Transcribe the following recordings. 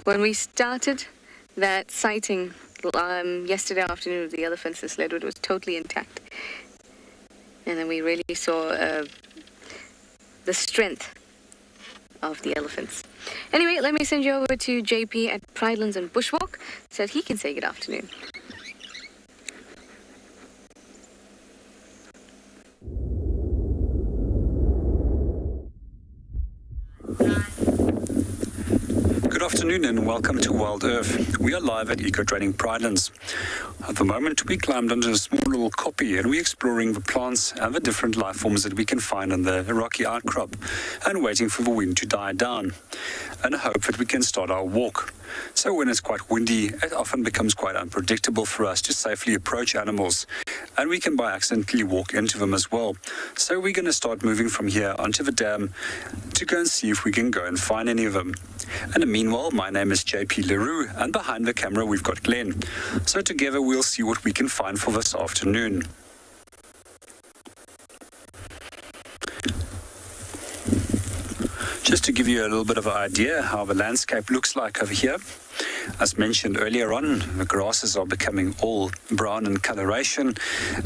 When we started that sighting yesterday afternoon of the elephants, this leopard was totally intact. And then we really saw the strength of the elephants. Anyway, let me send you over to JP at Pridelands and Bushwalk so that he can say good afternoon. Good afternoon and welcome to Wild Earth. We are live at Eco Training Pridelands. At the moment, we climbed onto a small little koppie and we're exploring the plants and the different life forms that we can find on the rocky outcrop and waiting for the wind to die down and hope that we can start our walk. So when it's quite windy, it often becomes quite unpredictable for us to safely approach animals, and we can by accidentally walk into them as well. So we're going to start moving from here onto the dam to go and see if we can go and find any of them. And meanwhile, my name is JP Leroux, and behind the camera we've got Glenn. So together we'll see what we can find for this afternoon. Just to give you a little bit of an idea how the landscape looks like over here. As mentioned earlier on, the grasses are becoming all brown in coloration,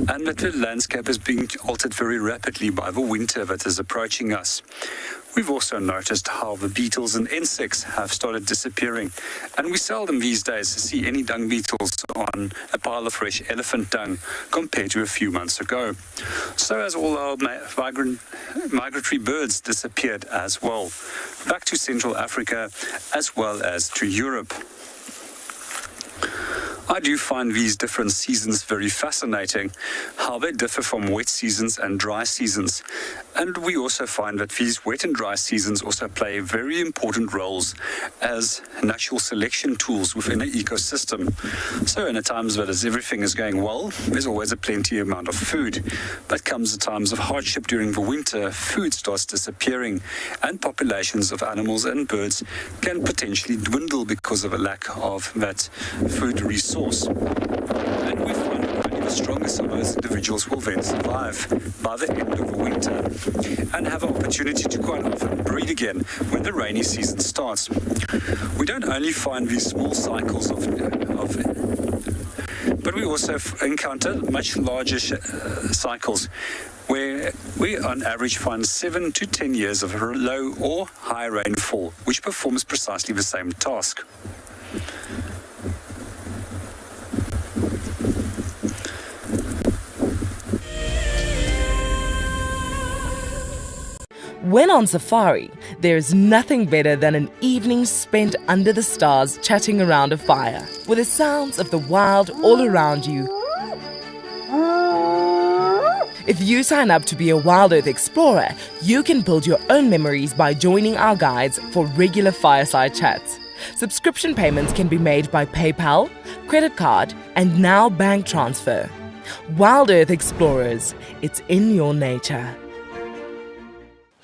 and that the landscape is being altered very rapidly by the winter that is approaching us. We've also noticed how the beetles and insects have started disappearing, and we seldom these days see any dung beetles on a pile of fresh elephant dung compared to a few months ago. So as all our migratory birds disappeared as well, back to Central Africa as well as to Europe. I do find these different seasons very fascinating, how they differ from wet seasons and dry seasons. And we also find that these wet and dry seasons also play very important roles as natural selection tools within an ecosystem. So in the times that everything is going well, there's always a plenty amount of food. But comes the times of hardship during the winter, food starts disappearing, and populations of animals and birds can potentially dwindle because of a lack of that food resource. And we find that only the strongest of those individuals will then survive by the end of the winter and have an opportunity to quite often breed again when the rainy season starts. We don't only find these small cycles but we also encounter much larger cycles where we on average find 7 to 10 years of low or high rainfall, which performs precisely the same task. When on safari, there is nothing better than an evening spent under the stars chatting around a fire, with the sounds of the wild all around you. If you sign up to be a Wild Earth Explorer, you can build your own memories by joining our guides for regular fireside chats. Subscription payments can be made by PayPal, credit card, and now bank transfer. Wild Earth Explorers, it's in your nature.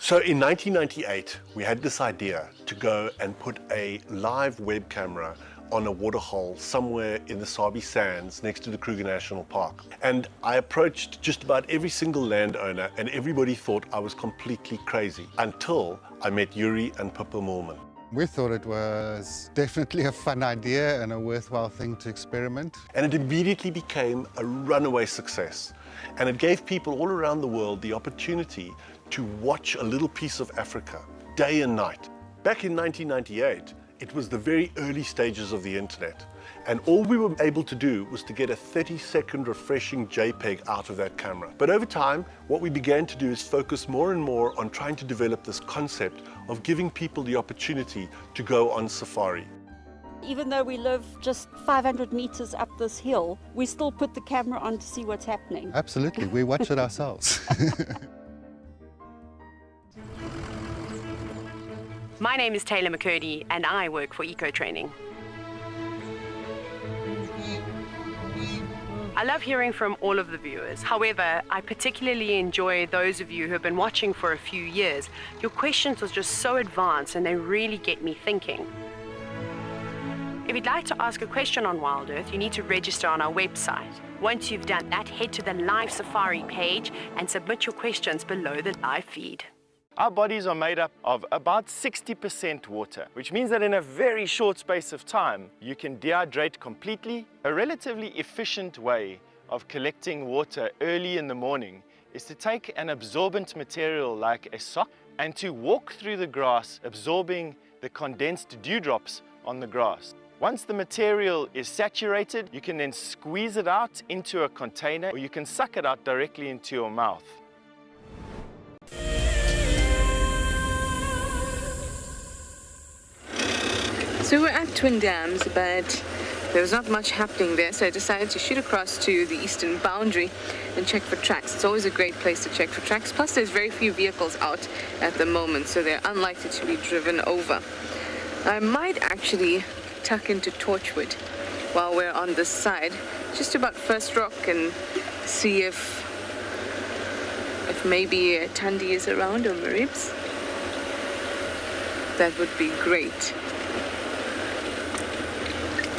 So in 1998, we had this idea to go and put a live web camera on a waterhole somewhere in the Sabi Sands next to the Kruger National Park. And I approached just about every single landowner and everybody thought I was completely crazy until I met Yuri and Pippa Moorman. We thought it was definitely a fun idea and a worthwhile thing to experiment. And it immediately became a runaway success. And it gave people all around the world the opportunity to watch a little piece of Africa day and night. Back in 1998, it was the very early stages of the internet. And all we were able to do was to get a 30-second refreshing JPEG out of that camera. But over time, what we began to do is focus more and more on trying to develop this concept of giving people the opportunity to go on safari. Even though we live just 500 meters up this hill, we still put the camera on to see what's happening. Absolutely, we watch it ourselves. My name is Taylor McCurdy and I work for Eco Training. I love hearing from all of the viewers. However, I particularly enjoy those of you who have been watching for a few years. Your questions are just so advanced and they really get me thinking. If you'd like to ask a question on Wild Earth, you need to register on our website. Once you've done that, head to the live safari page and submit your questions below the live feed. Our bodies are made up of about 60% water, which means that in a very short space of time, you can dehydrate completely. A relatively efficient way of collecting water early in the morning is to take an absorbent material like a sock and to walk through the grass, absorbing the condensed dewdrops on the grass. Once the material is saturated, you can then squeeze it out into a container, or you can suck it out directly into your mouth. So we're at Twin Dams, but there was not much happening there, so I decided to shoot across to the eastern boundary and check for tracks. It's always a great place to check for tracks. Plus, there's very few vehicles out at the moment, so they're unlikely to be driven over. I might actually tuck into Torchwood while we're on this side, just about First Rock, and see if maybe Thandi is around or Maribs. That would be great.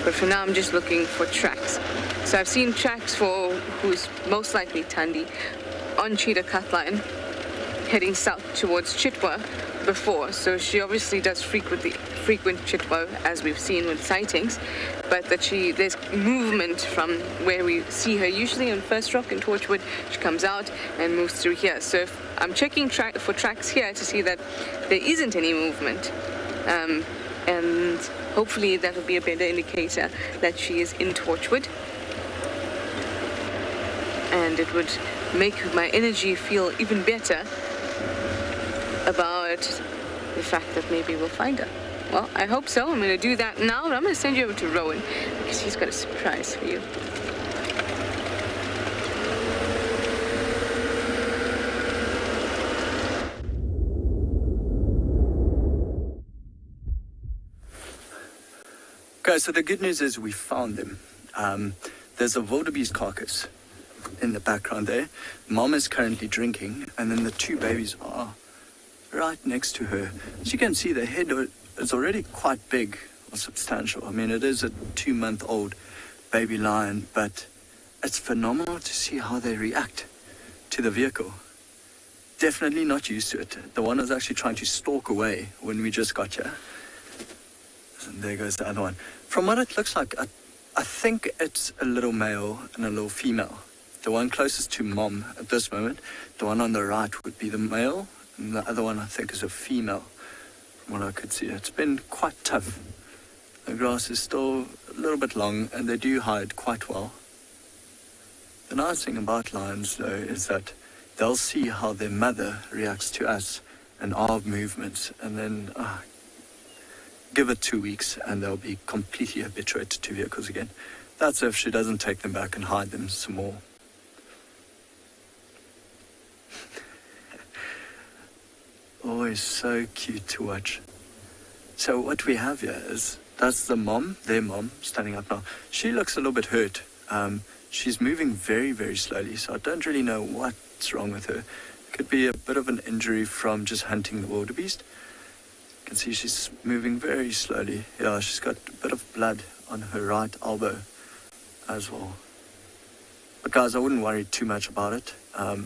But for now, I'm just looking for tracks. So I've seen tracks for who's most likely Thandi on Cheetah Line, heading south towards Chitwa before. So she obviously does frequent Chitwa, as we've seen with sightings, but that there's movement from where we see her usually on First Rock and Torchwood. She comes out and moves through here. So if I'm checking for tracks here to see that there isn't any movement, and hopefully that will be a better indicator that she is in Torchwood. And it would make my energy feel even better about the fact that maybe we'll find her. Well, I hope so. I'm going to do that now, but I'm going to send you over to Rowan because he's got a surprise for you. Okay, so the good news is we found them. There's a wildebeest carcass in the background there. Mom is currently drinking, and then the two babies are right next to her. As you can see, the head is already quite big or substantial. I mean, it is a 2-month-old baby lion, but it's phenomenal to see how they react to the vehicle. Definitely not used to it. The one was actually trying to stalk away when we just got here. And there goes the other one. From what it looks like, I think it's a little male and a little female. The one closest to Mom at this moment, the one on the right would be the male, and the other one I think is a female, from what I could see. It's been quite tough. The grass is still a little bit long, and they do hide quite well. The nice thing about lions, though, is that they'll see how their mother reacts to us and our movements, and then give it 2 weeks and they'll be completely habituated to vehicles again. That's if she doesn't take them back and hide them some more. Always so cute to watch. So what we have here is, that's the mom, their mom, standing up now. She looks a little bit hurt. She's moving very, very slowly, so I don't really know what's wrong with her. Could be a bit of an injury from just hunting the wildebeest. You can see she's moving very slowly. Yeah, she's got a bit of blood on her right elbow as well. But guys, I wouldn't worry too much about it.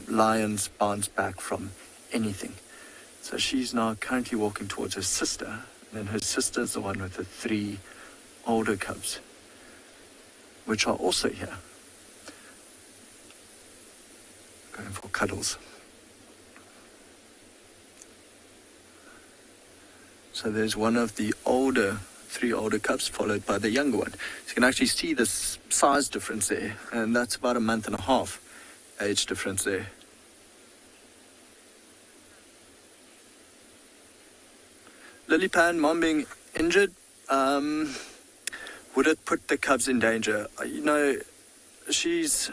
Lions bounce back from anything. So she's now currently walking towards her sister, and then her sister's the one with the 3 older cubs, which are also here, going for cuddles. So there's one of the 3 older cubs followed by the younger one. So you can actually see this size difference there, and that's about 1.5 months age difference there. Lily Pan, mom being injured, would it put the cubs in danger? You know, she's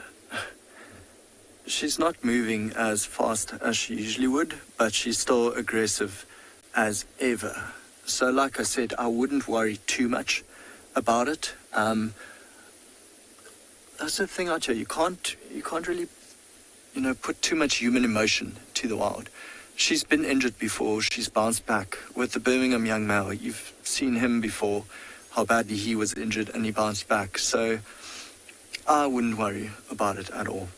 not moving as fast as she usually would, but she's still aggressive as ever. So like I said, I wouldn't worry too much about it. That's the thing out here. You can't really, put too much human emotion to the wild. She's been injured before. She's bounced back. With the Birmingham young male, you've seen him before, how badly he was injured and he bounced back. So I wouldn't worry about it at all.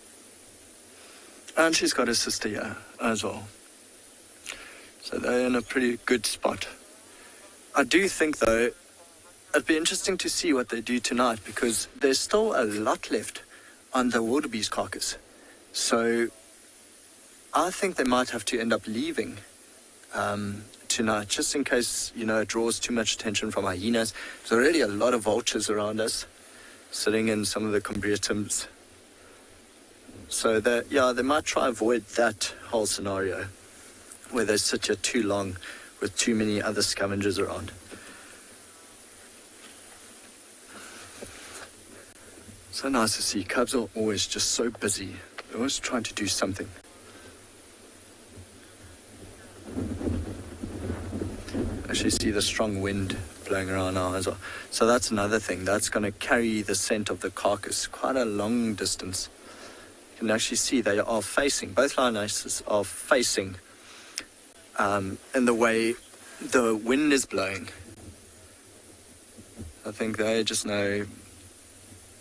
And she's got a sister here as well. So they're in a pretty good spot. I do think, though, it'd be interesting to see what they do tonight, because there's still a lot left on the wildebeest carcass. So I think they might have to end up leaving tonight, just in case, it draws too much attention from hyenas. There's already a lot of vultures around us, sitting in some of the combretum's. So they might try avoid that whole scenario, where they sit here too long with too many other scavengers around. So nice to see. Cubs are always just so busy. They're always trying to do something. Actually see the strong wind blowing around now as well. So that's another thing. That's going to carry the scent of the carcass quite a long distance. You can actually see they are facing, both lionesses are facing in the way the wind is blowing. I think they just know,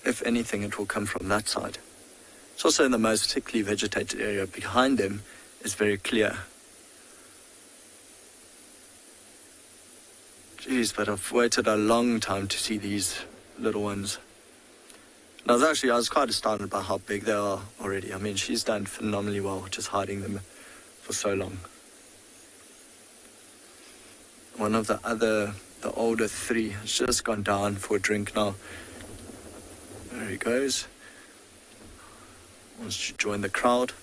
if anything, it will come from that side. It's also in the most thickly vegetated area. Behind them is very clear. Jeez, but I've waited a long time to see these little ones. And I was quite astounded by how big they are already. I mean, she's done phenomenally well just hiding them for so long. One of the older three has just gone down for a drink now. There he goes. Wants to join the crowd.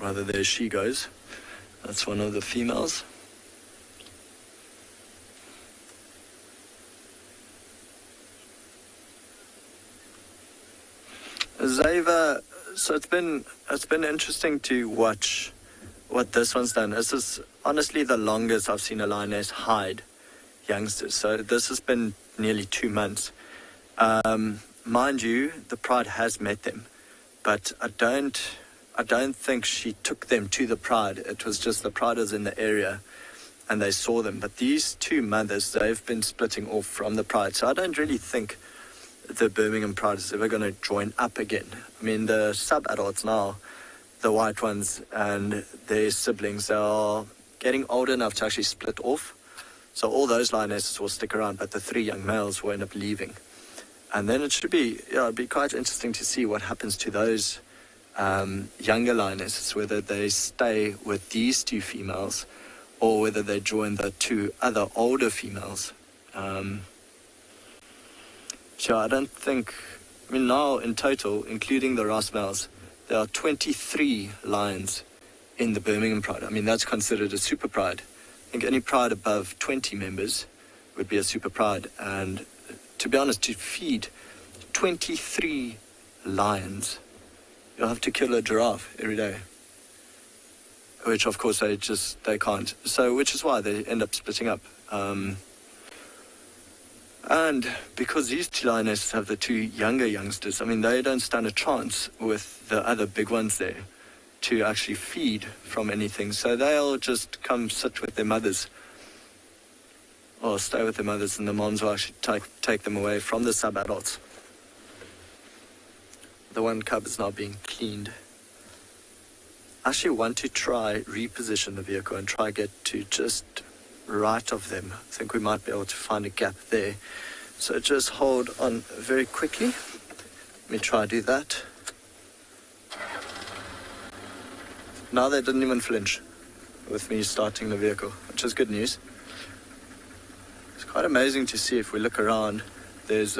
Rather, there she goes. That's one of the females. Zava, so it's been interesting to watch what this one's done. This is honestly the longest I've seen a lioness hide youngsters. So this has been nearly 2 months. Mind you, the pride has met them, but I don't think she took them to the pride. It was just the pride was in the area and they saw them. But these two mothers, they've been splitting off from the pride. So I don't really think the Birmingham pride is ever going to join up again. I mean, the sub-adults now, the white ones and their siblings, they are getting old enough to actually split off. So all those lionesses will stick around, but the 3 young males will end up leaving. And then it'd be quite interesting to see what happens to those younger lionesses, whether they stay with these 2 females or whether they join the 2 other older females. So I don't think, now in total, including the Ross males, there are 23 lions in the Birmingham pride. That's considered a super pride. I think any pride above 20 members would be a super pride. And to be honest, to feed 23 lions, you'll have to kill a giraffe every day. Which, of course, they can't. So, which is why they end up splitting up. And because these 2 lionesses have the 2 younger youngsters, they don't stand a chance with the other big ones there to actually feed from anything. So they'll just come sit with their mothers or stay with their mothers, and the moms will actually take them away from the sub-adults. The one cub is now being cleaned. I actually want to try reposition the vehicle and try get to just right of them. I think we might be able to find a gap there. So just hold on very quickly. Let me try do that. Now they didn't even flinch with me starting the vehicle, which is good news. It's quite amazing to see. If we look around, there's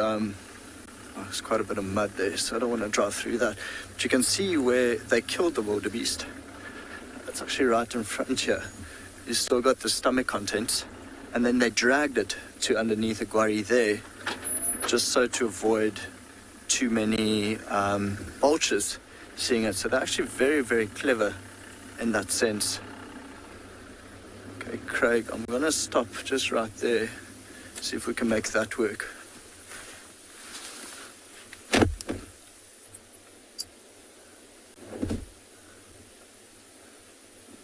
quite a bit of mud there, so I don't want to drive through that. But you can see where they killed the wildebeest. It's actually right in front here. You still got the stomach contents, and then they dragged it to underneath a quarry there, just so to avoid too many vultures seeing it. So they're actually very, very clever in that sense. Okay, Craig, I'm going to stop just right there, see if we can make that work.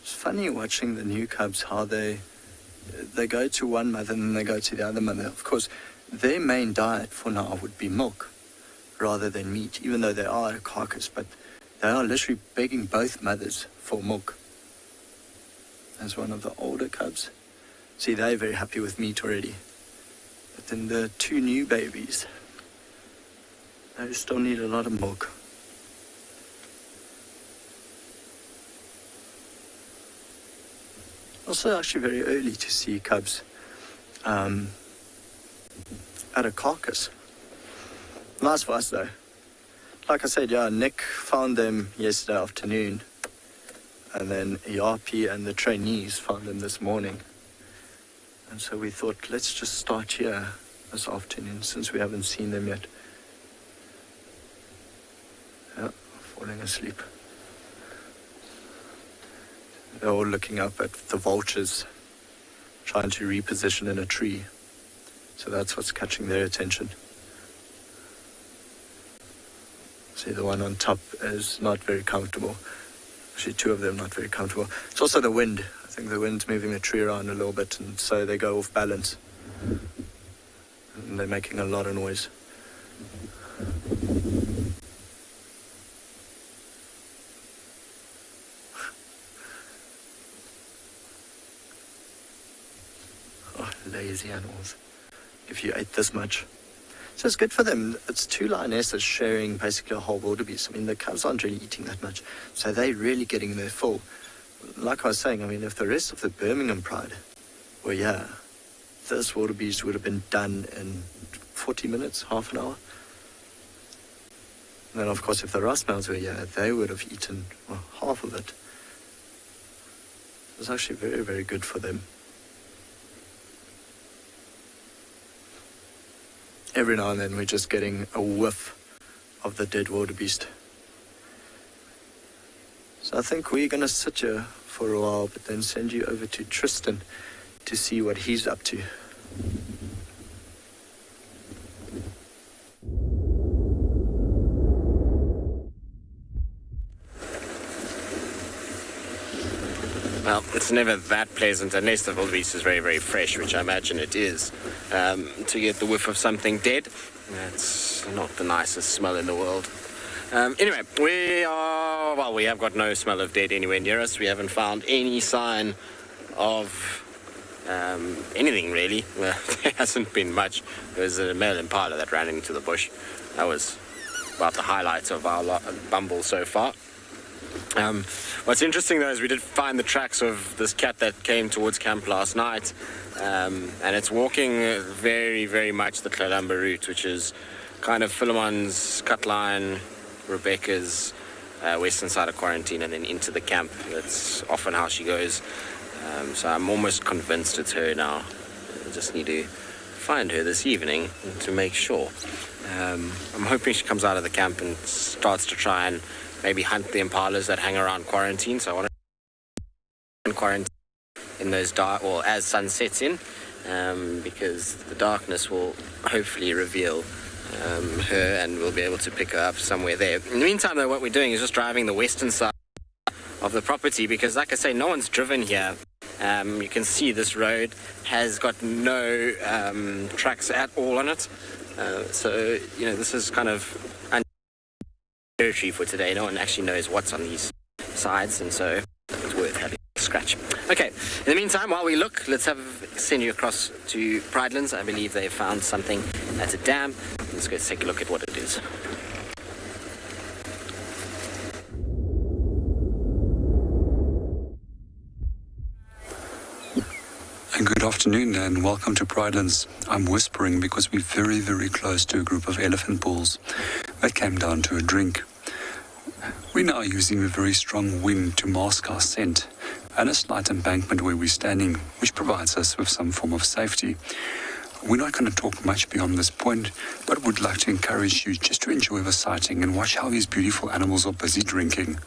It's funny watching the new cubs, how they go to one mother and then they go to the other mother. Of course, their main diet for now would be milk rather than meat, even though they are a carcass. But They are literally begging both mothers for milk. There's one of the older cubs. See, they're very happy with meat already. But then the two new babies, they still need a lot of milk. Also actually very early to see cubs at a carcass. Nice for us though. Like I said, yeah, Nick found them yesterday afternoon, and then Yapi and the trainees found them this morning. And so we thought, let's just start here this afternoon since we haven't seen them yet. Yeah, falling asleep. They're all looking up at the vultures, trying to reposition in a tree. So that's what's catching their attention. See, the one on top is not very comfortable. Actually, two of them not very comfortable. It's also the wind. I think the wind's moving the tree around a little bit, and so they go off balance. And they're making a lot of noise. Oh, lazy animals. If you ate this much. So it's good for them. It's two lionesses sharing basically a whole wildebeest. I mean, the cubs aren't really eating that much, so they're really getting their full. Like I was saying, I mean, if the rest of the Birmingham pride were here, this wildebeest would have been done in 40 minutes, half an hour. And then, of course, if the Rossmouths were here, they would have eaten half of it. It's actually very, very good for them. Every now and then we're just getting a whiff of the dead wildebeest. So I think we're going to sit here for a while, but then send you over to Tristan to see what he's up to. Well, it's never that pleasant unless the wildebeest is very, very fresh, which I imagine it is. To get the whiff of something dead, that's not the nicest smell in the world. Anyway, we have got no smell of dead anywhere near us. We haven't found any sign of anything really. Well, there hasn't been much. There was a male impala that ran into the bush. That was about the highlights of our bumble so far. What's interesting though is we did find the tracks of this cat that came towards camp last night, and it's walking very, very much the Kalamba route, which is kind of Philemon's, Cutline, Rebecca's western side of quarantine, and then into the camp. That's often how she goes. So I'm almost convinced it's her now. I just need to find her this evening to make sure. I'm hoping she comes out of the camp and starts to try and maybe hunt the impalas that hang around quarantine. So I want to quarantine in those dark, or as sun sets in, because the darkness will hopefully reveal her, and we'll be able to pick her up somewhere there. In the meantime, though, what we're doing is just driving the western side of the property, because, like I say, no one's driven here. You can see this road has got no tracks at all on it. So, you know, this is kind of territory for today. No one actually knows what's on these sides, and so it's worth having a scratch. Okay, in the meantime, while we look, let's send you across to Pridelands. I believe they found something at a dam. Let's go take a look at what it is. And good afternoon and welcome to Pridelands. I'm whispering because we're very, very close to a group of elephant bulls that came down to a drink. We're now using a very strong wind to mask our scent and a slight embankment where we're standing, which provides us with some form of safety. We're not going to talk much beyond this point, but would like to encourage you just to enjoy the sighting and watch how these beautiful animals are busy drinking.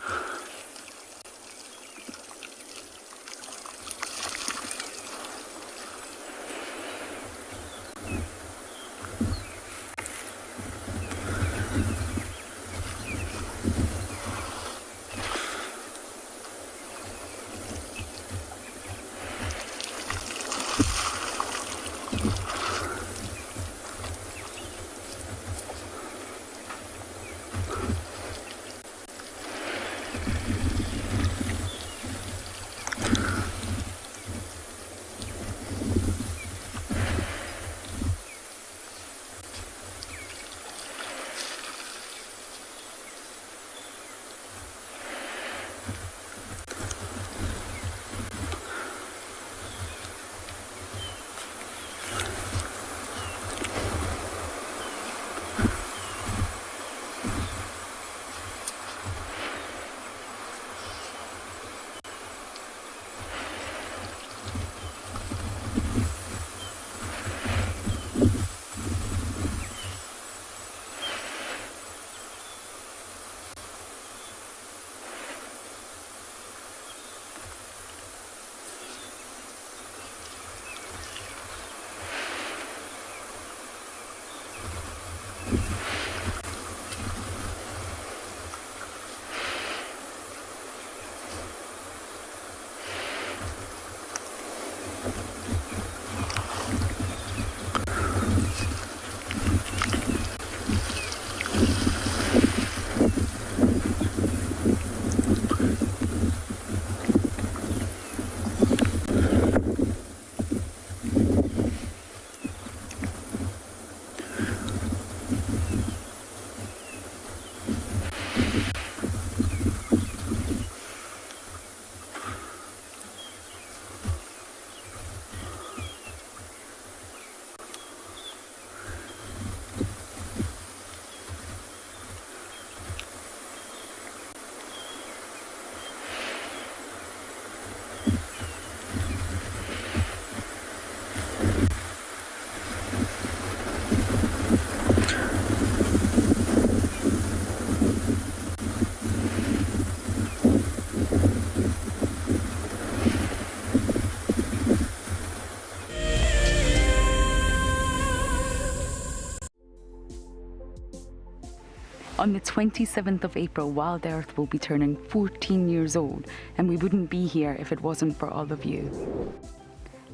On the 27th of April, Wild Earth will be turning 14 years old, and we wouldn't be here if it wasn't for all of you.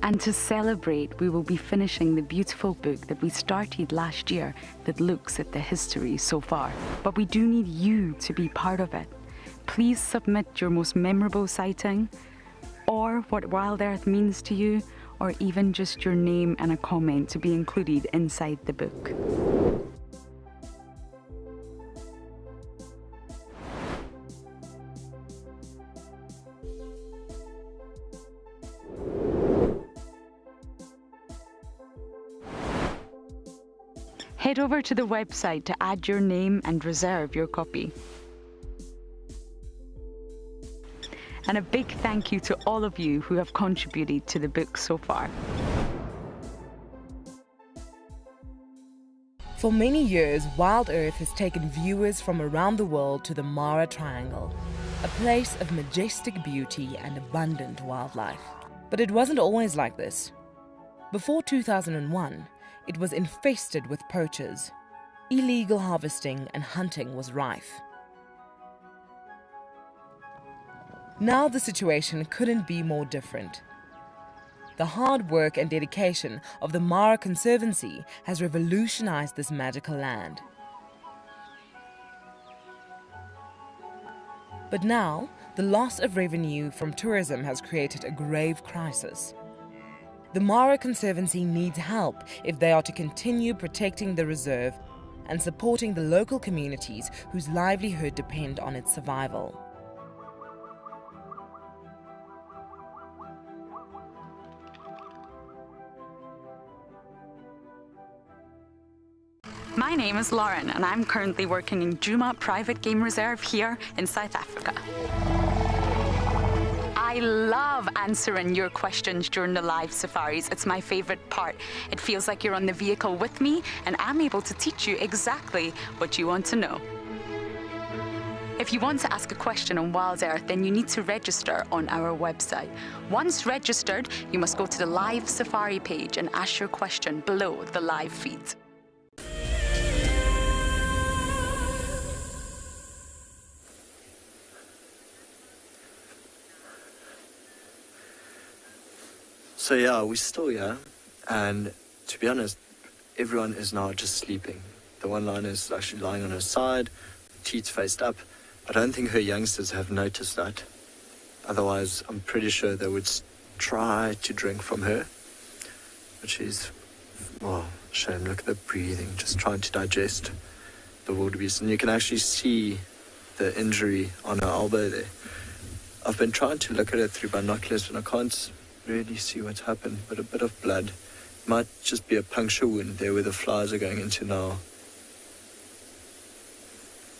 And to celebrate, we will be finishing the beautiful book that we started last year that looks at the history so far. But we do need you to be part of it. Please submit your most memorable sighting, or what Wild Earth means to you, or even just your name and a comment to be included inside the book. Head over to the website to add your name and reserve your copy. And a big thank you to all of you who have contributed to the book so far. For many years, Wild Earth has taken viewers from around the world to the Mara Triangle, a place of majestic beauty and abundant wildlife. But it wasn't always like this. Before 2001, it was infested with poachers. Illegal harvesting and hunting was rife. Now the situation couldn't be more different. The hard work and dedication of the Mara Conservancy has revolutionized this magical land. But now, the loss of revenue from tourism has created a grave crisis. The Mara Conservancy needs help if they are to continue protecting the reserve and supporting the local communities whose livelihood depend on its survival. My name is Lauren, and I'm currently working in Djuma Private Game Reserve here in South Africa. I love answering your questions during the live safaris. It's my favorite part. It feels like you're on the vehicle with me, and I'm able to teach you exactly what you want to know. If you want to ask a question on Wild Earth, then you need to register on our website. Once registered, you must go to the live safari page and ask your question below the live feed. So yeah, we're still here, and to be honest, everyone is now just sleeping. The one liner is actually lying on her side, teats faced up. I don't think her youngsters have noticed that. Otherwise, I'm pretty sure they would try to drink from her. But she's, well, shame, look at the breathing, just trying to digest the wildebeest. And you can actually see the injury on her elbow there. I've been trying to look at it through binoculars, and I can't really see what's happened, but a bit of blood. Might just be a puncture wound there where the flies are going into now.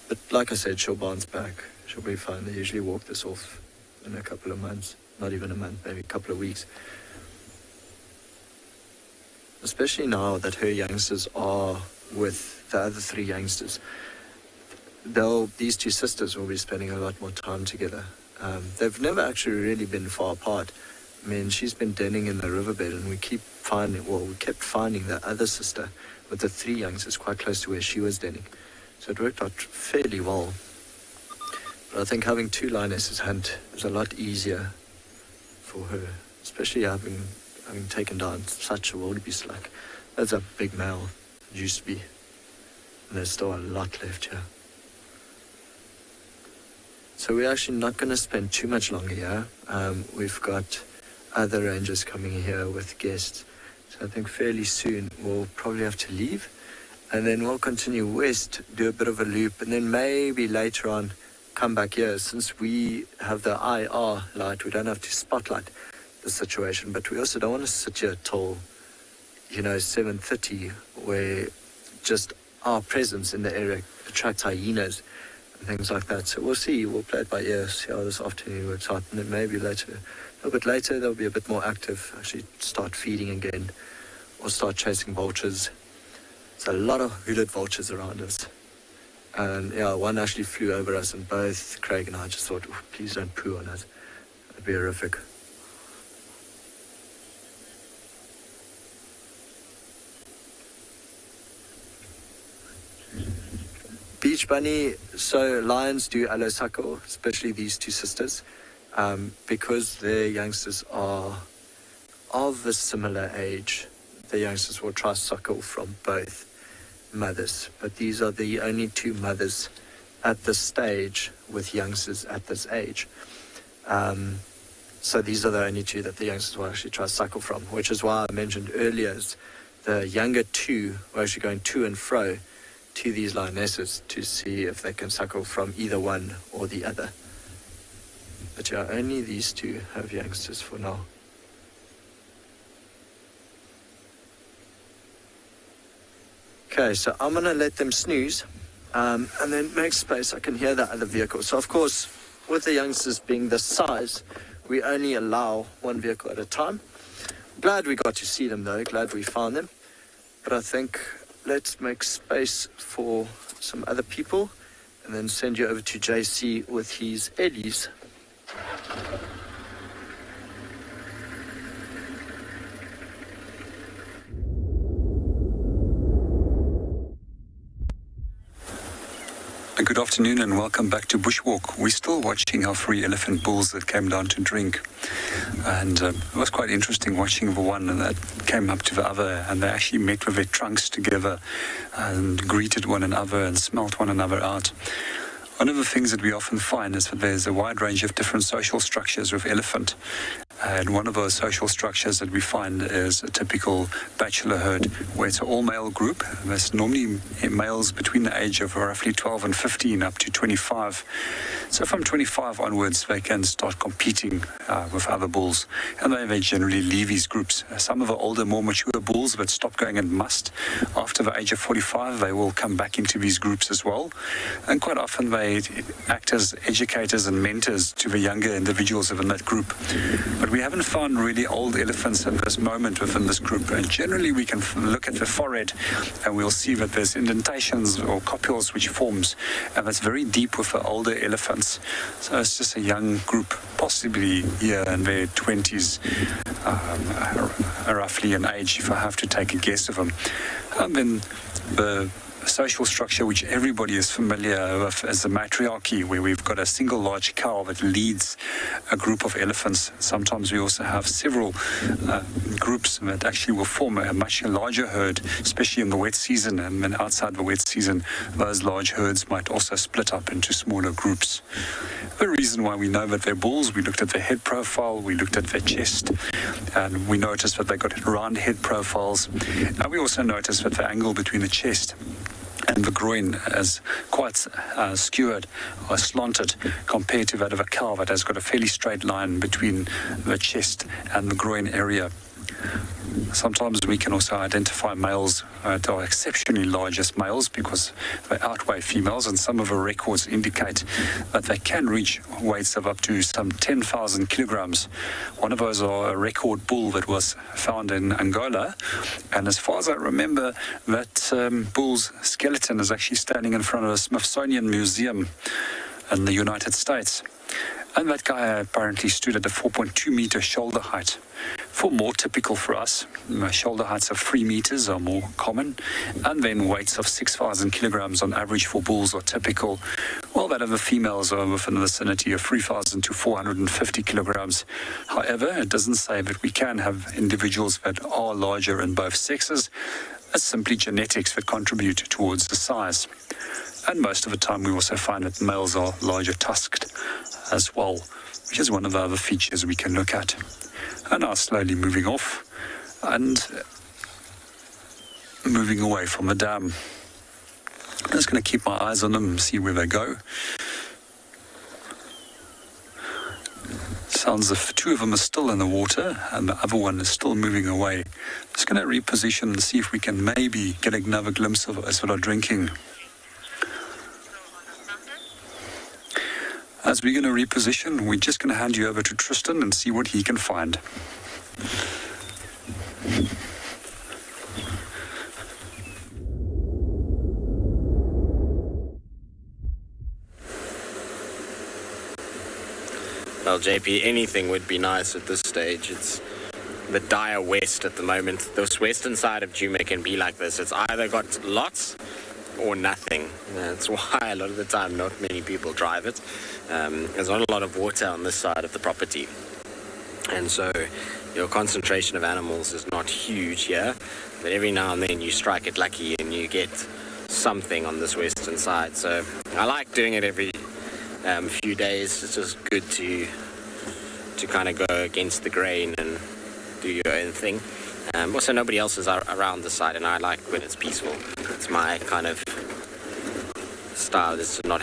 But like I said, she'll bounce back. She'll be fine. They usually walk this off in a couple of months. Not even a month, maybe a couple of weeks. Especially now that her youngsters are with the other three youngsters. These two sisters will be spending a lot more time together. They've never actually really been far apart. I mean, she's been denning in the riverbed, and we kept finding the other sister with the three youngsters quite close to where she was denning. So it worked out fairly well. But I think having two lionesses hunt is a lot easier for her, especially having taken down such a wildebeest like. That's a big male, it used to be. And there's still a lot left here. So we're actually not going to spend too much longer here. We've got other rangers coming here with guests. So I think fairly soon we'll probably have to leave. And then we'll continue west, do a bit of a loop, and then maybe later on come back here. Since we have the IR light, we don't have to spotlight the situation. But we also don't want to sit here till, 7:30, where just our presence in the area attracts hyenas. and things like that. So we'll see. We'll play it by ear, see how this afternoon works out, and then maybe later, a little bit later, they'll be a bit more active, actually start feeding again, or start chasing vultures. There's a lot of hooded vultures around us. And yeah, one actually flew over us, and both Craig and I just thought, oh, please don't poo on it. That'd be horrific. Beach bunny, so lions do allo suckle, especially these two sisters, because their youngsters are of a similar age. The youngsters will try suckle from both mothers, but these are the only two mothers at this stage with youngsters at this age. So these are the only two that the youngsters will actually try suckle from, which is why I mentioned earlier is the younger two are actually going to and fro to these lionesses to see if they can suckle from either one or the other. But yeah, only these two have youngsters for now. Okay, so I'm going to let them snooze and then make space. I can hear the other vehicle. So of course, with the youngsters being this size, we only allow one vehicle at a time. Glad we got to see them though, glad we found them. But I think let's make space for some other people and then send you over to JC with his Eddies. Good afternoon and welcome back to Bushwalk. We're still watching our free elephant bulls that came down to drink. And it was quite interesting watching the one that came up to the other, and they actually met with their trunks together and greeted one another and smelt one another out. One of the things that we often find is that there's a wide range of different social structures with elephant. And one of those social structures that we find is a typical bachelor herd, where it's an all-male group. There's normally males between the age of roughly 12 and 15 up to 25. So from 25 onwards, they can start competing with other bulls. And they generally leave these groups. Some of the older, more mature bulls that stop going and must, after the age of 45, they will come back into these groups as well. And quite often they act as educators and mentors to the younger individuals within that group. But we haven't found really old elephants at this moment within this group. And generally we can look at the forehead and we'll see that there's indentations or copules which forms, and that's very deep with the older elephants. So it's just a young group, possibly here in their 20s, roughly in age, if I have to take a guess of them. And then the social structure which everybody is familiar with is the matriarchy, where we've got a single large cow that leads a group of elephants. Sometimes we also have several groups that actually will form a much larger herd, especially in the wet season, and then outside the wet season those large herds might also split up into smaller groups. The reason why we know that they're bulls, we looked at their head profile, we looked at their chest, and we noticed that they got round head profiles. And we also noticed that the angle between the chest and the groin is quite skewered or slanted compared to that of a cow that has got a fairly straight line between the chest and the groin area. Sometimes we can also identify males that are exceptionally large as males because they outweigh females, and some of the records indicate that they can reach weights of up to some 10,000 kilograms. One of those are a record bull that was found in Angola, and as far as I remember, that bull's skeleton is actually standing in front of a Smithsonian Museum in the United States. And that guy apparently stood at a 4.2 meter shoulder height. For more typical for us, shoulder heights of 3 meters are more common, and then weights of 6,000 kilograms on average for bulls are typical, while that of the females are within the vicinity of 3,000 to 450 kilograms. However, it doesn't say that we can have individuals that are larger in both sexes. It's simply genetics that contribute towards the size. And most of the time we also find that males are larger tusked as well, which is one of the other features we can look at. And now slowly moving off and moving away from the dam. I'm just going to keep my eyes on them and see where they go. Sounds as if 2 of them are still in the water and the other one is still moving away. Just going to reposition and see if we can maybe get another glimpse of us that are drinking. As we're going to reposition, we're just going to hand you over to Tristan and see what he can find. Well, JP, anything would be nice at this stage. It's the dire west at the moment. This western side of Djuma can be like this. It's either got lots or nothing. That's why a lot of the time not many people drive it. There's not a lot of water on this side of the property. And so your concentration of animals is not huge here. But every now and then you strike it lucky and you get something on this western side. So I like doing it every few days. It's just good to kind of go against the grain and do your own thing. Also, nobody else is around the side, and I like when it's peaceful. It's my kind of style, is to not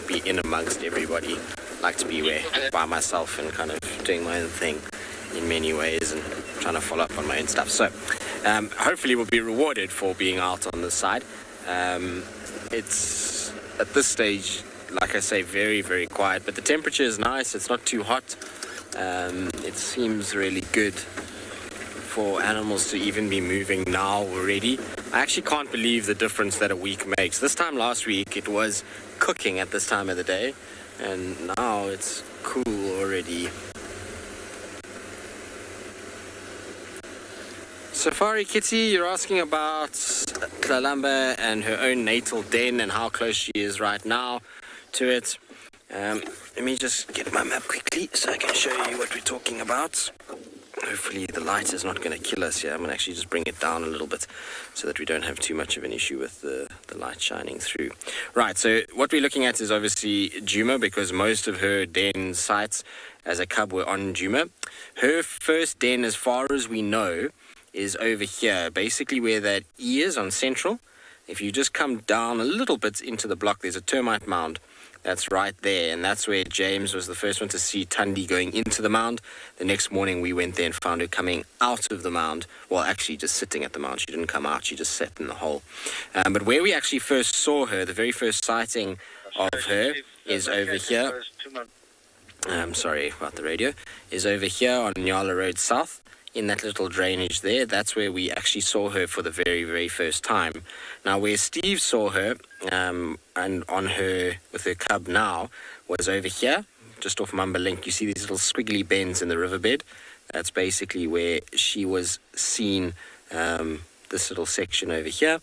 be in amongst everybody. I like to be by myself and kind of doing my own thing in many ways and trying to follow up on my own stuff. So hopefully we'll be rewarded for being out on this side. It's at this stage, like I say, very, very quiet, but the temperature is nice. It's not too hot. It seems really good for animals to even be moving now already. I actually can't believe the difference that a week makes. This time last week it was cooking at this time of the day, and now it's cool already. Safari Kitty, you're asking about Kalamba and her own natal den and how close she is right now to it. Let me just get my map quickly so I can show you what we're talking about. Hopefully the light is not going to kill us here. I'm going to actually just bring it down a little bit so that we don't have too much of an issue with the light shining through. Right, so what we're looking at is obviously Djuma, because most of her den sites as a cub were on Djuma. Her first den, as far as we know, is over here, basically where that E is on Central. If you just come down a little bit into the block, there's a termite mound. That's right there, and that's where James was the first one to see Tundi going into the mound. The next morning we went there and found her coming out of the mound. Well, actually just sitting at the mound. She didn't come out, she just sat in the hole. But where we actually first saw her, the very first sighting of her, is over here. Sorry about the radio. Is over here on Nyala Road South. In that little drainage there, that's where we actually saw her for the very, very first time. Now, where Steve saw her, and on her, with her cub now, was over here, just off Mamba Link. You see these little squiggly bends in the riverbed. That's basically where she was seen, this little section over here.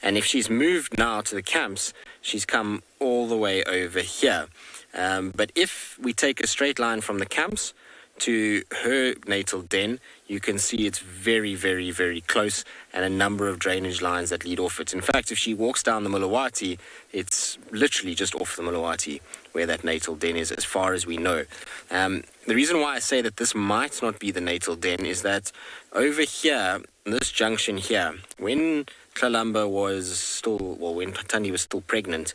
And if she's moved now to the camps, she's come all the way over here. But if we take a straight line from the camps to her natal den, you can see it's very, very, very close, and a number of drainage lines that lead off it. In fact, if she walks down the Mulawati, it's literally just off the Mulawati where that natal den is, as far as we know. The reason why I say that this might not be the natal den is that over here, this junction here, when Kalamba was still, well, when Tundi was still pregnant,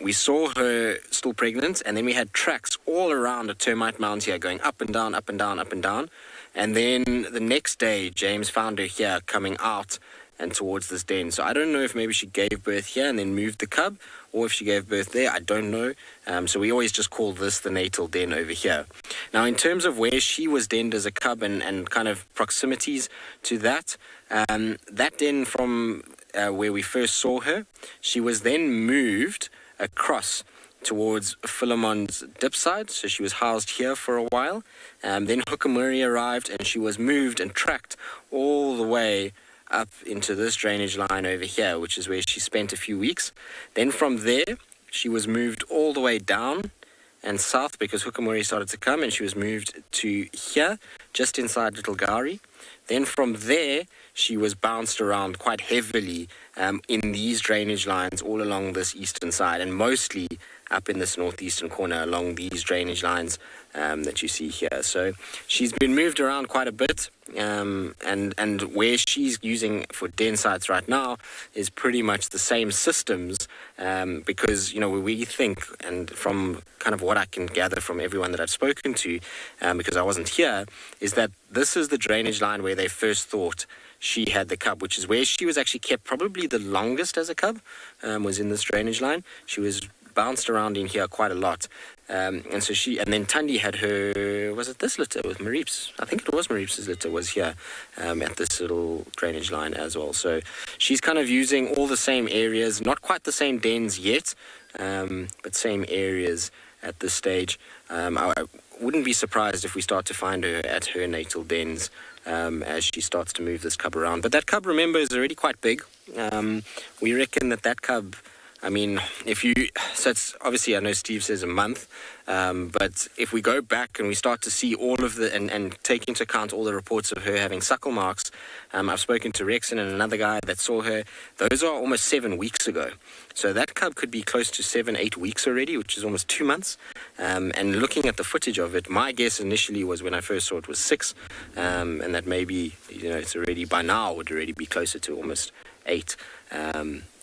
we saw her still pregnant, and then we had tracks all around a termite mound here going up and down, up and down, up and down. And then the next day, James found her here coming out and towards this den. So I don't know if maybe she gave birth here and then moved the cub, or if she gave birth there. I don't know. So we always just call this the natal den over here. Now, in terms of where she was denned as a cub and kind of proximities to that, that den from where we first saw her, she was then moved across towards Philemon's dip side, so she was housed here for a while. Then Hukamuri arrived, and she was moved and tracked all the way up into this drainage line over here, which is where she spent a few weeks. Then from there, she was moved all the way down and south because Hukamuri started to come, and she was moved to here, just inside Little Gari. Then from there, she was bounced around quite heavily in these drainage lines all along this eastern side, and mostly up in this northeastern corner along these drainage lines that you see here. So she's been moved around quite a bit, and where she's using for den sites right now is pretty much the same systems, because, you know, we think, and from kind of what I can gather from everyone that I've spoken to, because I wasn't here, is that this is the drainage line where they first thought she had the cub, which is where she was actually kept probably the longest as a cub, was in this drainage line. She was bounced around in here quite a lot. And then Tandi had her, was it this litter with Mariep's? I think it was Mariep's litter was here at this little drainage line as well. So she's kind of using all the same areas, not quite the same dens yet, but same areas at this stage. I wouldn't be surprised if we start to find her at her natal dens as she starts to move this cub around. But that cub, remember, is already quite big. We reckon that cub, I mean, so it's obviously, I know Steve says a month, but if we go back and we start to see all of and take into account all the reports of her having suckle marks, I've spoken to Rexon and another guy that saw her, those are almost 7 weeks ago. So that cub could be close to 7-8 weeks already, which is almost 2 months. And looking at the footage of it, my guess initially was when I first saw it was 6, and that maybe, it's already by now would already be closer to almost 8.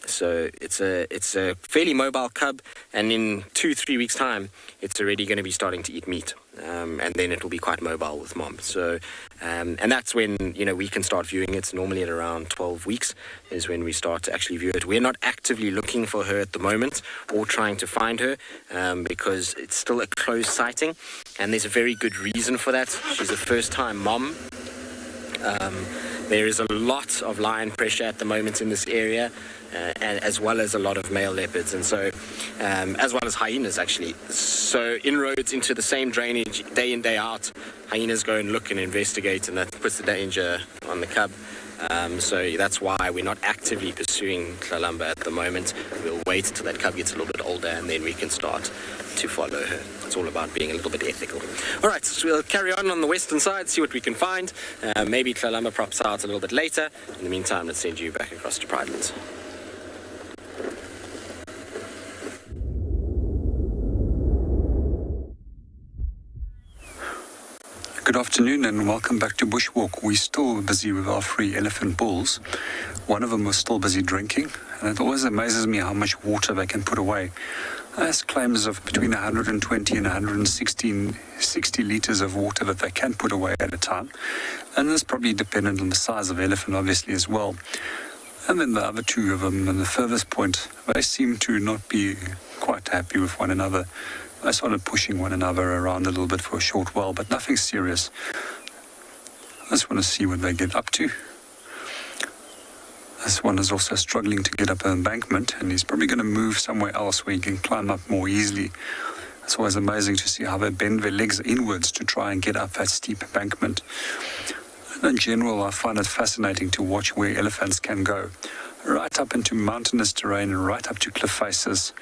So it's a fairly mobile cub, and in 2-3 weeks' time, it's already going to be starting to eat meat, and then it will be quite mobile with mom. So, and that's when we can start viewing it. Normally at around 12 weeks is when we start to actually view it. We're not actively looking for her at the moment or trying to find her because it's still a closed sighting, and there's a very good reason for that. She's a first-time mom. There is a lot of lion pressure at the moment in this area, and as well as a lot of male leopards, and so as well as hyenas actually. So inroads into the same drainage day in, day out, hyenas go and look and investigate, and that puts the danger on the cub. So that's why we're not actively pursuing Tlalamba at the moment. We'll wait till that cub gets a little bit older, and then we can start to follow her. It's all about being a little bit ethical. All right, so we'll carry on the western side, see what we can find. Maybe Tlalamba props out a little bit later. In the meantime, let's send you back across to Pridelands. Good afternoon and welcome back to Bushwalk. We're still busy with our 3 elephant bulls. One of them was still busy drinking, and it always amazes me how much water they can put away. There's claims of between 120 and 160 litres of water that they can put away at a time, and that's probably dependent on the size of the elephant obviously as well. And then the other 2 of them, and the furthest point, they seem to not be quite happy with one another. They started pushing one another around a little bit for a short while, but nothing serious. I just want to see what they get up to. This one is also struggling to get up an embankment, and he's probably going to move somewhere else where he can climb up more easily. It's always amazing to see how they bend their legs inwards to try and get up that steep embankment. And in general, I find it fascinating to watch where elephants can go. Right up into mountainous terrain and right up to cliff faces.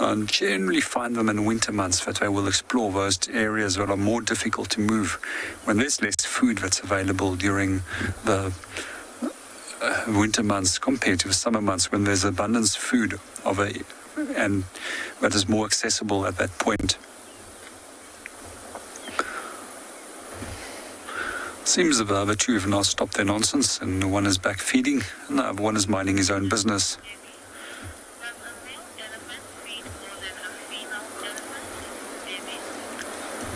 And generally find them in winter months that they will explore those areas that are more difficult to move when there's less food that's available during the winter months compared to the summer months when there's abundance of food and that is more accessible at that point. Seems that the other 2 have now stopped their nonsense, and one is back feeding and the other one is minding his own business.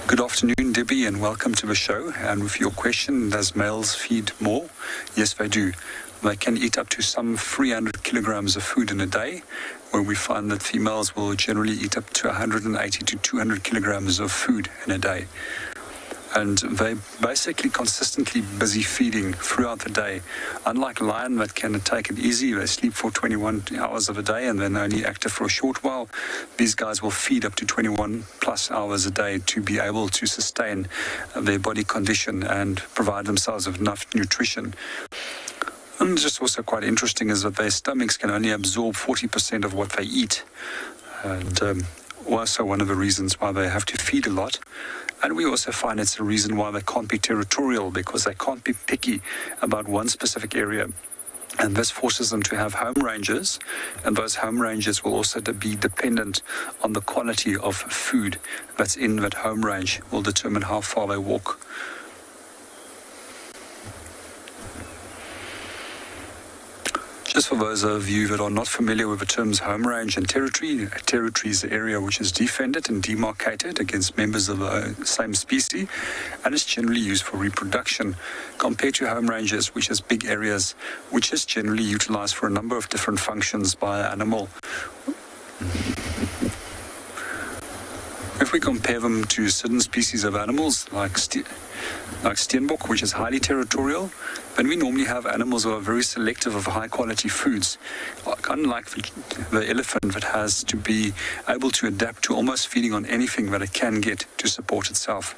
Good afternoon, Debbie, and welcome to the show. And with your question, does males feed more? Yes, they do. They can eat up to some 300 kilograms of food in a day, where we find that females will generally eat up to 180 to 200 kilograms of food in a day. And they're basically consistently busy feeding throughout the day. Unlike lion that can take it easy, they sleep for 21 hours of a day and then only active for a short while. These guys will feed up to 21 plus hours a day to be able to sustain their body condition and provide themselves with enough nutrition. And just also quite interesting is that their stomachs can only absorb 40% of what they eat. And also one of the reasons why they have to feed a lot. And we also find it's a reason why they can't be territorial, because they can't be picky about one specific area. And this forces them to have home ranges, and those home ranges will also be dependent on the quality of food that's in that home range will determine how far they walk. Just for those of you that are not familiar with the terms home range and territory, a territory is the area which is defended and demarcated against members of the same species, and is generally used for reproduction, compared to home ranges, which is big areas, which is generally utilized for a number of different functions by an animal. If we compare them to certain species of animals like steenbok, which is highly territorial, then we normally have animals that are very selective of high quality foods. Unlike the elephant that has to be able to adapt to almost feeding on anything that it can get to support itself.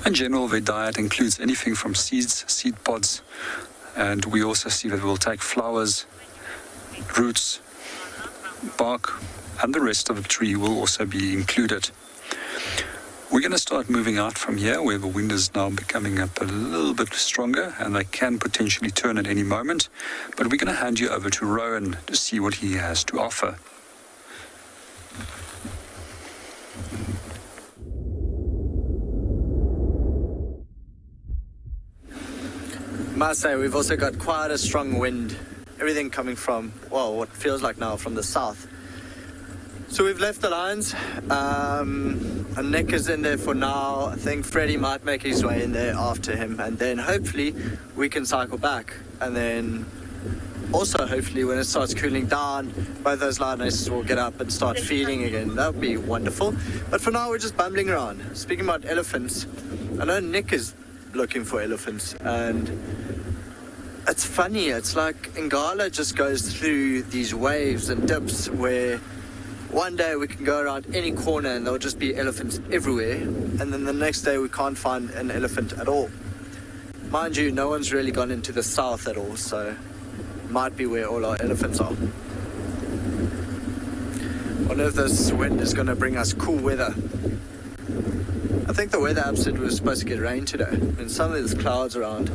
In general, their diet includes anything from seeds, seed pods, and we also see that we'll take flowers, roots, bark, and the rest of the tree will also be included. We're going to start moving out from here where the wind is now becoming up a little bit stronger and they can potentially turn at any moment. But we're going to hand you over to Rowan to see what he has to offer. Must say, we've also got quite a strong wind. Everything coming from, well, what feels like now from the south. So we've left the lions, and Nick is in there for now. I think Freddie might make his way in there after him, and then hopefully we can cycle back. And then also hopefully when it starts cooling down, both those lionesses will get up and start feeding again. That would be wonderful. But for now we're just bumbling around. Speaking about elephants, I know Nick is looking for elephants, and it's funny, it's like Ngala just goes through these waves and dips where one day we can go around any corner and there'll just be elephants everywhere, and then the next day we can't find an elephant at all. Mind you, no one's really gone into the south at all, so it might be where all our elephants are. Wonder if this wind is going to bring us cool weather. I think the weather app said we were supposed to get rain today, and some of these clouds around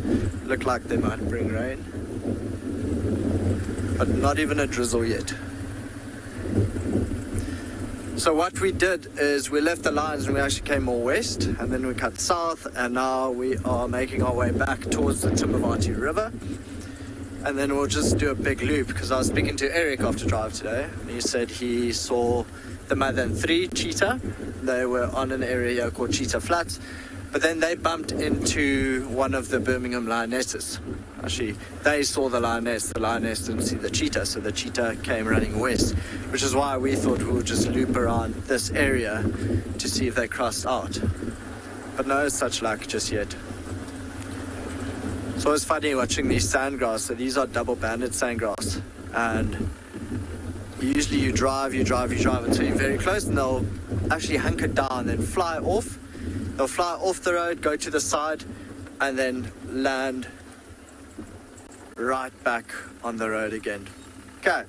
look like they might bring rain, but not even a drizzle yet. So what we did is we left the lines and we actually came more west, and then we cut south, and now we are making our way back towards the Timbavati River. And then we'll just do a big loop, because I was speaking to Eric after drive today, and he said he saw the mother and three cheetah. They were on an area called Cheetah Flats, but then they bumped into one of the Birmingham lionesses. Actually, they saw the lioness didn't see the cheetah, so the cheetah came running west, which is why we thought we would just loop around this area to see if they crossed out. But no such luck just yet. So it's funny watching these sandgrass. So these are double-banded sandgrass, and usually you drive until you're very close, and they'll actually hunker down and fly off. They'll fly off the road, go to the side, and then land right back on the road again. Okay,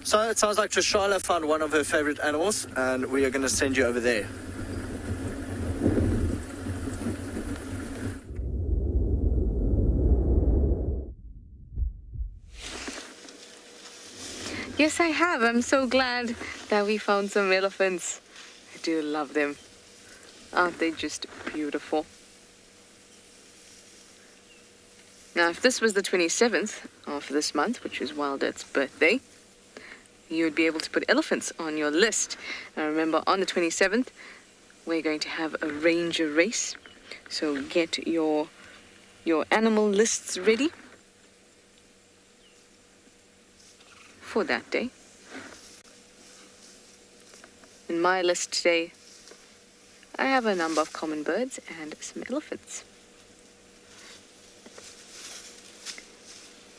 so it sounds like Tswalu found one of her favorite animals, and we are going to send you over there. Yes, I have. I'm so glad that we found some elephants. I do love them. Aren't they just beautiful? Now, if this was the 27th of this month, which is Wild Earth's birthday, you would be able to put elephants on your list. Now, remember, on the 27th, we're going to have a ranger race. So get your animal lists ready for that day. In my list today, I have a number of common birds and some elephants.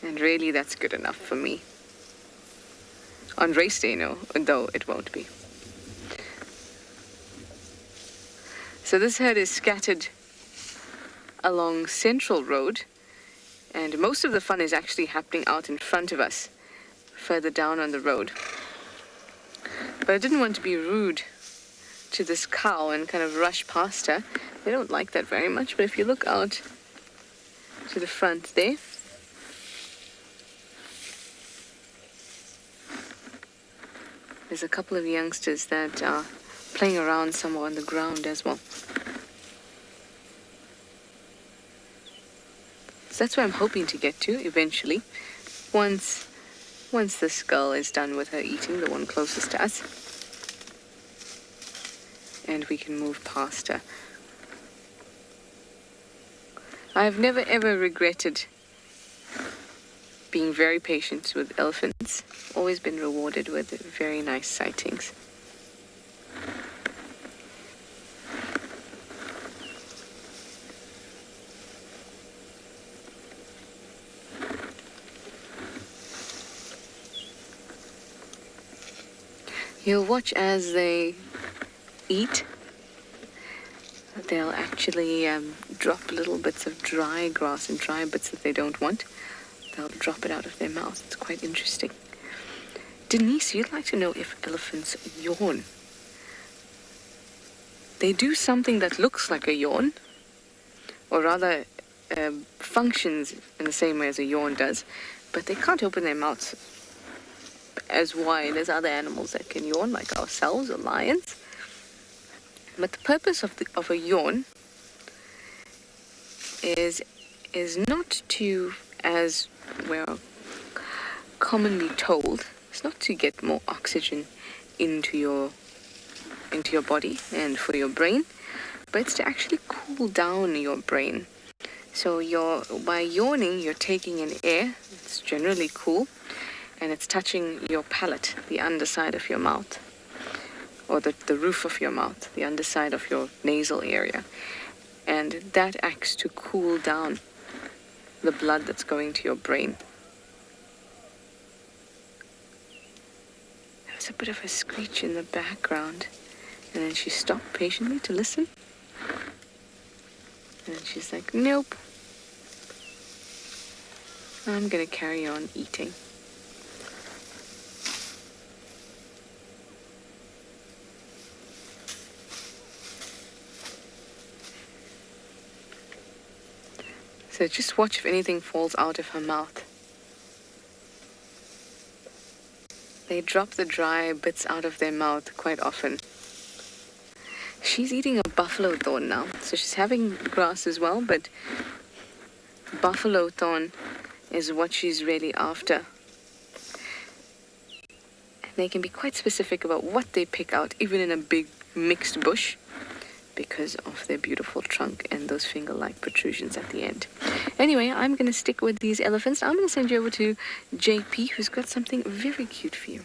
And really, that's good enough for me. On race day, no, though it won't be. So this herd is scattered along Central Road, and most of the fun is actually happening out in front of us, further down on the road. But I didn't want to be rude to this cow and kind of rush past her. They don't like that very much, but if you look out to the front there, there's a couple of youngsters that are playing around somewhere on the ground as well. So that's where I'm hoping to get to eventually, once this girl is done with her eating, the one closest to us, and we can move past her. I've never ever regretted being very patient with elephants. Always been rewarded with very nice sightings. You'll watch as they eat. They'll actually drop little bits of dry grass and dry bits that they don't want. They'll drop it out of their mouth. It's quite interesting. Denise, you'd like to know if elephants yawn. They do something that looks like a yawn, or rather functions in the same way as a yawn does, but they can't open their mouths as wide as other animals that can yawn, like ourselves or lions. But the purpose of a yawn is not to, as we're commonly told, it's not to get more oxygen into your body and for your brain, but it's to actually cool down your brain. So by yawning, you're taking in air. It's generally cool, and it's touching your palate, the underside of your mouth, or the roof of your mouth, the underside of your nasal area. And that acts to cool down the blood that's going to your brain. There was a bit of a screech in the background, and then she stopped patiently to listen. And then she's like, nope. I'm gonna carry on eating. So just watch if anything falls out of her mouth. They drop the dry bits out of their mouth quite often. She's eating a buffalo thorn now, so she's having grass as well, but buffalo thorn is what she's really after. And they can be quite specific about what they pick out, even in a big mixed bush, because of their beautiful trunk and those finger-like protrusions at the end. Anyway, I'm going to stick with these elephants. I'm going to send you over to JP, who's got something very cute for you.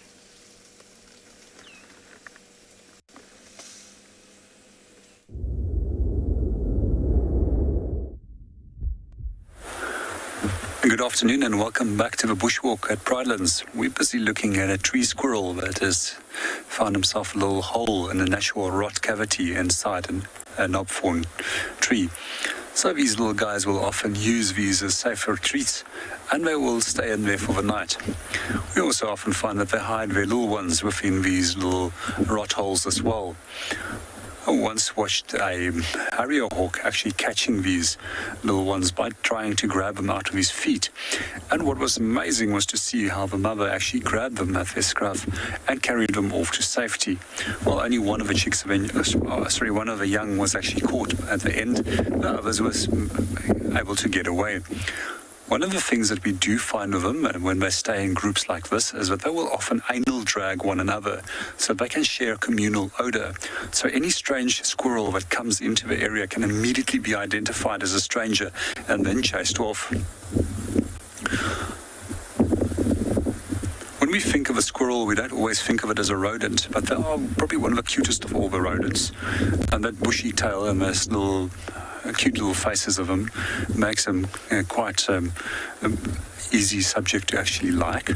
Good afternoon and welcome back to the bushwalk at Pridelands. We're busy looking at a tree squirrel that has found himself a little hole in a natural rot cavity inside an knobthorn tree. So these little guys will often use these as safe retreats, and they will stay in there for the night. We also often find that they hide their little ones within these little rot holes as well. I once watched a harrier hawk actually catching these little ones by trying to grab them out of his feet. And what was amazing was to see how the mother actually grabbed them at their scruff and carried them off to safety. Well, only one of the chicks, one of the young was actually caught at the end. The others was able to get away. One of the things that we do find with them when they stay in groups like this is that they will often anal drag one another so they can share a communal odor. So any strange squirrel that comes into the area can immediately be identified as a stranger and then chased off. When we think of a squirrel, we don't always think of it as a rodent, but they are probably one of the cutest of all the rodents. And that bushy tail and those little cute little faces of them makes them quite easy subject to actually like.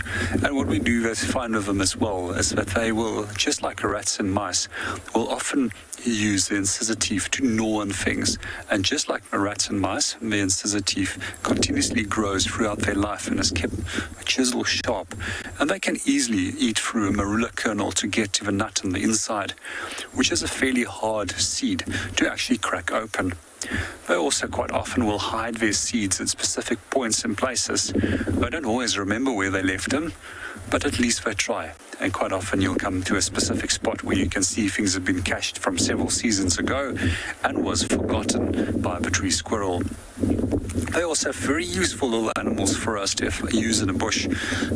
And what we do find with them as well is that they will, just like rats and mice, will often use the incisor teeth to gnaw on things. And just like the rats and mice, the incisor teeth continuously grows throughout their life and is kept chisel sharp. And they can easily eat through a marula kernel to get to the nut on the inside, which is a fairly hard seed to actually crack open. They also quite often will hide their seeds at specific points and places. They don't always remember where they left them, but at least they try. And quite often you'll come to a specific spot where you can see things have been cached from several seasons ago and was forgotten by the tree squirrel. They're also very useful little animals for us to use in the bush.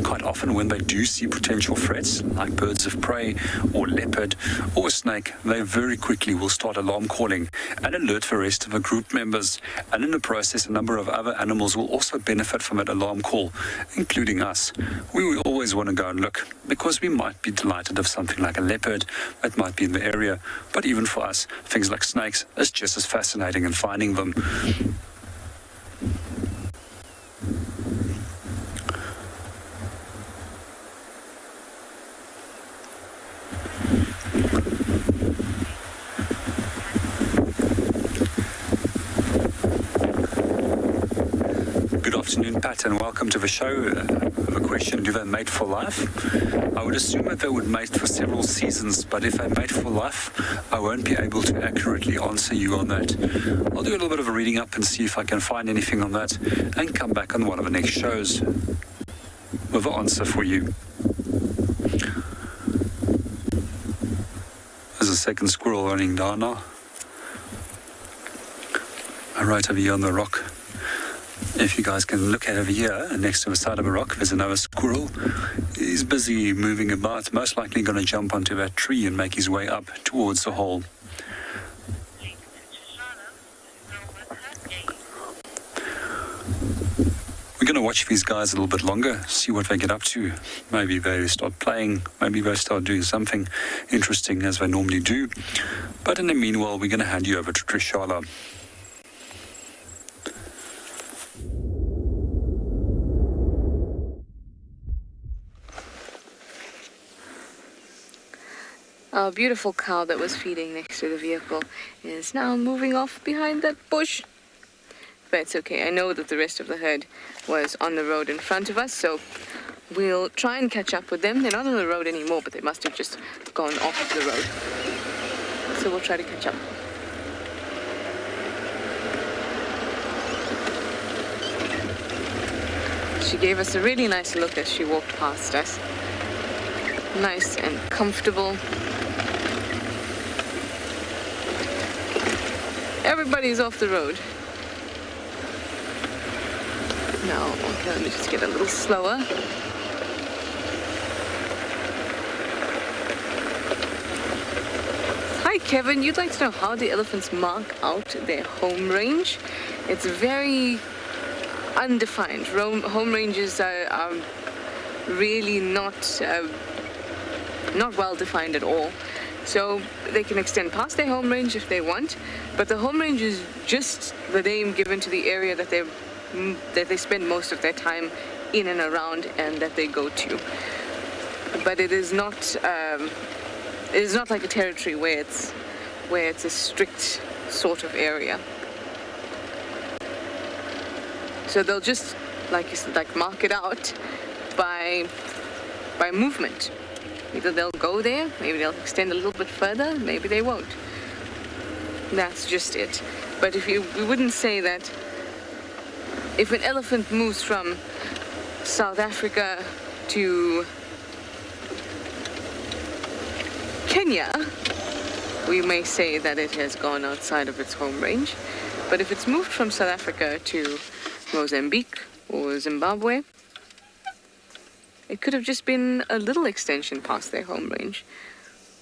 Quite often when they do see potential threats, like birds of prey or leopard or a snake, they very quickly will start alarm calling and alert the rest of the group members. And in the process, a number of other animals will also benefit from that alarm call, including us. We will always want to go and look, because we might be delighted of something like a leopard that might be in the area. But even for us, things like snakes is just as fascinating in finding them. afternoon, Pat, and welcome to the show. I have a question. Do they mate for life? I would assume that they would mate for several seasons, but if they mate for life, I won't be able to accurately answer you on that. I'll do a little bit of a reading up and see if I can find anything on that and come back on one of the next shows with an answer for you. There's a second squirrel running down now. Right over here on the rock. If you guys can look at over here, next to the side of a rock, there's another squirrel. He's busy moving about, most likely going to jump onto that tree and make his way up towards the hole. We're going to watch these guys a little bit longer, see what they get up to. Maybe they start playing, maybe they start doing something interesting as they normally do. But in the meanwhile, we're going to hand you over to Trishala. Our beautiful cow that was feeding next to the vehicle is now moving off behind that bush. But it's okay. I know that the rest of the herd was on the road in front of us, so we'll try and catch up with them. They're not on the road anymore, but they must have just gone off the road. So we'll try to catch up. She gave us a really nice look as she walked past us. Nice and comfortable. Everybody's off the road. Now, okay, let me just get a little slower. Hi, Kevin. You'd like to know how the elephants mark out their home range? It's very undefined. Home ranges are really not well defined at all. So they can extend past their home range if they want, but the home range is just the name given to the area that they spend most of their time in and around and that they go to. But it is not like a territory where it's a strict sort of area. So they'll just like mark it out by movement. Either they'll go there, maybe they'll extend a little bit further, maybe they won't. That's just it. But we wouldn't say that if an elephant moves from South Africa to Kenya, we may say that it has gone outside of its home range. But if it's moved from South Africa to Mozambique or Zimbabwe, it could have just been a little extension past their home range,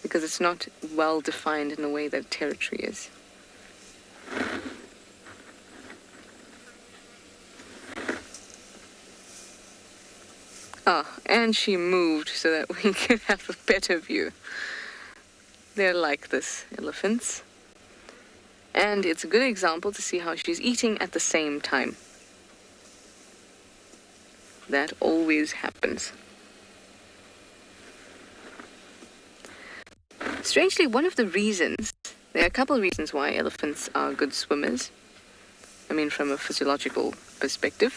because it's not well defined in the way that territory is. Ah, and she moved so that we can have a better view. They're like this, elephants. And it's a good example to see how she's eating at the same time. That always happens. Strangely, one of the reasons, there are a couple of reasons why elephants are good swimmers. I mean, from a physiological perspective.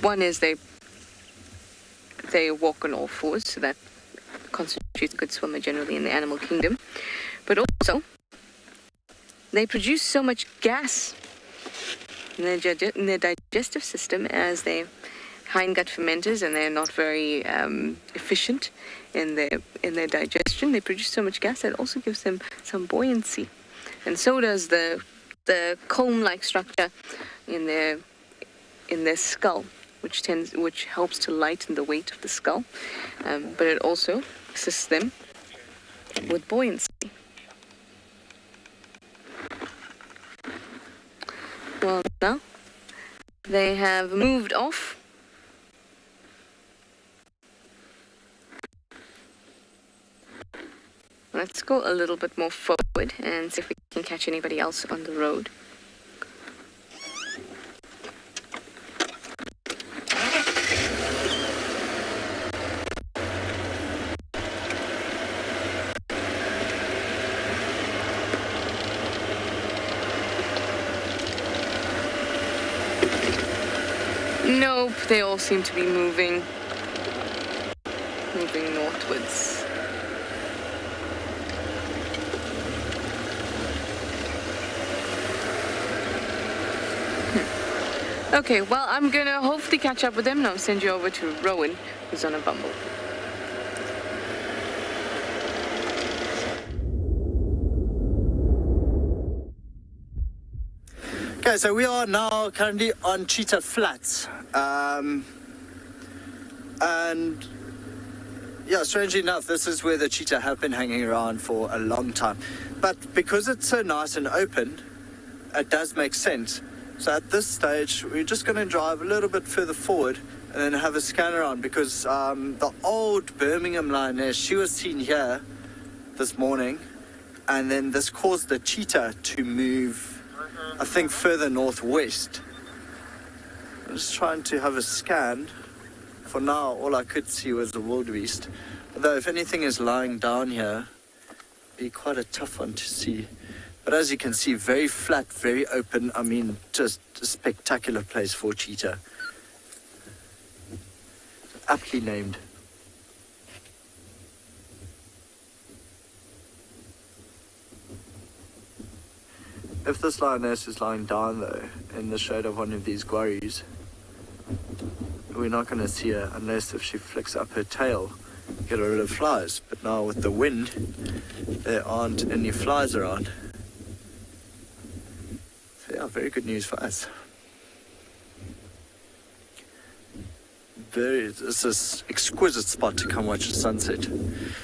One is they walk on all fours, so that constitutes a good swimmer generally in the animal kingdom. But also, they produce so much gas in their digestive system as their hindgut fermenters, and they're not very efficient in their digestion. They produce so much gas that it also gives them some buoyancy, and so does the comb-like structure in their skull, which helps to lighten the weight of the skull, but it also assists them with buoyancy. Well, now they have moved off. Let's go a little bit more forward and see if we can catch anybody else on the road. Nope, they all seem to be moving northwards. Okay, well, I'm gonna hopefully catch up with them and I'll send you over to Rowan, who's on a bumble. Okay, so we are now currently on Cheetah Flats. And yeah, strangely enough, this is where the cheetah have been hanging around for a long time. But because it's so nice and open, it does make sense. So at this stage, we're just going to drive a little bit further forward and then have a scan around, because the old Birmingham lioness, she was seen here this morning, and then this caused the cheetah to move, I think, further northwest. I'm just trying to have a scan. For now, all I could see was the wildebeest. Although if anything is lying down here, it'd be quite a tough one to see. But as you can see, very flat, very open. I mean, just a spectacular place for cheetah. Aptly named. If this lioness is lying down, though, in the shade of one of these quarries, we're not going to see her unless if she flicks up her tail, get rid of flies. But now with the wind, there aren't any flies around. So yeah, very good news for us. It's an exquisite spot to come watch the sunset.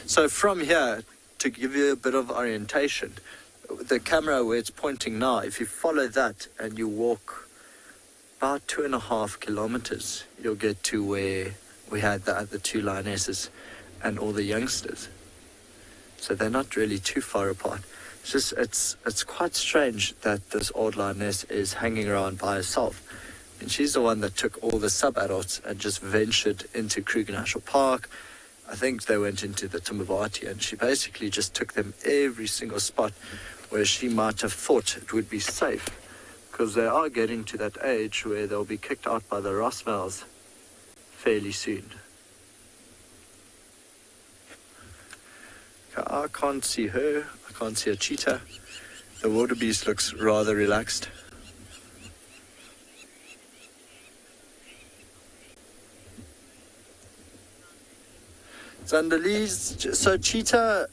So from here, to give you a bit of orientation, the camera where it's pointing now, if you follow that and you walk about 2.5 kilometers, you'll get to where we had the other two lionesses and all the youngsters. So they're not really too far apart. It's just, it's quite strange that this old lioness is hanging around by herself. And she's the one that took all the sub-adults and just ventured into Kruger National Park. I think they went into the Timbavati, and she basically just took them every single spot where she might have thought it would be safe, because they are getting to that age where they'll be kicked out by the Ross males fairly soon. I can't see her, I can't see a cheetah. The wildebeest looks rather relaxed. So cheetah,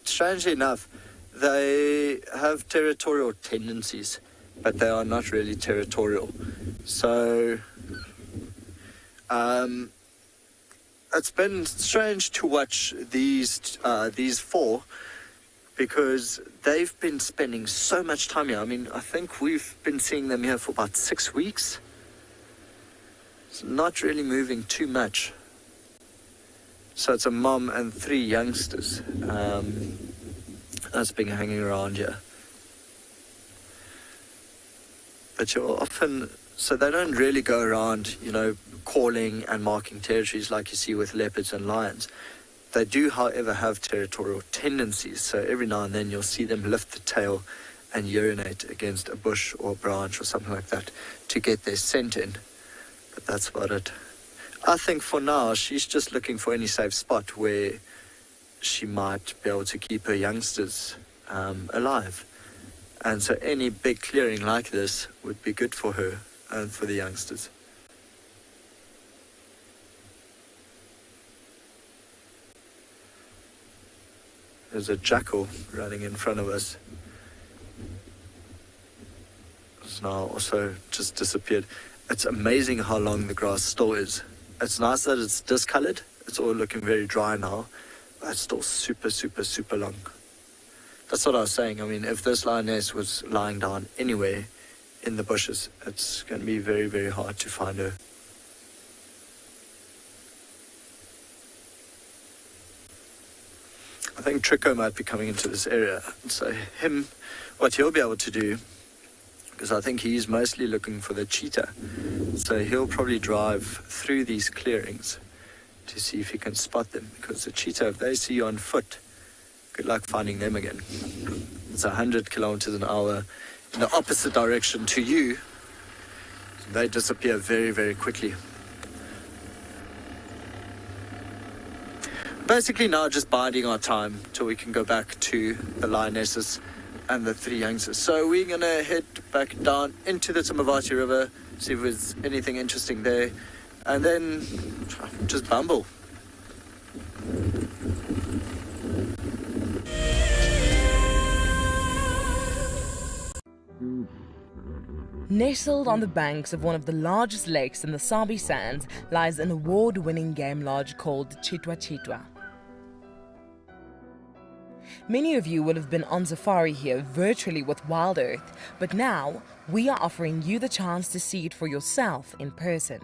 strangely enough, they have territorial tendencies, but they are not really territorial. So it's been strange to watch these four, because they've been spending so much time here. I mean, I think we've been seeing them here for about 6 weeks. It's not really moving too much. So it's a mom and 3 youngsters that's been hanging around here. But you're often, so they don't really go around, you know, calling and marking territories like you see with leopards and lions. They do, however, have territorial tendencies. So every now and then you'll see them lift the tail and urinate against a bush or a branch or something like that to get their scent in. But that's about it. I think for now, she's just looking for any safe spot where she might be able to keep her youngsters alive. And so any big clearing like this would be good for her and for the youngsters. There's a jackal running in front of us. It's now also just disappeared. It's amazing how long the grass still is. It's nice that it's discolored. It's all looking very dry now, but it's still super, super, super long. That's what I was saying. I mean, if this lioness was lying down anywhere in the bushes, it's going to be very, very hard to find her. I think Trico might be coming into this area. So what he'll be able to do, because I think he's mostly looking for the cheetah, so he'll probably drive through these clearings to see if he can spot them, because the cheetah, if they see you on foot, good luck finding them again. It's 100 kilometers an hour in the opposite direction to you. they disappear very, very quickly. Basically now just biding our time till we can go back to the lionesses and the 3 youngsters. So we're going to head back down into the Tswalu River, see if there's anything interesting there, and then just bumble. Nestled on the banks of one of the largest lakes in the Sabi Sands lies an award-winning game lodge called Cheetah. Many of you will have been on safari here virtually with Wild Earth, but now we are offering you the chance to see it for yourself in person.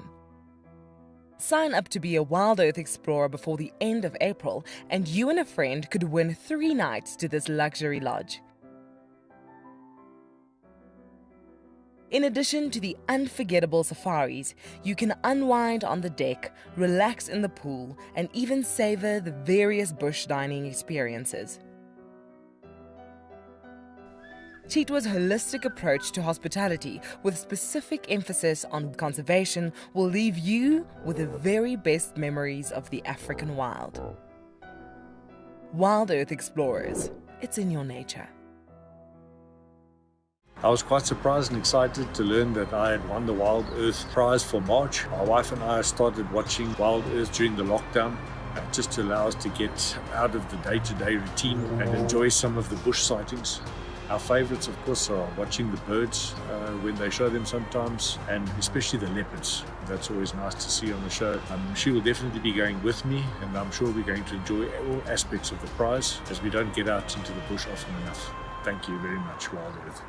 Sign up to be a Wild Earth explorer before the end of April, and you and a friend could win 3 nights to this luxury lodge. In addition to the unforgettable safaris, you can unwind on the deck, relax in the pool, and even savor the various bush dining experiences. Cheetah's holistic approach to hospitality, with specific emphasis on conservation, will leave you with the very best memories of the African wild. Wild Earth Explorers, it's in your nature. I was quite surprised and excited to learn that I had won the Wild Earth prize for March. My wife and I started watching Wild Earth during the lockdown, just to allow us to get out of the day-to-day routine and enjoy some of the bush sightings. Our favorites, of course, are watching the birds when they show them sometimes, and especially the leopards. That's always nice to see on the show. She will definitely be going with me, and I'm sure we're going to enjoy all aspects of the prize, as we don't get out into the bush often enough. Thank you very much, Wild Earth.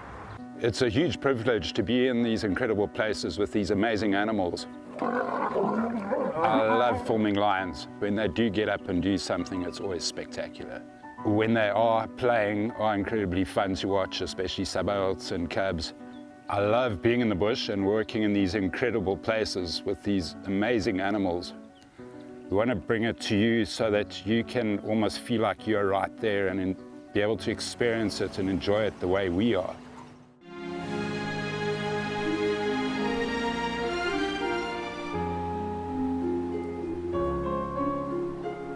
It's a huge privilege to be in these incredible places with these amazing animals. I love filming lions. When they do get up and do something, it's always spectacular. When they are playing, are incredibly fun to watch, especially subalterns and cubs. I love being in the bush and working in these incredible places with these amazing animals. We want to bring it to you so that you can almost feel like you're right there and be able to experience it and enjoy it the way we are.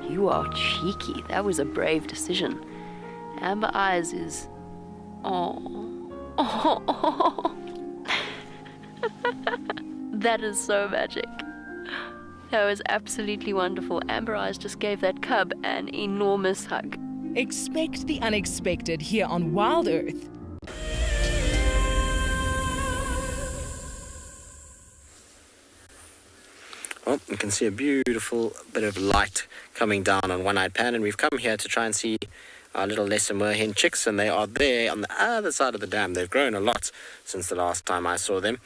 You are cheeky. That was a brave decision. Amber Eyes is... Oh. That is so magic. That was absolutely wonderful. Amber Eyes just gave that cub an enormous hug. Expect the unexpected here on Wild Earth. Well, you can see a beautiful bit of light coming down on One-Eyed Pan, and we've come here to try and see our little lesser moorhen chicks, and they are there on the other side of the dam. They've grown a lot since the last time I saw them.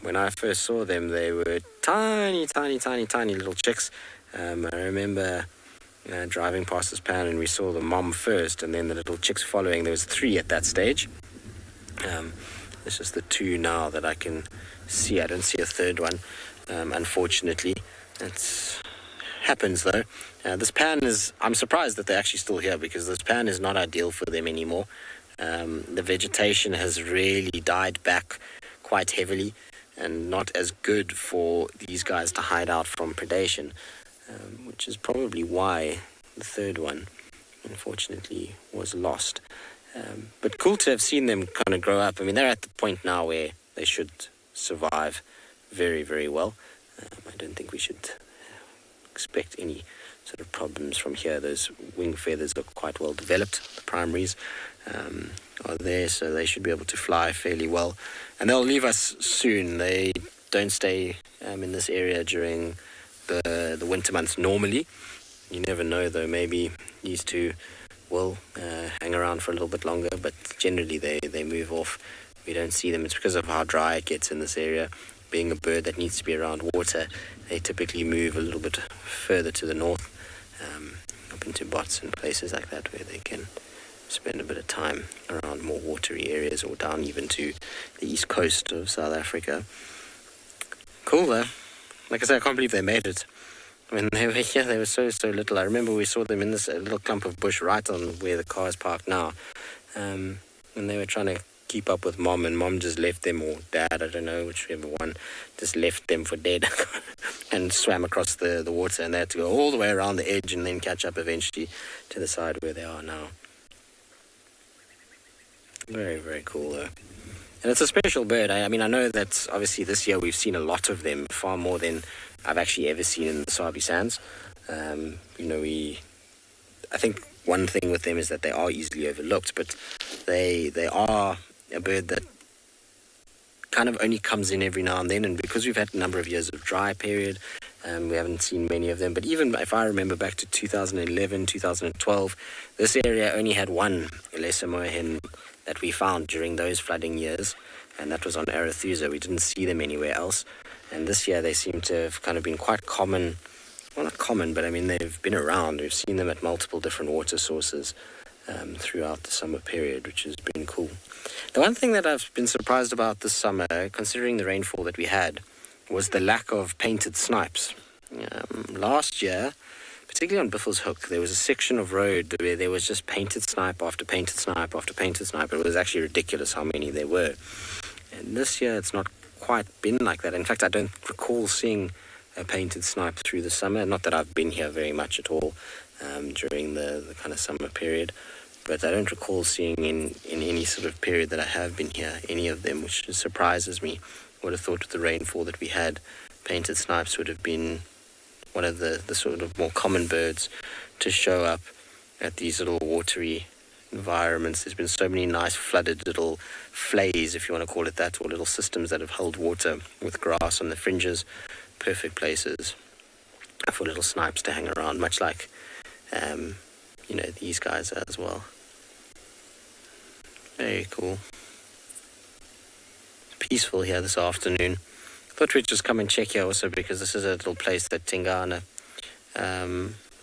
When I first saw them, they were tiny little chicks. I remember driving past this pan, and we saw the mom first, and then the little chicks following. There was 3 at that stage. This is the 2 now that I can see. I don't see a third one. Unfortunately, it happens though. This pan is, I'm surprised that they're actually still here, because this pan is not ideal for them anymore. The vegetation has really died back quite heavily and not as good for these guys to hide out from predation, which is probably why the third one unfortunately was lost. But cool to have seen them kind of grow up. I mean, they're at the point now where they should survive very, very well. I don't think we should expect any sort of problems from here. Those wing feathers are quite well developed. The primaries are there, so they should be able to fly fairly well. And they'll leave us soon. They don't stay in this area during the winter months normally. You never know though, maybe these 2 will hang around for a little bit longer, but generally they move off. We don't see them. It's because of how dry it gets in this area. Being a bird that needs to be around water, they typically move a little bit further to the north, up into Bots and places like that, where they can spend a bit of time around more watery areas, or down even to the east coast of South Africa. Cool though. Like I said, I can't believe they made it. When they were here, they were so little. I remember we saw them in this little clump of bush right on where the car is parked now, and they were trying to keep up with Mom, and Mom just left them, or Dad, I don't know, whichever one, just left them for dead and swam across the water, and they had to go all the way around the edge and then catch up eventually to the side where they are now. Very, very cool though. And it's a special bird. I mean, I know that obviously this year we've seen a lot of them, far more than I've actually ever seen in the Sabi Sands. I think one thing with them is that they are easily overlooked, but they are a bird that kind of only comes in every now and then, and because we've had a number of years of dry period, we haven't seen many of them. But even if I remember back to 2011, 2012, this area only had one lesser moorhen that we found during those flooding years, and that was on Arethusa. We didn't see them anywhere else, and this year they seem to have kind of been quite common. Well, not common, but I mean they've been around. We've seen them at multiple different water sources throughout the summer period, which has been cool. The one thing that I've been surprised about this summer, considering the rainfall that we had, was the lack of painted snipes. Last year, particularly on Biffle's Hook, there was a section of road where there was just painted snipe after painted snipe after painted snipe. It was actually ridiculous how many there were. And this year it's not quite been like that. In fact, I don't recall seeing a painted snipe through the summer. Not that I've been here very much at all during the kind of summer period, but I don't recall seeing in any sort of period that I have been here any of them, which surprises me. I would have thought with the rainfall that we had, painted snipes would have been one of the sort of more common birds to show up at these little watery environments. There's been so many nice flooded little flays, if you want to call it that, or little systems that have held water with grass on the fringes. Perfect places for little snipes to hang around, much like these guys as well. Very cool. Peaceful here this afternoon. Thought we'd just come and check here also, because this is a little place that Tingana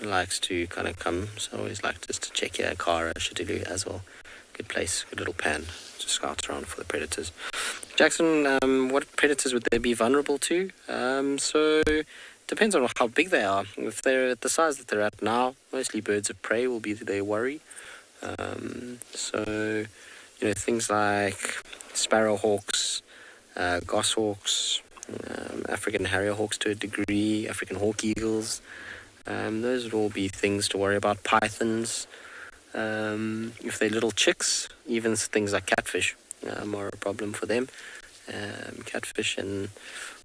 likes to kind of come. So I always like just to check here. Kara, Shitilu as well. Good place, good little pan to scout around for the predators. Jackson, what predators would they be vulnerable to? So depends on how big they are. If they're at the size that they're at now, mostly birds of prey will be their worry. Things like sparrowhawks, goshawks, African harrier hawks to a degree, African hawk eagles. Those would all be things to worry about. Pythons. If they're little chicks, even things like catfish are a problem for them. Catfish, and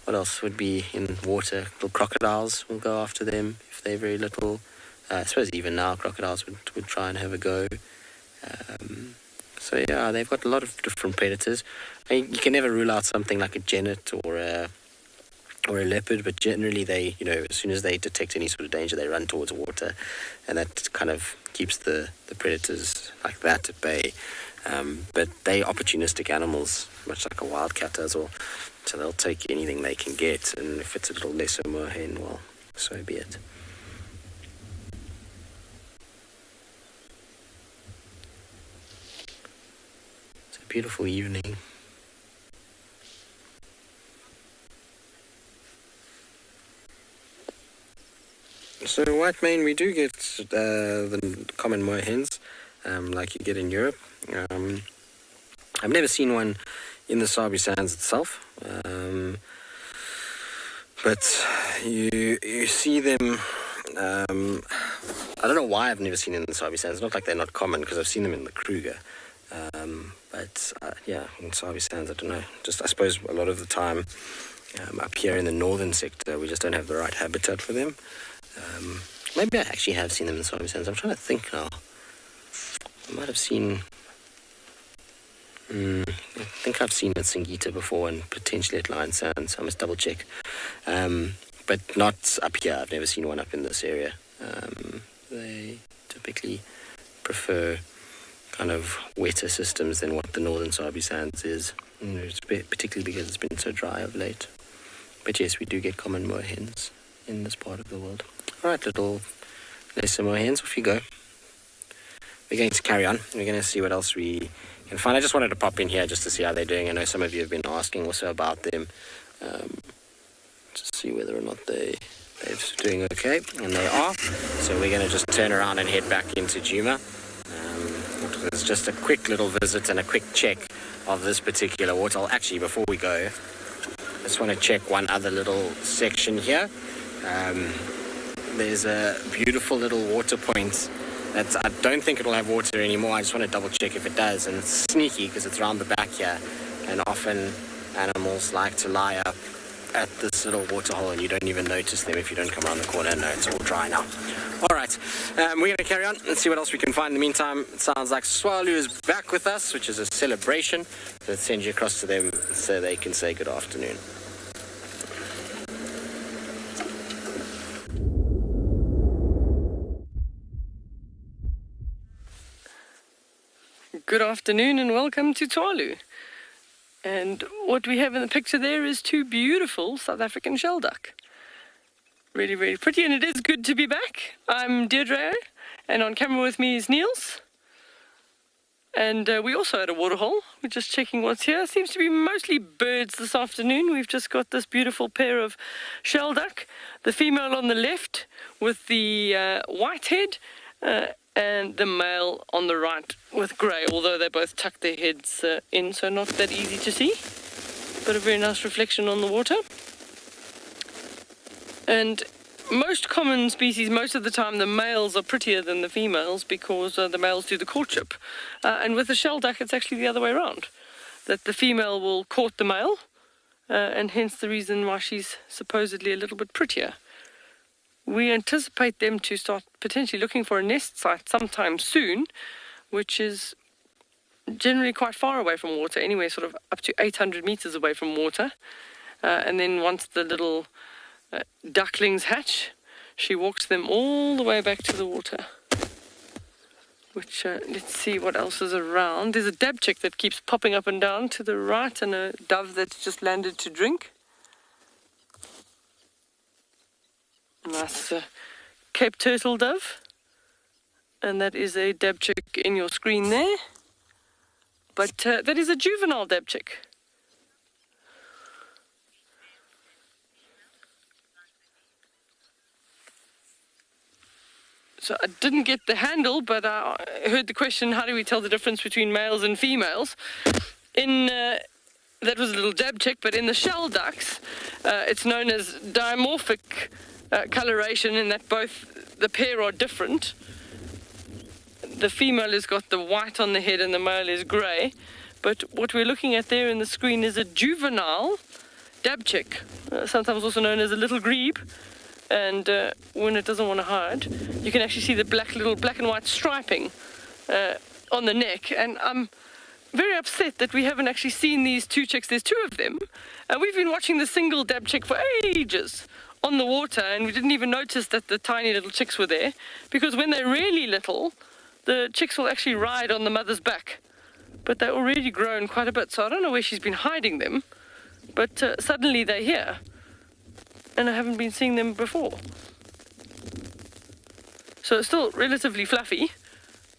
what else would be in water? Little crocodiles will go after them if they're very little. I suppose even now crocodiles would try and have a go. They've got a lot of different predators. I mean, you can never rule out something like a genet or a leopard, but generally they, as soon as they detect any sort of danger, they run towards water, and that kind of keeps the predators like that at bay. But they're opportunistic animals, much like a wildcat does, so they'll take anything they can get, and if it's a little lesser moorhen, well, so be it. It's a beautiful evening. So white mane, we do get the common moorhens, like you get in Europe. I've never seen one in the Sabi Sands itself, but you see them. I don't know why I've never seen them in the Sabi Sands. It's not like they're not common, because I've seen them in the Kruger. In Sabi Sands, I don't know. Just I suppose a lot of the time up here in the northern sector, we just don't have the right habitat for them. Maybe I actually have seen them in the Sabi Sands. I'm trying to think now. I might have seen... I think I've seen at Singita before, and potentially at Lion Sands. I must double check. But not up here. I've never seen one up in this area. They typically prefer kind of wetter systems than what the northern Sabi Sands is. Particularly because it's been so dry of late. But yes, we do get common moorhens in this part of the world. Alright, little lesser moorhens, off you go. We're going to carry on. We're going to see what else we can find. I just wanted to pop in here just to see how they're doing. I know some of you have been asking also about them. To see whether or not they're doing okay. And they are. So we're going to just turn around and head back into Djuma. It was just a quick little visit and a quick check of this particular waterhole. Actually, before we go, I just want to check one other little section here. There's a beautiful little water point that I don't think it'll have water anymore. I just want to double check if it does, and it's sneaky because it's around the back here, and often animals like to lie up at this little waterhole and you don't even notice them if you don't come around the corner. No, it's all dry now. All right, we're going to carry on and see what else we can find. In the meantime, it sounds like Tswalu is back with us, which is a celebration. Let's send you across to them so they can say good afternoon. Good afternoon and welcome to Tswalu. And what we have in the picture there is two beautiful South African shelduck. Really, really pretty, and it is good to be back. I'm Deirdre, and on camera with me is Niels. And we also had a waterhole. We're just checking what's here. Seems to be mostly birds this afternoon. We've just got this beautiful pair of shelduck. The female on the left with the white head, and the male on the right with grey, although they both tuck their heads in, so not that easy to see. But a very nice reflection on the water. And most common species, most of the time, the males are prettier than the females because the males do the courtship. And with the shelduck, it's actually the other way around, that the female will court the male, and hence the reason why she's supposedly a little bit prettier. We anticipate them to start potentially looking for a nest site sometime soon, which is generally quite far away from water, anywhere sort of up to 800 meters away from water. And then once the little ducklings hatch, she walks them all the way back to the water. Which, let's see what else is around. There's a dabchick that keeps popping up and down to the right, and a dove that's just landed to drink. Nice Cape turtle dove, and that is a dabchick in your screen there, but that is a juvenile dabchick. So I didn't get the handle, but I heard the question, how do we tell the difference between males and females? That was a little dabchick, but in the shelducks, it's known as dimorphic coloration, in that both the pair are different. The female has got the white on the head and the male is grey, but what we're looking at there in the screen is a juvenile dabchick, sometimes also known as a little grebe, and when it doesn't want to hide, you can actually see the little black and white striping on the neck. And I'm very upset that we haven't actually seen these two chicks. There's two of them, and we've been watching the single dabchick for ages on the water, and we didn't even notice that the tiny little chicks were there, because when they're really little, the chicks will actually ride on the mother's back, but they're already grown quite a bit, so I don't know where she's been hiding them, but suddenly they're here, and I haven't been seeing them before. So it's still relatively fluffy,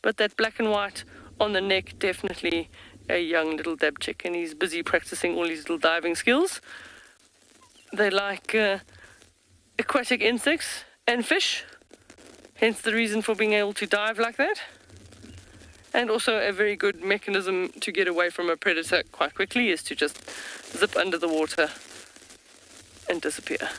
but that black and white on the neck, definitely a young little dabchick, and he's busy practicing all his little diving skills. They like aquatic insects and fish, hence the reason for being able to dive like that, and also a very good mechanism to get away from a predator quite quickly is to just zip under the water and disappear.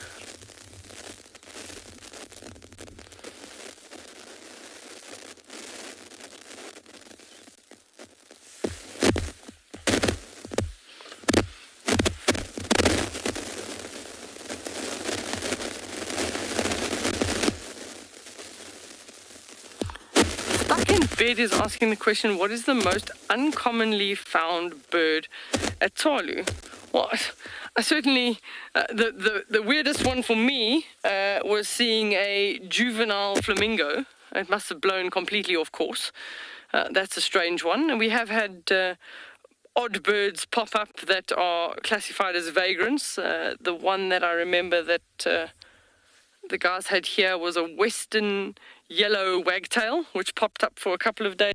Bed is asking the question, what is the most uncommonly found bird at Tswalu? Well, I certainly, the weirdest one for me was seeing a juvenile flamingo. It must have blown completely off course. That's a strange one. And we have had odd birds pop up that are classified as vagrants. The one that I remember that the guys had here was a western yellow wagtail, which popped up for a couple of days.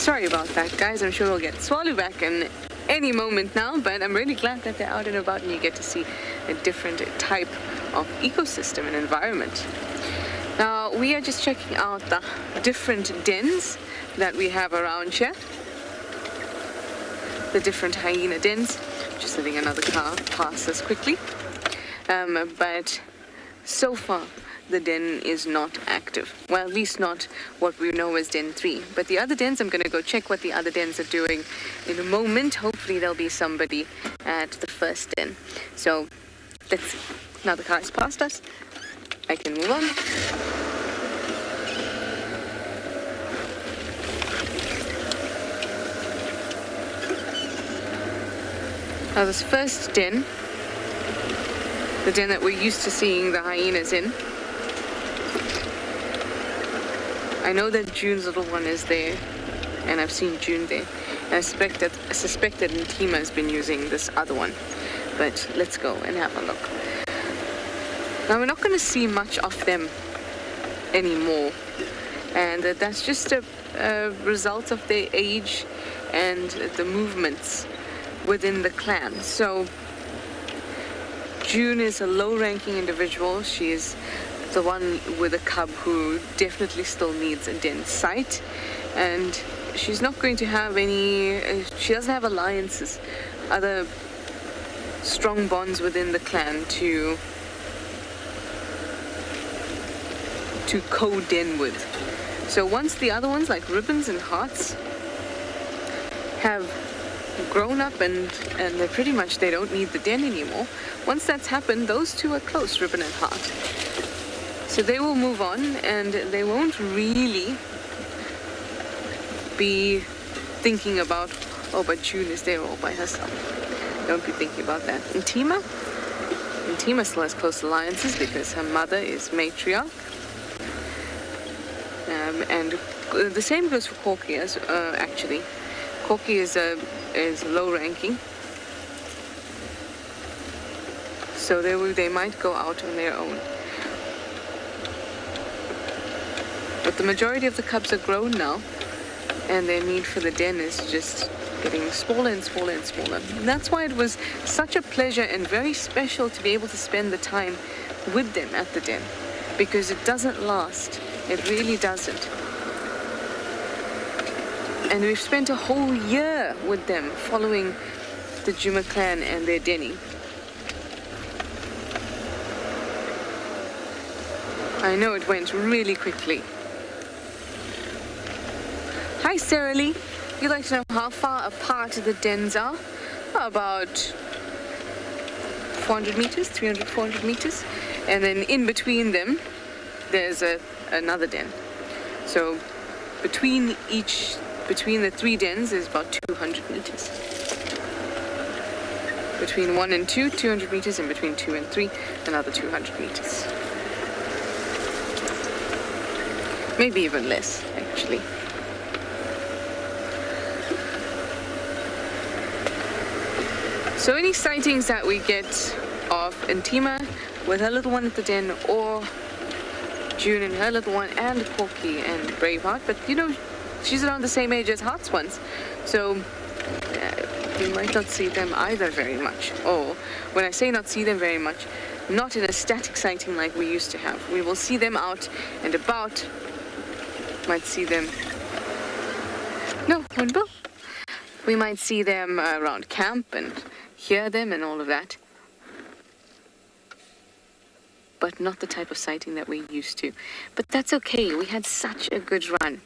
Sorry about that, guys. I'm sure we'll get Tswalu back in any moment now, but I'm really glad that they're out and about and you get to see a different type of ecosystem and environment. Now, we are just checking out the different dens that we have around here. The different hyena dens. Just letting another car pass us quickly. But so far, the den is not active. Well, at least not what we know as Den 3. But the other dens, I'm going to go check what the other dens are doing in a moment. Hopefully there'll be somebody at the first den. So, let's see. Now the car has passed us. I can move on. Now this first den, the den that we're used to seeing the hyenas in, I know that June's little one is there, and I've seen June there. And I suspect that Ntima has been using this other one. But let's go and have a look. Now we're not going to see much of them anymore. And that's just a result of their age and the movements within the clan. So June is a low-ranking individual. She is the one with a cub who definitely still needs a den site, and she's not going to have any, she doesn't have alliances, other strong bonds within the clan to co-den with. So once the other ones like Ribbons and Hearts have grown up and they're pretty much, they don't need the den anymore, once that's happened, those two are close, Ribbon and Heart. So they will move on, and they won't really be thinking about, oh, but June is there all by herself. Don't be thinking about that. And Ntima still has close alliances because her mother is matriarch. And the same goes for Corky as actually. Corky is low ranking. So they might go out on their own. But the majority of the cubs are grown now, and their need for the den is just getting smaller and smaller and smaller. And that's why it was such a pleasure and very special to be able to spend the time with them at the den, because it doesn't last. It really doesn't. And we've spent a whole year with them following the Djuma clan and their denning. I know it went really quickly. Hi, Sarah Lee. You'd like to know how far apart the dens are? About 400 meters, 300, 400 meters. And then in between them, there's another den. So between the three dens is about 200 meters. Between 1 and 2, 200 meters, and between 2 and 3, another 200 meters. Maybe even less, actually. So any sightings that we get of Ntima with her little one at the den, or June and her little one, and Corky and Braveheart, but you know, she's around the same age as Heart's ones, so we might not see them either very much. Or when I say not see them very much, not in a static sighting like we used to have. We will see them out and about. Might see them. No, Windbill. We might see them around camp and hear them and all of that. But not the type of sighting that we used to. But that's okay. We had such a good run.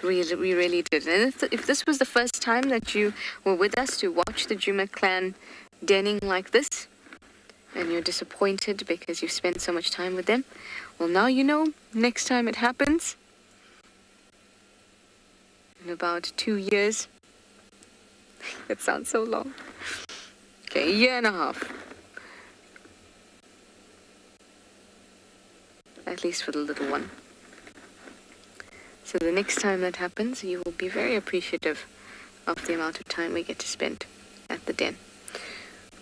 We really did. And if this was the first time that you were with us to watch the Djuma clan denning like this, and you're disappointed because you've spent so much time with them, well, now you know, next time it happens, in about 2 years, that sounds so long. Okay, a year and a half. At least for the little one. So the next time that happens, you will be very appreciative of the amount of time we get to spend at the den.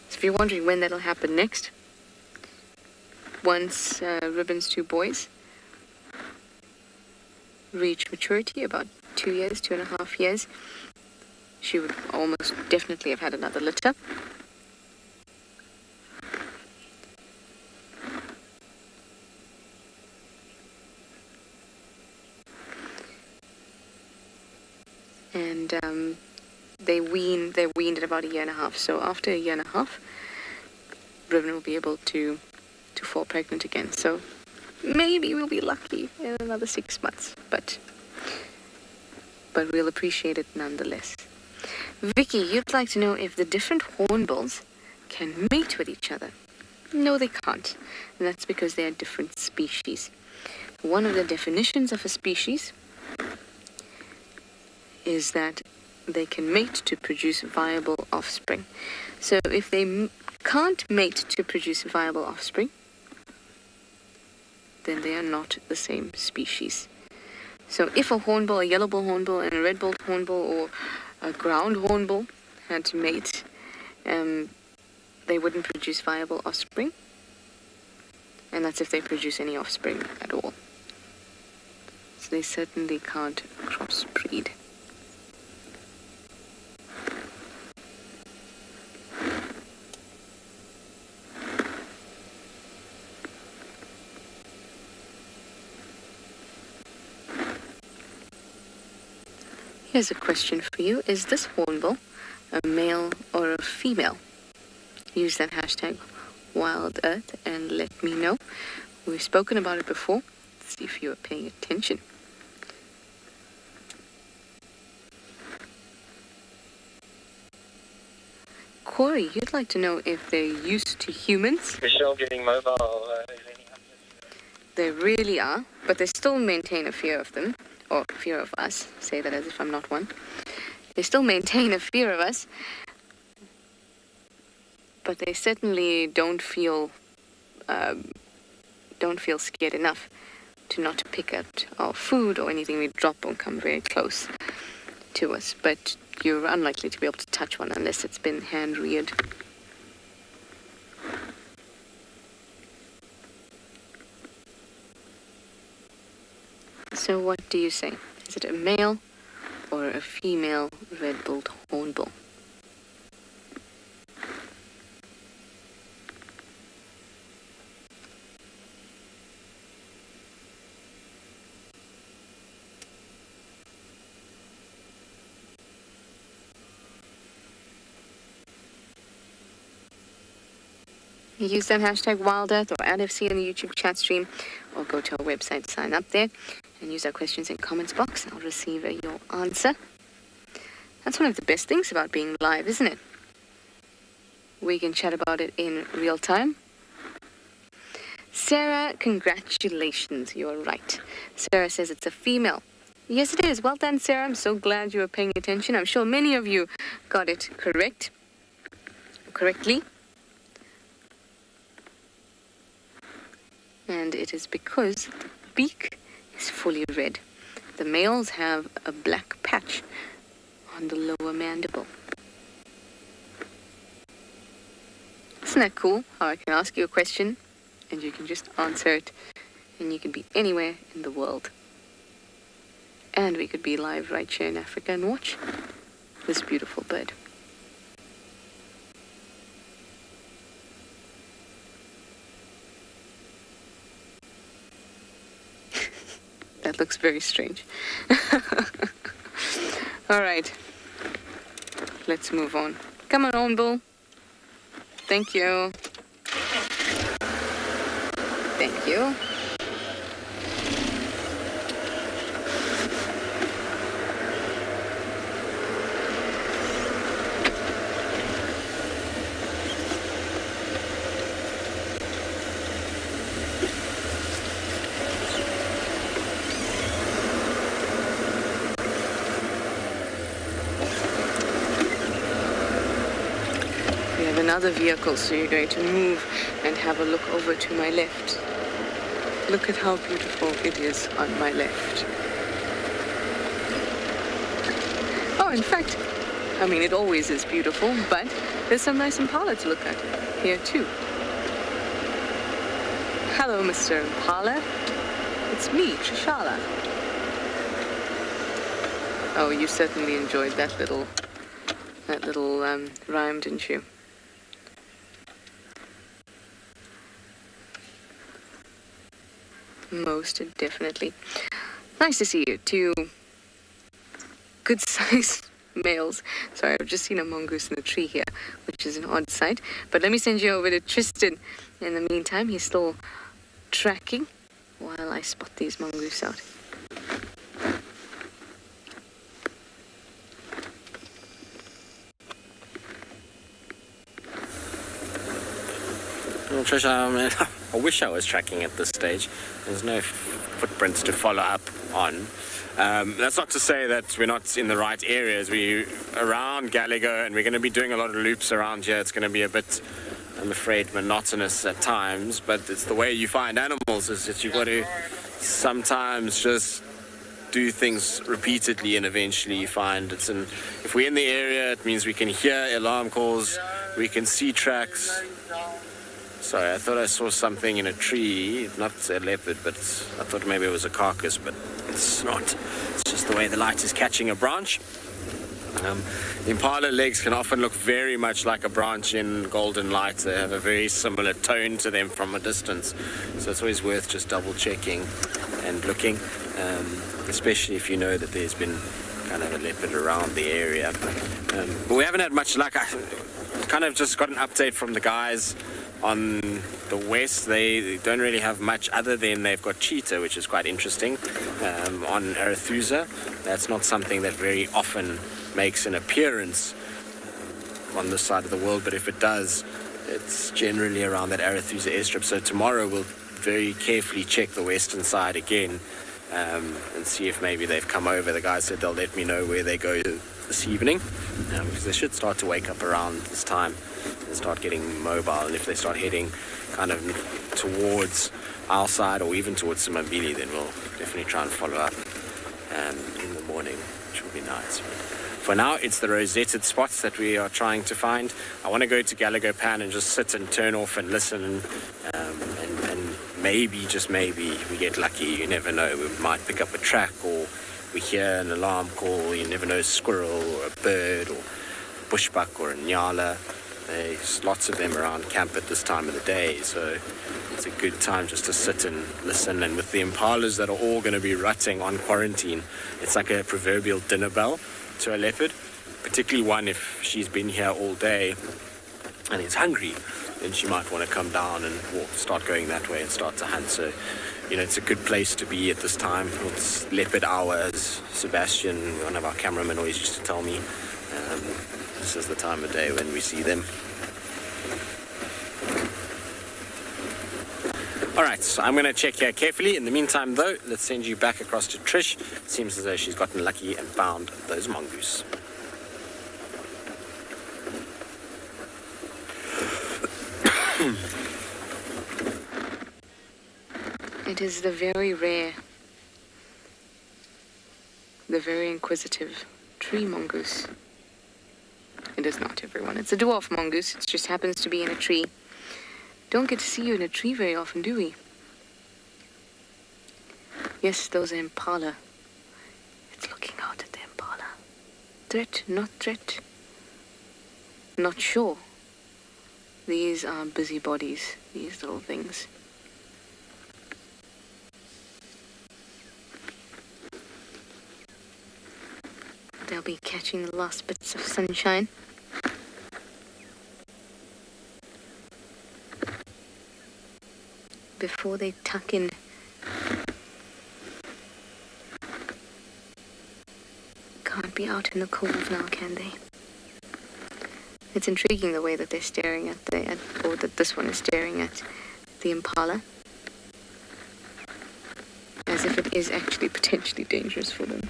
So if you're wondering when that'll happen next, once Ribbon's two boys reach maturity, about 2 years, 2.5 years, she would almost definitely have had another litter. And they're weaned at about 1.5 years. So after 1.5 years, Riven will be able to fall pregnant again. So maybe we'll be lucky in another 6 months, but we'll appreciate it nonetheless. Vicky, you'd like to know if the different hornbills can mate with each other. No, they can't. And that's because they are different species. One of the definitions of a species is that they can mate to produce viable offspring. So if they can't mate to produce viable offspring, then they are not the same species. So if a hornbill, a yellow-billed hornbill, and a red-billed hornbill, or a ground hornbill had to mate, they wouldn't produce viable offspring. And that's if they produce any offspring at all. So they certainly can't crossbreed. Here's a question for you. Is this hornbill a male or a female? Use that hashtag WildEarth and let me know. We've spoken about it before. Let's see if you are paying attention. Corey, you'd like to know if they're used to humans. Michelle getting mobile. They really are, but they still maintain a fear of them. Or fear of us. Say that as if I'm not one. They still maintain a fear of us. But they certainly don't feel scared enough to not pick at our food or anything we drop or come very close to us. But you're unlikely to be able to touch one unless it's been hand-reared. So what do you say? Is it a male or a female red-billed hornbill? Use that hashtag WildEarth or @FC in the YouTube chat stream, or go to our website, sign up there, and use our questions and comments box. I'll receive your answer. That's one of the best things about being live, isn't it? We can chat about it in real time. Sarah, congratulations, you're right. Sarah says it's a female. Yes, it is. Well done, Sarah. I'm so glad you were paying attention. I'm sure many of you got it correctly. And it is because the beak is fully red. The males have a black patch on the lower mandible. Isn't that cool? How I can ask you a question and you can just answer it, and you can be anywhere in the world. And we could be live right here in Africa and watch this beautiful bird. That looks very strange. All right. Let's move on. Come on, hornbill. Thank you. Thank you. Another vehicle, so you're going to move and have a look over to my left. Look at how beautiful it is on my left. Oh, in fact, I mean, it always is beautiful, but there's some nice Impala to look at here too. Hello, Mr. Impala. It's me, Trishala. Oh, you certainly enjoyed that little rhyme, didn't you? Most definitely. Nice to see you. Two good-sized males. Sorry, I've just seen a mongoose in the tree here, which is an odd sight. But let me send you over to Tristan. In the meantime, he's still tracking while I spot these mongoose out. Well, Trisha, I wish I was tracking at this stage. There's no footprints to follow up on. That's not to say that we're not in the right areas. We're around Gallagher, and we're going to be doing a lot of loops around here. It's going to be a bit, I'm afraid, monotonous at times, but it's the way you find animals, is that you've got to sometimes just do things repeatedly, and eventually you find it's in. If we're in the area, it means we can hear alarm calls, we can see tracks. Sorry, I thought I saw something in a tree, not a leopard, but I thought maybe it was a carcass, but it's not. It's just the way the light is catching a branch. The impala legs can often look very much like a branch in golden light. They have a very similar tone to them from a distance. So it's always worth just double checking and looking, especially if you know that there's been kind of a leopard around the area. But we haven't had much luck. I kind of just got an update from the guys on the west. They don't really have much other than they've got cheetah, which is quite interesting, on Arethusa. That's not something that very often makes an appearance on this side of the world, but if it does, it's generally around that Arethusa airstrip. So tomorrow we'll very carefully check the western side again, and see if maybe they've come over. The guys said they'll let me know where they go this evening, because they should start to wake up around this time and start getting mobile. And if they start heading kind of towards our side or even towards Simambili, then we'll definitely try and follow up in the morning, which will be nice. But for now, it's the rosetted spots that we are trying to find. I want to go to Gallagher Pan and just sit and turn off and listen, and maybe, just maybe, we get lucky. You never know. We might pick up a track, or we hear an alarm call. You never know, a squirrel or a bird or a bushbuck or a nyala. There's lots of them around camp at this time of the day, so it's a good time just to sit and listen. And with the impalas that are all going to be rutting on quarantine, it's like a proverbial dinner bell to a leopard, particularly one if she's been here all day and is hungry, then she might want to come down and start going that way and start to hunt. So, you know, it's a good place to be at this time. It's leopard hour, as Sebastian, one of our cameramen, always used to tell me. This is the time of day when we see them. Alright, so I'm going to check here carefully. In the meantime, though, let's send you back across to Trish. It seems as though she's gotten lucky and found those mongoose. It is the very rare, the very inquisitive tree mongoose. It is not everyone. It's a dwarf mongoose. It just happens to be in a tree. Don't get to see you in a tree very often, do we? Yes, those are impala. It's looking out at the impala. Threat, not threat. Not sure. These are busybodies, these little things. They'll be catching the last bits of sunshine. Before they tuck in. Can't be out in the cold now, can they? It's intriguing the way that they're staring at or that this one is staring at the impala, as if it is actually potentially dangerous for them.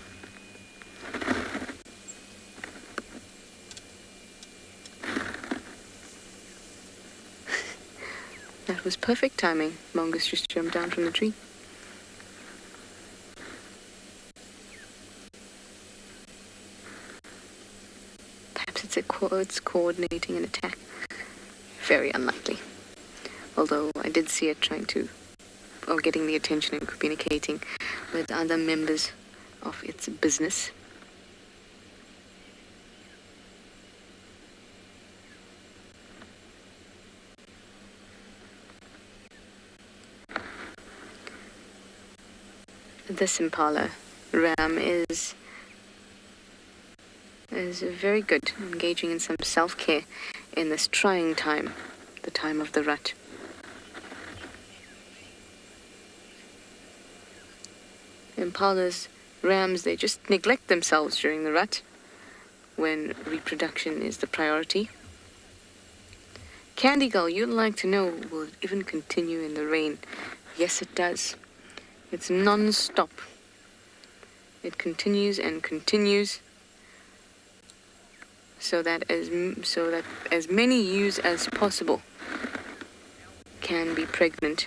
That was perfect timing. Mongoose just jumped down from the tree. Perhaps it's coordinating an attack. Very unlikely. Although I did see it getting the attention and communicating with other members of its business. this impala ram is very good, engaging in some self-care in this trying time, the time of the rut. Impalas, rams, they just neglect themselves during the rut when reproduction is the priority. Candy Gull, you'd like to know, will it even continue in the rain? Yes, it does. It's non-stop. It continues and continues, so that as many ewes as possible can be pregnant,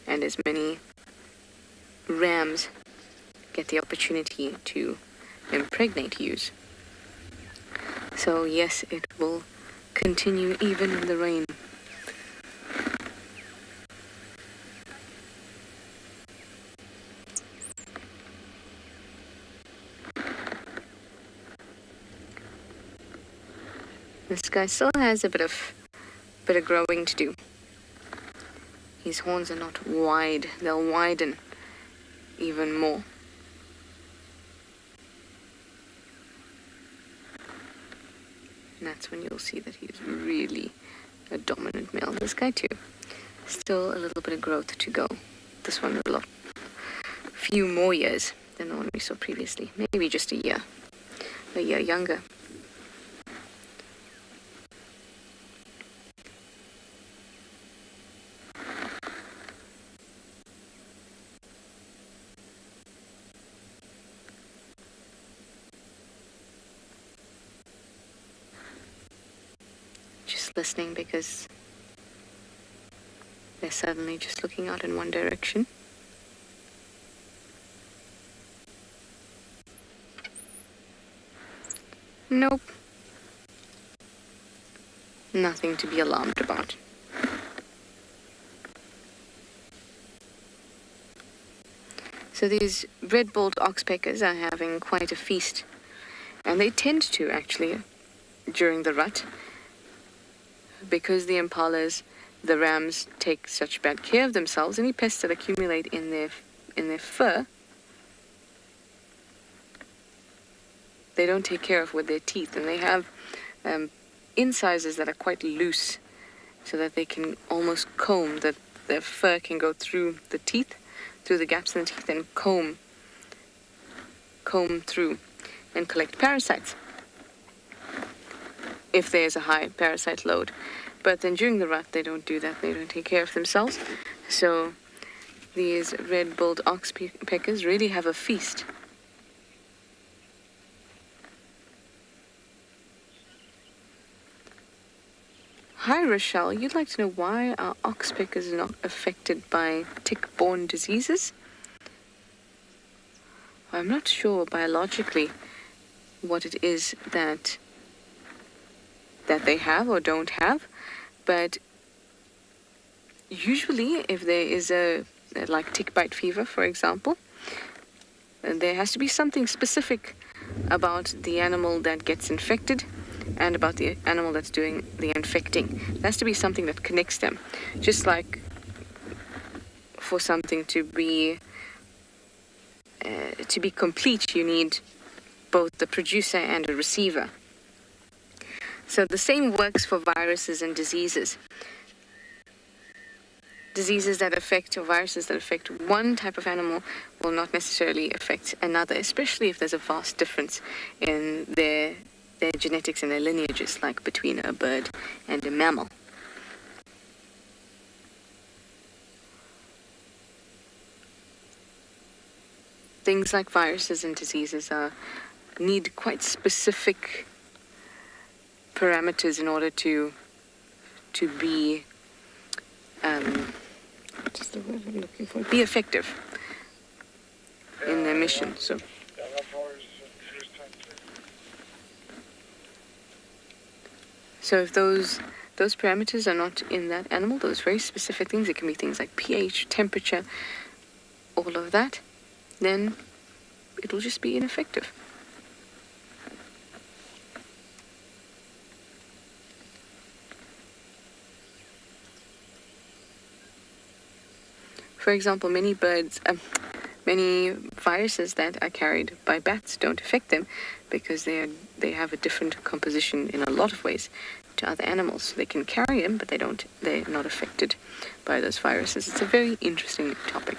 and as many rams get the opportunity to impregnate ewes. So yes, it will continue even in the rain. This guy still has a bit of growing to do. His horns are not wide, they'll widen even more. And that's when you'll see that he's really a dominant male. This guy too, still a little bit of growth to go. This one a few more years than the one we saw previously. Maybe just a year younger. Listening because they're suddenly just looking out in one direction. Nope. Nothing to be alarmed about. So these red-billed oxpeckers are having quite a feast, and they tend to actually during the rut. Because the impalas, the rams, take such bad care of themselves, any pests that accumulate in their fur, they don't take care of with their teeth, and they have incisors that are quite loose, so that they can almost comb, that their fur can go through the teeth, through the gaps in the teeth, and comb through and collect parasites if there's a high parasite load. But then during the rut, they don't do that. They don't take care of themselves. So these red-billed oxpeckers really have a feast. Hi, Rochelle. You'd like to know why are oxpeckers not affected by tick-borne diseases? I'm not sure biologically what it is that they have or don't have, but usually if there is like tick bite fever, for example, there has to be something specific about the animal that gets infected and about the animal that's doing the infecting. There has to be something that connects them. Just like for something to be complete, you need both the producer and a receiver. So the same works for viruses and diseases. Diseases that affect, or viruses that affect one type of animal will not necessarily affect another, especially if there's a vast difference in their genetics and their lineages, like between a bird and a mammal. Things like viruses and diseases need quite specific parameters in order to be just the word I'm looking for, be effective in their mission. So if those parameters are not in that animal, those very specific things, it can be things like pH, temperature, all of that, then it'll just be ineffective. For example, many birds, Many viruses that are carried by bats don't affect them because they have a different composition in a lot of ways to other animals. They can carry them, but they're not affected by those viruses. It's a very interesting topic.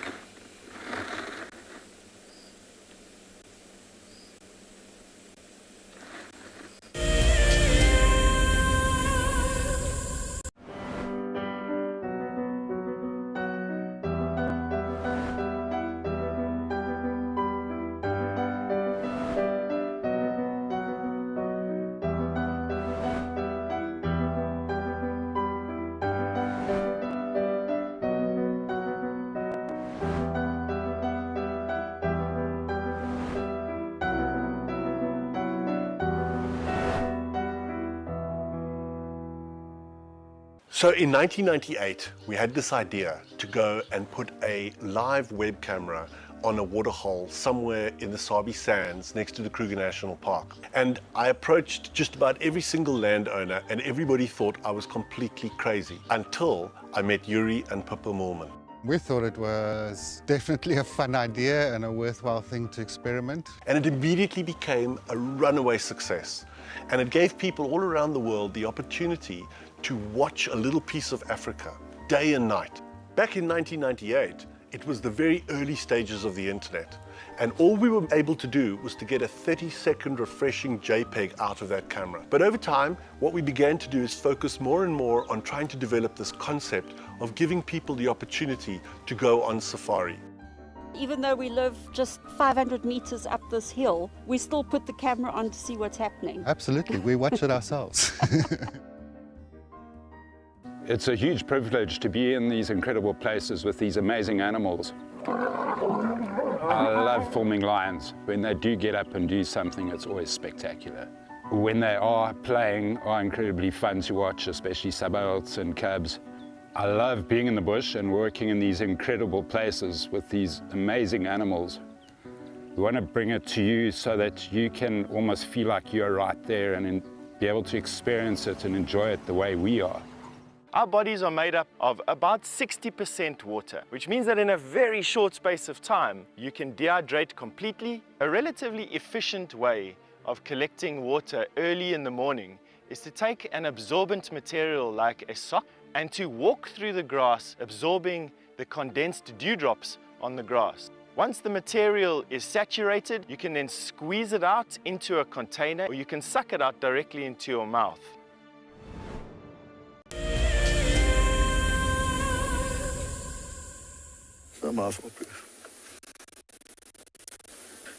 So in 1998, we had this idea to go and put a live web camera on a waterhole somewhere in the Sabi Sands next to the Kruger National Park. And I approached just about every single landowner and everybody thought I was completely crazy until I met Yuri and Pippa Moorman. We thought it was definitely a fun idea and a worthwhile thing to experiment. And it immediately became a runaway success. And it gave people all around the world the opportunity to watch a little piece of Africa day and night. Back in 1998, it was the very early stages of the internet. And all we were able to do was to get a 30-second refreshing JPEG out of that camera. But over time, what we began to do is focus more and more on trying to develop this concept of giving people the opportunity to go on safari. Even though we live just 500 meters up this hill, we still put the camera on to see what's happening. Absolutely, we watch it ourselves. It's a huge privilege to be in these incredible places with these amazing animals. I love filming lions. When they do get up and do something, it's always spectacular. When they are playing, are incredibly fun to watch, especially subalterns and cubs. I love being in the bush and working in these incredible places with these amazing animals. We want to bring it to you so that you can almost feel like you're right there and be able to experience it and enjoy it the way we are. Our bodies are made up of about 60% water, which means that in a very short space of time, you can dehydrate completely. A relatively efficient way of collecting water early in the morning is to take an absorbent material like a sock and to walk through the grass, absorbing the condensed dewdrops on the grass. Once the material is saturated, you can then squeeze it out into a container, or you can suck it out directly into your mouth. Mouthful-proof.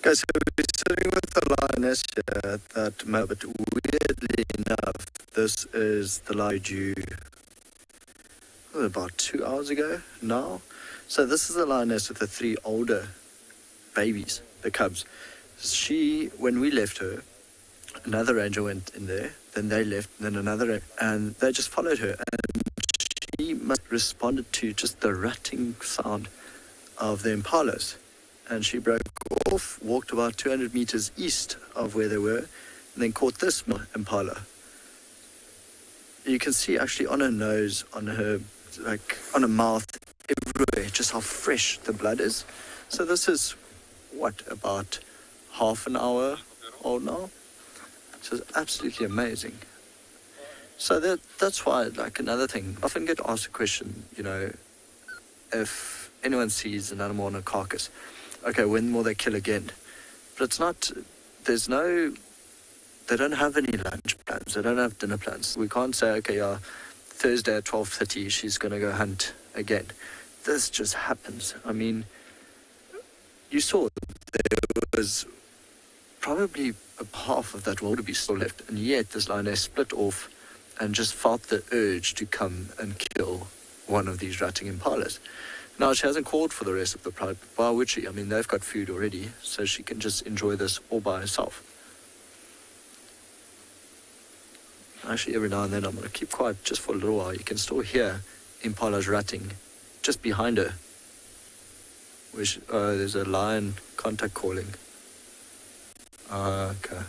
Guys, so we're sitting with the lioness here at that moment, but weirdly enough, this is the lion due about 2 hours ago now. So this is the lioness with the 3 older babies, the cubs. She, when we left her, another ranger went in there, then they left, and then another, and they just followed her, and she must have responded to just the rutting sound of the impalas, and she broke off, walked about 200 meters east of where they were, and then caught this impala. You can see actually on her nose, on her, like on her mouth, everywhere, just how fresh the blood is. So this is, what, about half an hour old now? So it's absolutely amazing. So that's why, like, another thing, I often get asked a question, you know, if anyone sees an animal on a carcass, okay, when will they kill again? But it's not, they don't have any lunch plans, they don't have dinner plans. We can't say, okay, yeah, Thursday at 12:30 she's going to go hunt again. This just happens. I mean, you saw there was probably half of that wildebeest still left, and yet this lioness split off and just felt the urge to come and kill one of these rutting impalas. Now, she hasn't called for the rest of the pride, why would she? I mean, they've got food already, so she can just enjoy this all by herself. Actually, every now and then I'm going to keep quiet just for a little while. You can still hear impalas rutting just behind her. Which, there's a lion contact calling. Okay.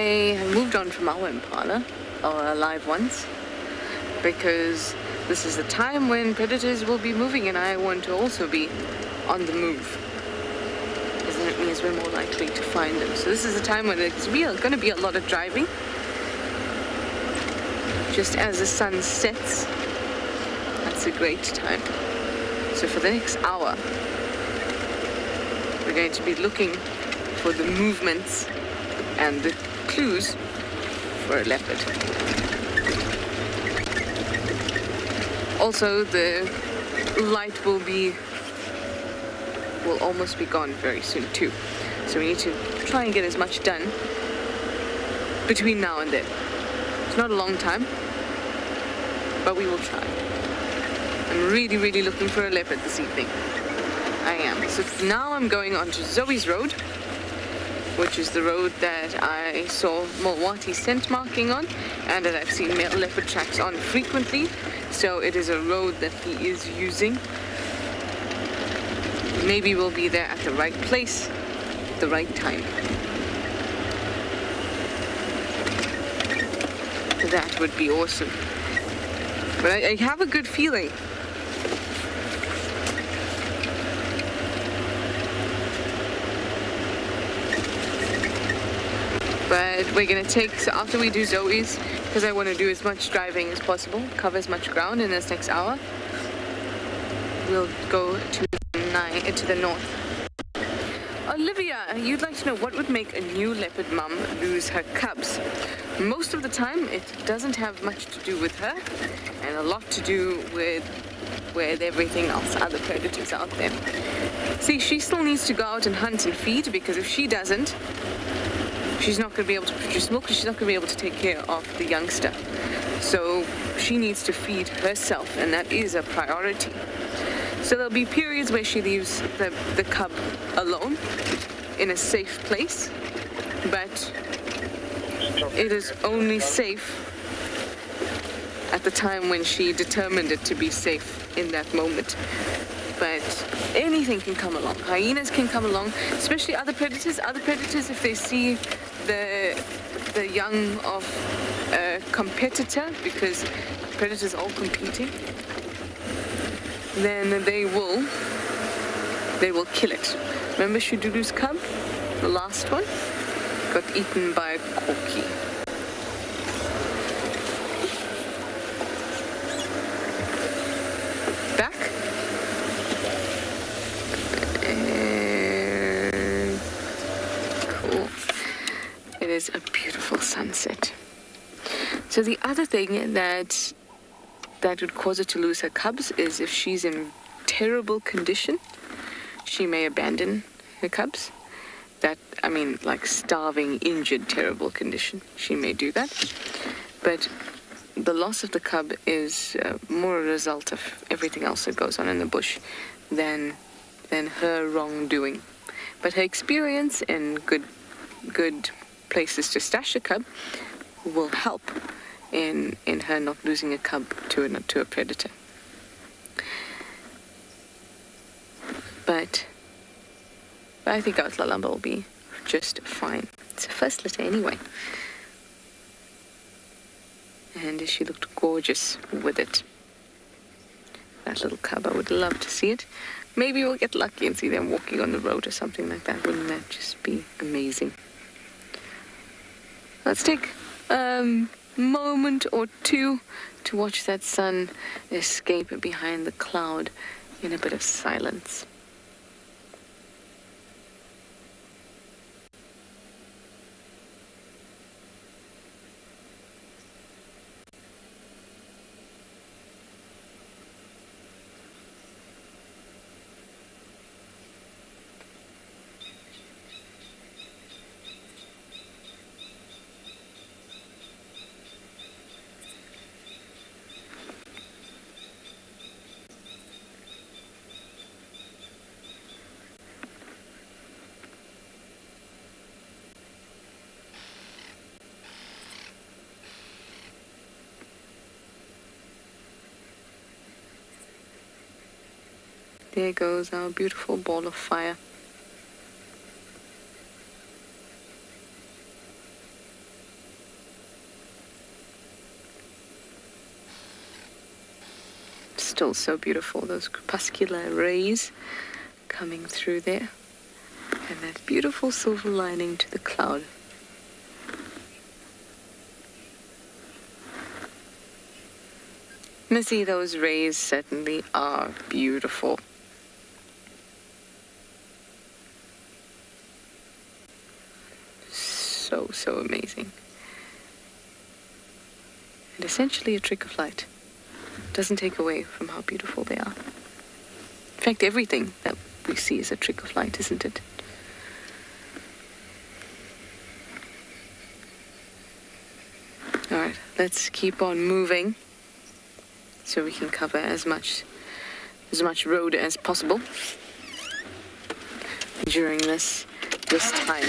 I have moved on from our impala, our live ones, because this is the time when predators will be moving and I want to also be on the move. Because then it means we're more likely to find them. So this is the time when there's going to be a lot of driving. Just as the sun sets, that's a great time. So for the next hour, we're going to be looking for the movements and the clues for a leopard. Also, the light will almost be gone very soon too. So we need to try and get as much done between now and then. It's not a long time, but we will try. I'm really, really looking for a leopard this evening. I am. So now I'm going on to Zoe's Road, which is the road that I saw Mulwati scent marking on and that I've seen male leopard tracks on frequently. So it is a road that he is using. Maybe we'll be there at the right place, at the right time. That would be awesome. But I have a good feeling. But we're going to take, so after we do Zoe's, because I want to do as much driving as possible, cover as much ground in this next hour, we'll go to the north. Olivia, you'd like to know what would make a new leopard mum lose her cubs. Most of the time, it doesn't have much to do with her, and a lot to do with everything else, other predators out there. See, she still needs to go out and hunt and feed, because if she doesn't, she's not going to be able to produce milk, and she's not going to be able to take care of the youngster. So she needs to feed herself, and that is a priority. So there'll be periods where she leaves the cub alone in a safe place, but it is only safe at the time when she determined it to be safe in that moment. But anything can come along. Hyenas can come along, especially other predators. Other predators, if they see the young of a competitor, because predators are all competing, then they will kill it. Remember Shudulu's cub, the last one, got eaten by a corky. Back. And cool. It is a beautiful sunset. So the other thing that would cause her to lose her cubs is if she's in terrible condition, she may abandon her cubs. Like starving, injured, terrible condition. She may do that. But the loss of the cub is more a result of everything else that goes on in the bush than her wrongdoing. But her experience and good places to stash a cub will help in her not losing a cub to a predator. But I think our Tlalamba will be just fine. It's her first litter anyway. And she looked gorgeous with it. That little cub, I would love to see it. Maybe we'll get lucky and see them walking on the road or something like that. Wouldn't that just be amazing? Let's take moment or two to watch that sun escape behind the cloud in a bit of silence. There goes our beautiful ball of fire. still so beautiful, those crepuscular rays coming through there. And that beautiful silver lining to the cloud. Missy, those rays certainly are beautiful. So amazing. And essentially a trick of light. Doesn't take away from how beautiful they are. In fact, everything that we see is a trick of light, isn't it? All right, let's keep on moving so we can cover as much road as possible during this time.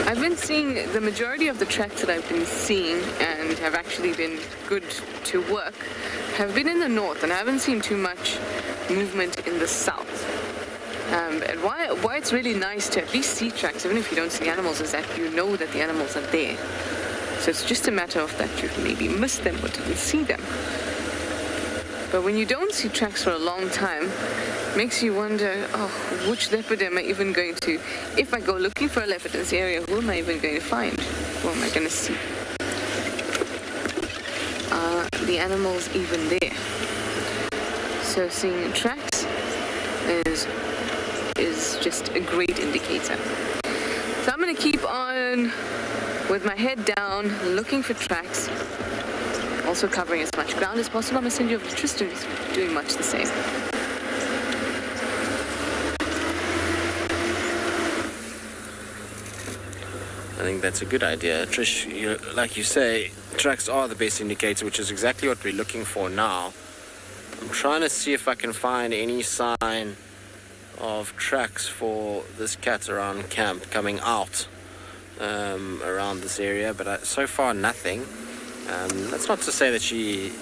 I've been seeing the majority of the tracks that I've been seeing and have actually been good to work have been in the north, and I haven't seen too much movement in the south. And why it's really nice to at least see tracks, even if you don't see animals, is that you know that the animals are there. So it's just a matter of that you maybe missed them or didn't see them. But when you don't see tracks for a long time, it makes you wonder, oh, which leopard am I even going to, if I go looking for a leopard in this area, who am I even going to find? Who am I going to see? Are the animals even there? So seeing tracks is just a great indicator. So I'm going to keep on with my head down, looking for tracks, also covering as much ground as possible. I'm going to send you over to Tristan, who's doing much the same. I think that's a good idea. Trish, like you say, tracks are the best indicator, which is exactly what we're looking for now. I'm trying to see if I can find any sign of tracks for this cat around camp coming out around this area, but so far nothing. That's not to say that she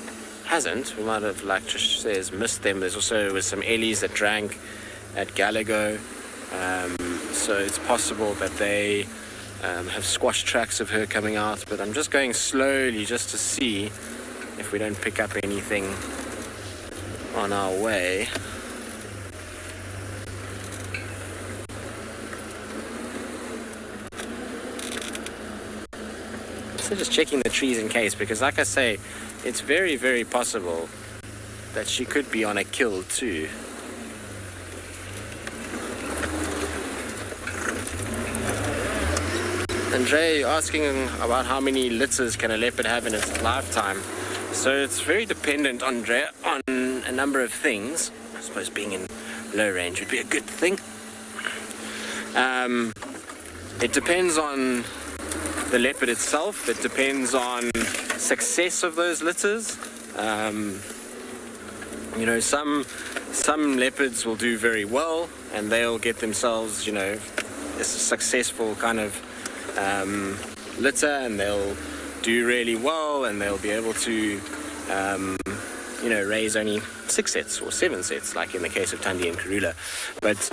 hasn't. We might have, like Trish says, missed them. There was some Ellies that drank at Galago, so it's possible that they have squashed tracks of her coming out, but I'm just going slowly just to see if we don't pick up anything on our way. So just checking the trees in case, because like I say, it's very, very possible that she could be on a kill too. Andre asking about how many litters can a leopard have in its lifetime. So it's very dependent, Andre, on a number of things. I suppose being in low range would be a good thing. It depends on the leopard itself. It depends on success of those litters. Some leopards will do very well and they'll get themselves, a successful kind of litter, and they'll do really well and they'll be able to raise only 6 sets or 7 sets, like in the case of Thandi and Karula. But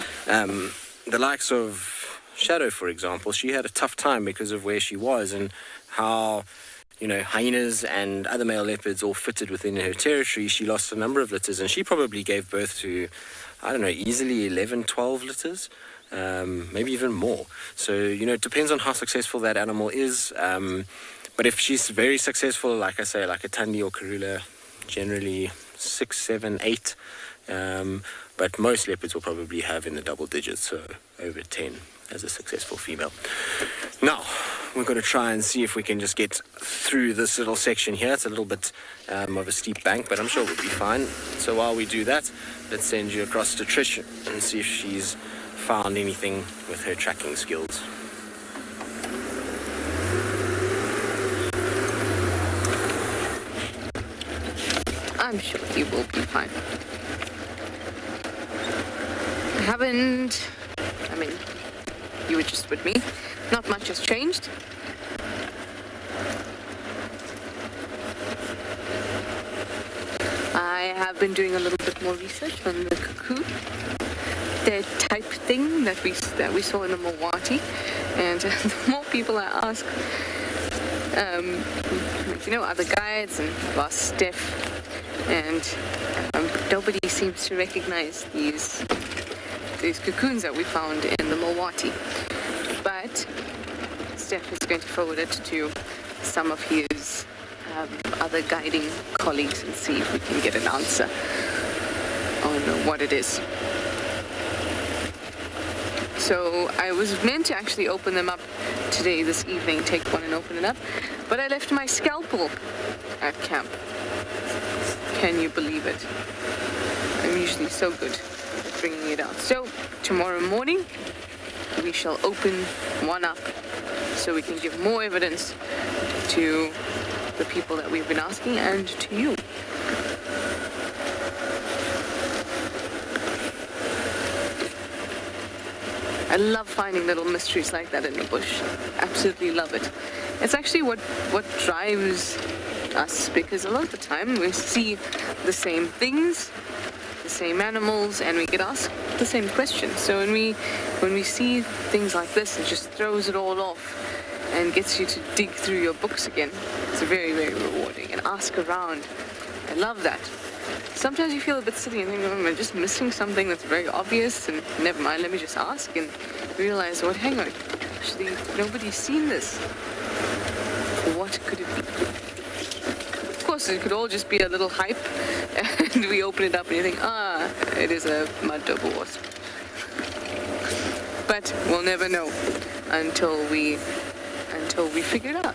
the likes of Shadow, for example, she had a tough time because of where she was and how hyenas and other male leopards all fitted within her territory. She lost a number of litters, and she probably gave birth to, easily 11, 12 litters. Maybe even more. So, it depends on how successful that animal is. But if she's very successful, like I say, like a Thandi or Karula, generally 6, 7, 8. But most leopards will probably have in the double digits, so over 10 as a successful female. Now, we're going to try and see if we can just get through this little section here. It's a little bit of a steep bank, but I'm sure we'll be fine. So while we do that, let's send you across to Trish and see if she's found anything with her tracking skills. I'm sure you will be fine. You were just with me. Not much has changed. I have been doing a little bit more research on the cocoon, the type thing that we saw in the Mawati, and the more people I ask, other guides, and I've asked Steph, and nobody seems to recognize these cocoons that we found in the Mawati. But Steph is going to forward it to some of his other guiding colleagues and see if we can get an answer on what it is. So I was meant to actually open them up today, this evening, take one and open it up, but I left my scalpel at camp. Can you believe it? I'm usually so good at bringing it out. So tomorrow morning we shall open one up so we can give more evidence to the people that we've been asking and to you. I love finding little mysteries like that in the bush. Absolutely love it. It's actually what drives us, because a lot of the time we see the same things, the same animals, and we get asked the same questions. So when we see things like this, it just throws it all off and gets you to dig through your books again. It's very, very rewarding. And ask around. I love that. Sometimes you feel a bit silly and think, oh, I'm just missing something that's very obvious, and never mind, let me just ask, and realize, well, hang on, actually, nobody's seen this. What could it be? Of course, it could all just be a little hype, and we open it up and you think, it is a mud double wasp. But we'll never know until we figure it out.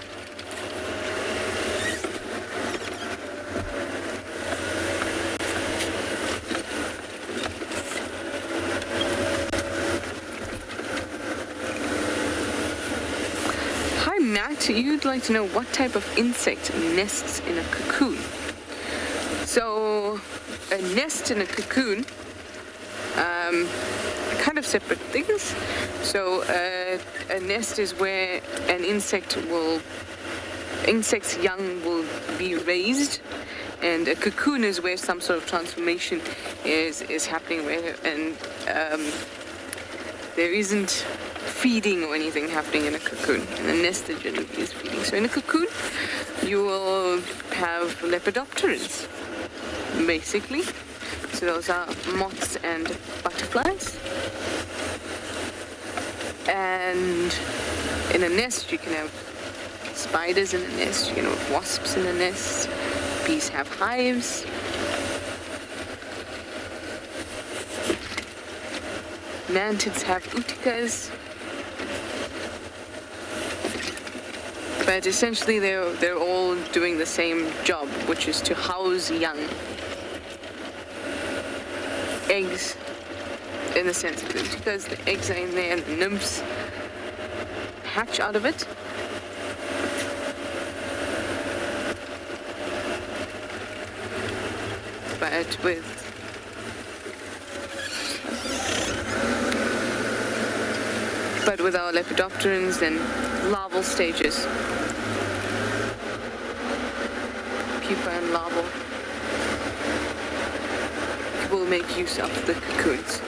Matt, you'd like to know what type of insect nests in a cocoon. So, a nest and a cocoon, kind of separate things. So, a nest is where an insect's young will be raised, and a cocoon is where some sort of transformation is happening, and there isn't feeding or anything happening in a cocoon. And a nest that generally is feeding. So in a cocoon, you will have lepidopterans, basically. So those are moths and butterflies. And in a nest, you can have spiders in a nest, you can have wasps in a nest, bees have hives. Mantids have utikas. But essentially they're all doing the same job, which is to house young. Eggs, in the sense of it, because the eggs are in there and the nymphs hatch out of it. But with our lepidopterans, then larval stages. Pupa and larval will make use of the cocoons.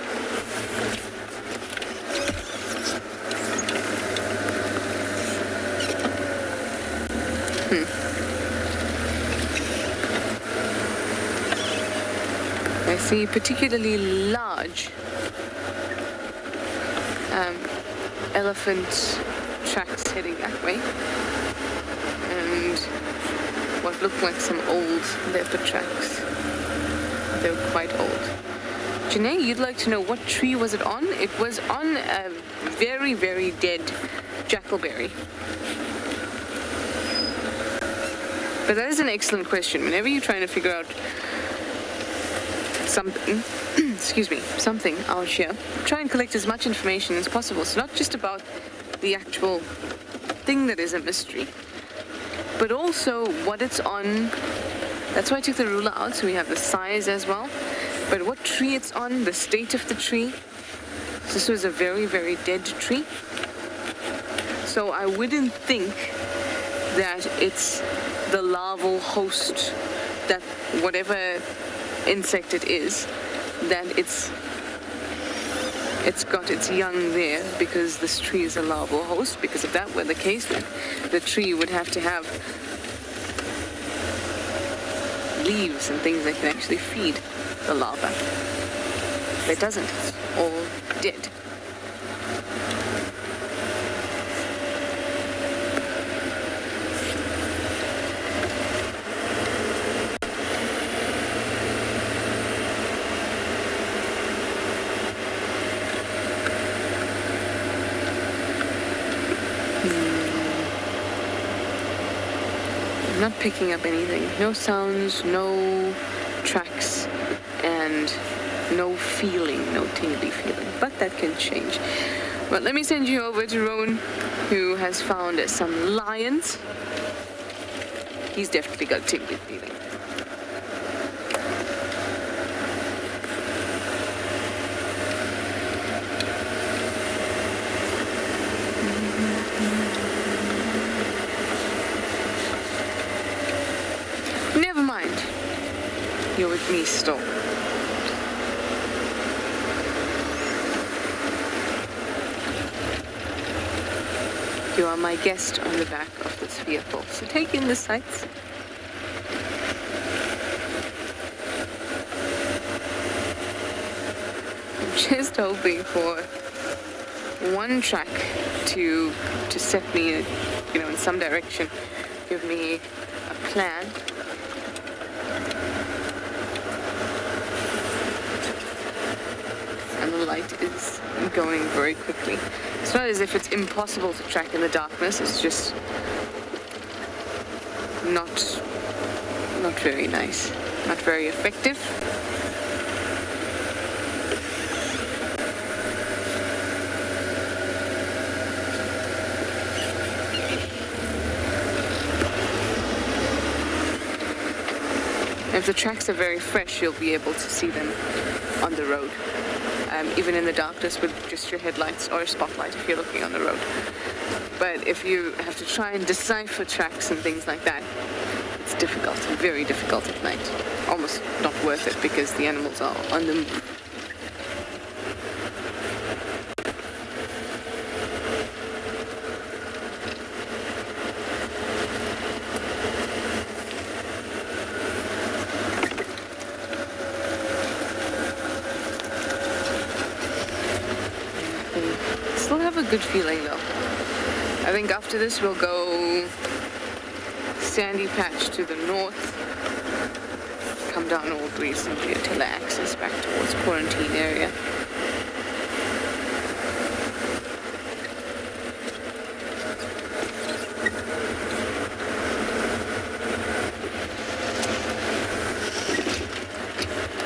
I see particularly large elephant tracks heading that way, and what looked like some old leopard tracks. They were quite old. Janae, you'd like to know what tree was it on? It was on a very, very dead jackalberry. But that is an excellent question. Whenever you're trying to figure out something, something out here, try and collect as much information as possible. It's not just about the actual thing that is a mystery, but also what it's on. That's why I took the ruler out, so we have the size as well. But what tree it's on, the state of the tree. So this was a very, very dead tree. So I wouldn't think that it's the larval host, that whatever insect it is, that it's got its young there because this tree is a larval host. Because if that were the case, then the tree would have to have leaves and things that can actually feed the larva. It doesn't. It's all dead. Not picking up anything. No sounds, no tracks, and no feeling, no tingly feeling. But that can change. But let me send you over to Rowan, who has found some lions. He's definitely got tingly feeling. Never mind. You're with me still. You are my guest on the back of this vehicle, so take in the sights. I'm just hoping for one track to set me, in some direction, give me a plan. And the light is going very quickly. It's not as if it's impossible to track in the darkness, it's just not very nice, not very effective. If the tracks are very fresh, you'll be able to see them on the road. Even in the darkness with just your headlights or a spotlight if you're looking on the road. But if you have to try and decipher tracks and things like that, it's difficult, very difficult at night. Almost not worth it because the animals are on the move. Good feeling though. I think after this we'll go sandy patch to the north, come down all recently until the access back towards quarantine area.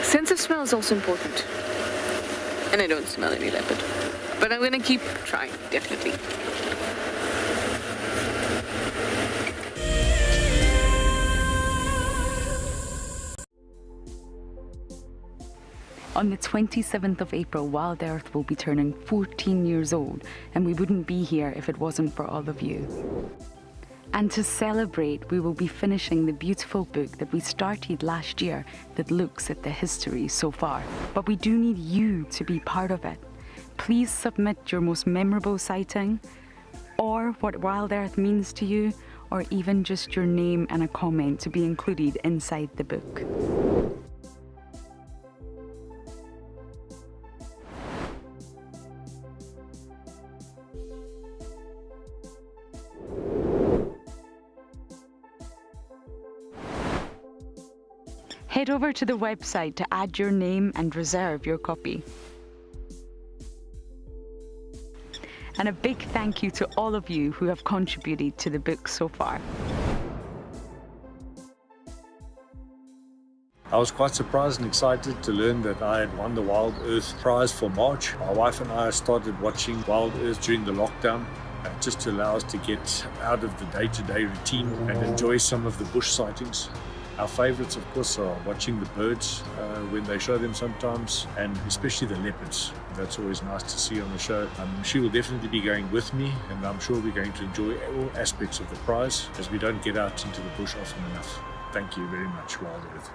Sense of smell is also important. And I don't smell any leopard. But I'm going to keep trying, definitely. On the 27th of April, Wild Earth will be turning 14 years old, and we wouldn't be here if it wasn't for all of you. And to celebrate, we will be finishing the beautiful book that we started last year that looks at the history so far. But we do need you to be part of it. Please submit your most memorable sighting, or what Wild Earth means to you, or even just your name and a comment to be included inside the book. Head over to the website to add your name and reserve your copy. And a big thank you to all of you who have contributed to the book so far. I was quite surprised and excited to learn that I had won the Wild Earth prize for March. My wife and I started watching Wild Earth during the lockdown, just to allow us to get out of the day-to-day routine and enjoy some of the bush sightings. Our favorites, of course, are watching the birds when they show them sometimes, and especially the leopards. That's always nice to see on the show. She will definitely be going with me, and I'm sure we're going to enjoy all aspects of the prize as we don't get out into the bush often enough. Thank you very much, Wild Earth.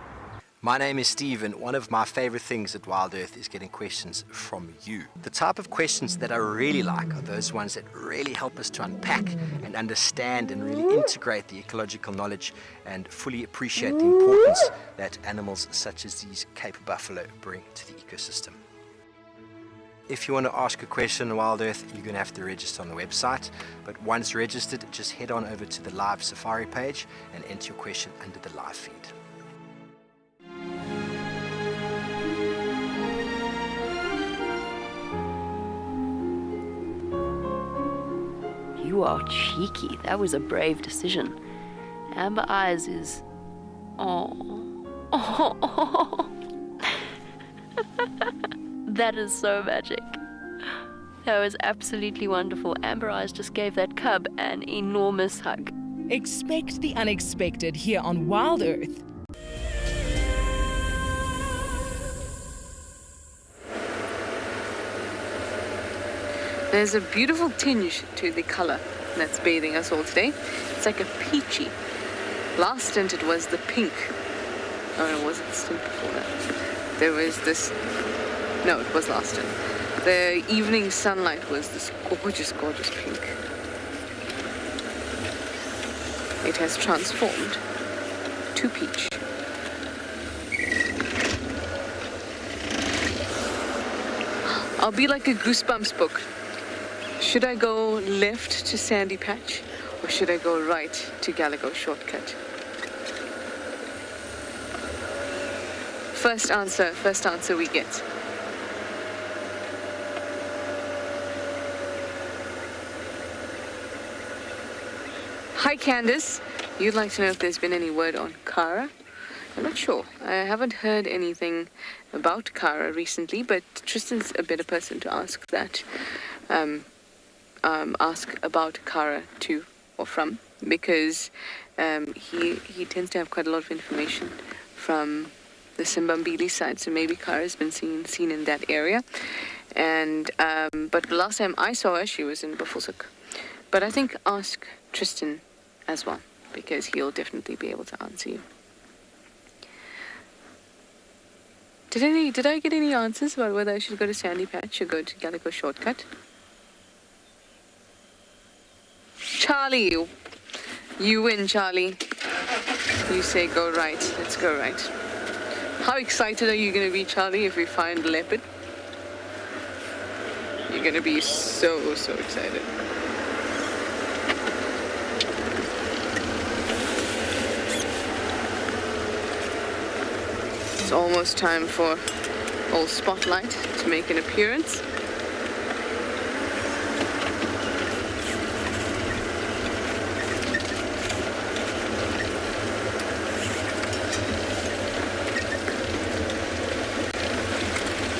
My name is Steve, and one of my favorite things at Wild Earth is getting questions from you. The type of questions that I really like are those ones that really help us to unpack and understand and really integrate the ecological knowledge and fully appreciate the importance that animals such as these Cape buffalo bring to the ecosystem. If you want to ask a question on Wild Earth, you're going to have to register on the website. But once registered, just head on over to the live safari page and enter your question under the live feed. You are cheeky. That was a brave decision. Amber Eyes is... Oh. That is so magic. That was absolutely wonderful. Amber Eyes just gave that cub an enormous hug. Expect the unexpected here on Wild Earth. There's a beautiful tinge to the color that's bathing us all today. It's like a peachy. Last stint it was the pink. Oh no, it wasn't the stint before that. There was this... No, it was last stint. The evening sunlight was this gorgeous, gorgeous pink. It has transformed to peach. I'll be like a Goosebumps book. Should I go left to Sandy Patch, or should I go right to Gallagher Shortcut? First answer we get. Hi Candice, you'd like to know if there's been any word on Kara? I'm not sure. I haven't heard anything about Kara recently, but Tristan's a better person to ask that. Ask about Kara to or from, because he tends to have quite a lot of information from the Simbambili side, so maybe Kara's been seen in that area. And but the last time I saw her, she was in Buffelshoek. But I think ask Tristan as well, because he'll definitely be able to answer you. Did I get any answers about whether I should go to Sandy Patch or go to Gallagher Shortcut? Charlie, you win, Charlie. You say go right. Let's go right. How excited are you going to be, Charlie, if we find leopard? You're going to be so excited. It's almost time for old Spotlight to make an appearance.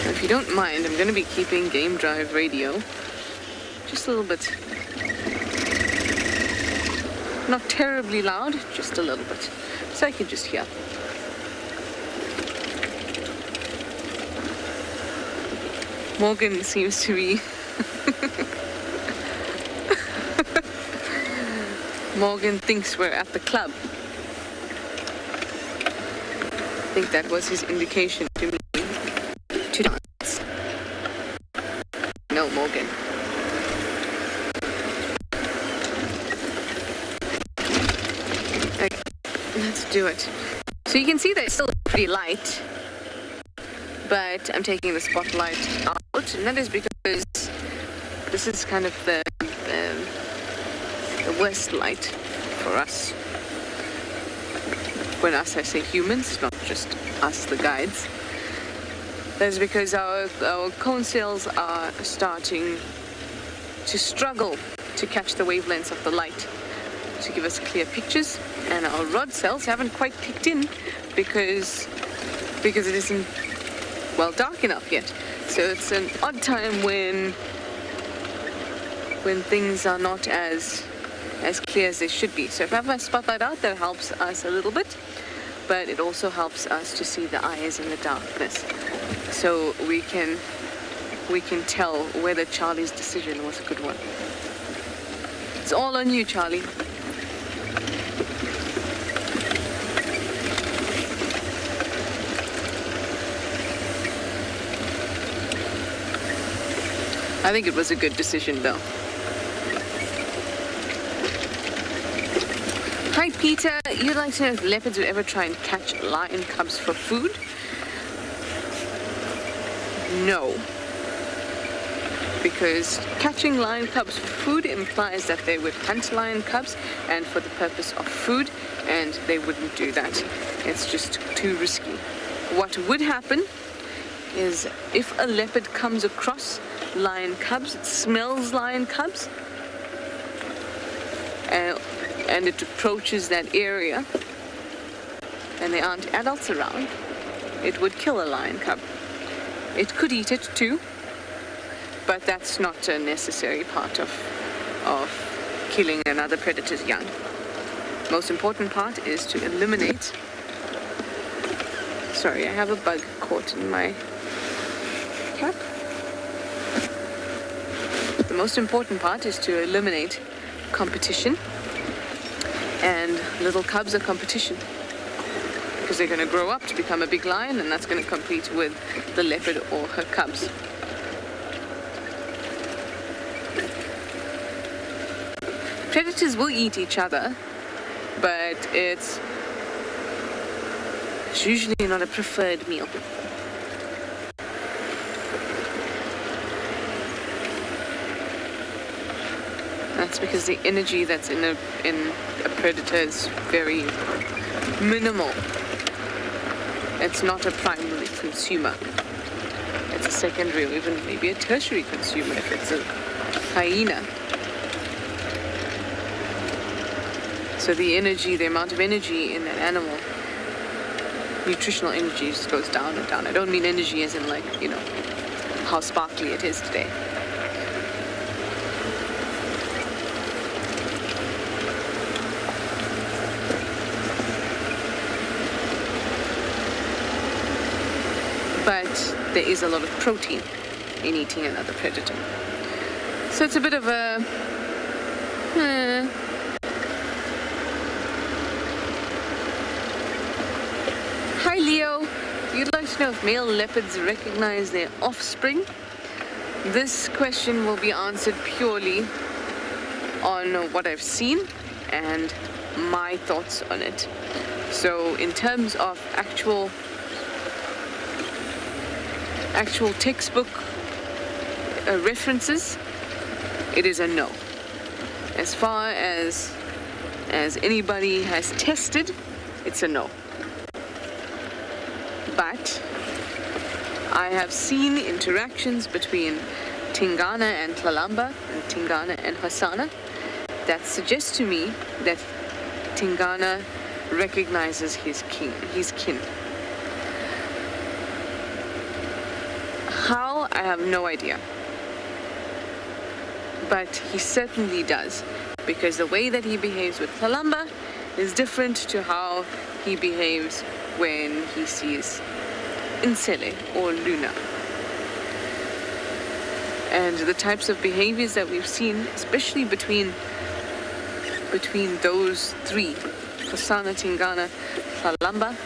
If you don't mind, I'm going to be keeping Game Drive radio just a little bit. Not terribly loud, just a little bit, so I can just hear. Morgan seems to be... Morgan thinks we're at the club. I think that was his indication to me to dance. No, Morgan. Okay, let's do it. So you can see that it's still pretty light, but I'm taking the spotlight out, and that is because this is kind of the worst light for us. When us, I say humans, not just us, the guides. That is because our cone sails are starting to struggle to catch the wavelengths of the light to give us clear pictures, and our rod sails haven't quite kicked in because it isn't dark enough yet. So it's an odd time when things are not as clear as they should be. So if I have my spotlight out, that helps us a little bit, but it also helps us to see the eyes in the darkness, so we can tell whether Charlie's decision was a good one. It's all on you, Charlie. I think it was a good decision, though. Hi, Peter. You'd like to know if leopards would ever try and catch lion cubs for food? No. Because catching lion cubs for food implies that they would hunt lion cubs and for the purpose of food, and they wouldn't do that. It's just too risky. What would happen is if a leopard comes across lion cubs, it smells lion cubs, and it approaches that area, and there aren't adults around, it would kill a lion cub. It could eat it too, but that's not a necessary part of killing another predator's young. Most important part is to eliminate... Sorry, I have a bug caught in my cap. The most important part is to eliminate competition, and little cubs are competition because they're going to grow up to become a big lion, and that's going to compete with the leopard or her cubs. Predators will eat each other, but it's usually not a preferred meal. That's because the energy that's in a predator is very minimal. It's not a primary consumer. It's a secondary or even maybe a tertiary consumer if it's a hyena. So the energy, the amount of energy in that animal, nutritional energy just goes down and down. I don't mean energy as in like, you know, how sparkly it is today. But there is a lot of protein in eating another predator. So it's a bit of a... Hi Leo, you'd like to know if male leopards recognize their offspring? This question will be answered purely on what I've seen and my thoughts on it. So in terms of actual textbook references, it is a no. As far as anybody has tested, it's a no. But I have seen interactions between Tingana and Tlalamba and Tingana and Hasana that suggests to me that Tingana recognizes his kin. How? I have no idea. But he certainly does, because the way that he behaves with Tlalamba is different to how he behaves when he sees Insele or Luna. And the types of behaviors that we've seen, especially between those three, Hasana, Tingana, Tlalamba,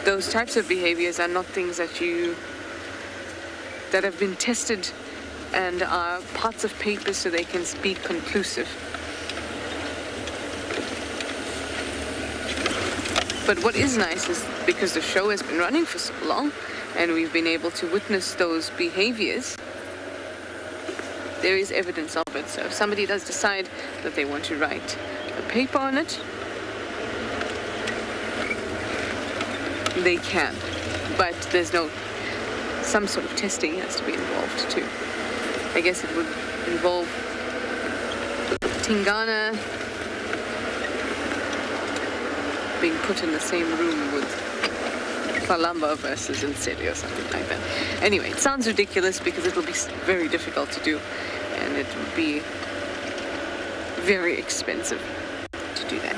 those types of behaviors are not things that have been tested and are parts of papers so they can be conclusive. But what is nice is because the show has been running for so long and we've been able to witness those behaviors, there is evidence of it. So if somebody does decide that they want to write a paper on it, they can. But there's some sort of testing has to be involved too. I guess it would involve Tingana being put in the same room with Tlalamba versus Insele or something like that. Anyway, it sounds ridiculous because it will be very difficult to do and it would be very expensive to do that.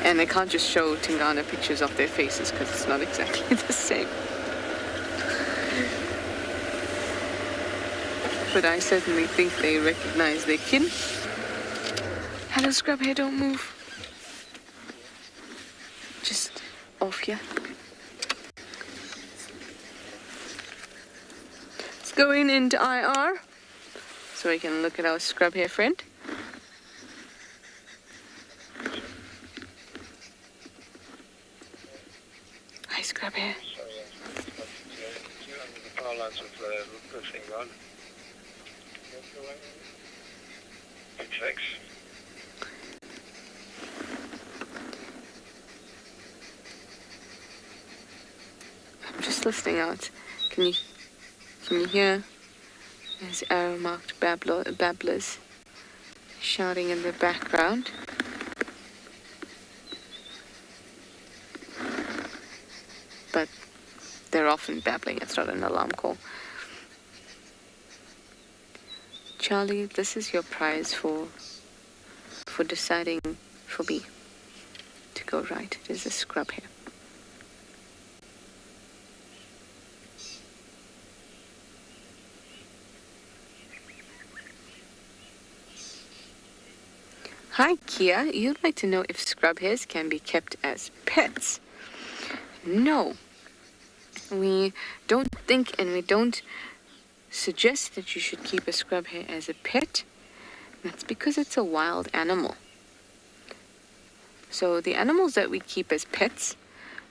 And they can't just show Tingana pictures of their faces because it's not exactly the same. But I certainly think they recognize their kin. Hello, Scrubhair, don't move. Just off here. It's going into IR. so we can look at our scrub hair friend. Hi, scrub hair. Thanks. I'm just listening out. Can you hear those arrow-marked babblers shouting in the background? But they're often babbling. It's not an alarm call. Charlie, this is your prize for deciding for me to go right. It is a scrub hair. Hi, Kia. You'd like to know if scrub hairs can be kept as pets? No. We don't think and we don't suggest that you should keep a scrub hare as a pet. That's because it's a wild animal. So the animals that we keep as pets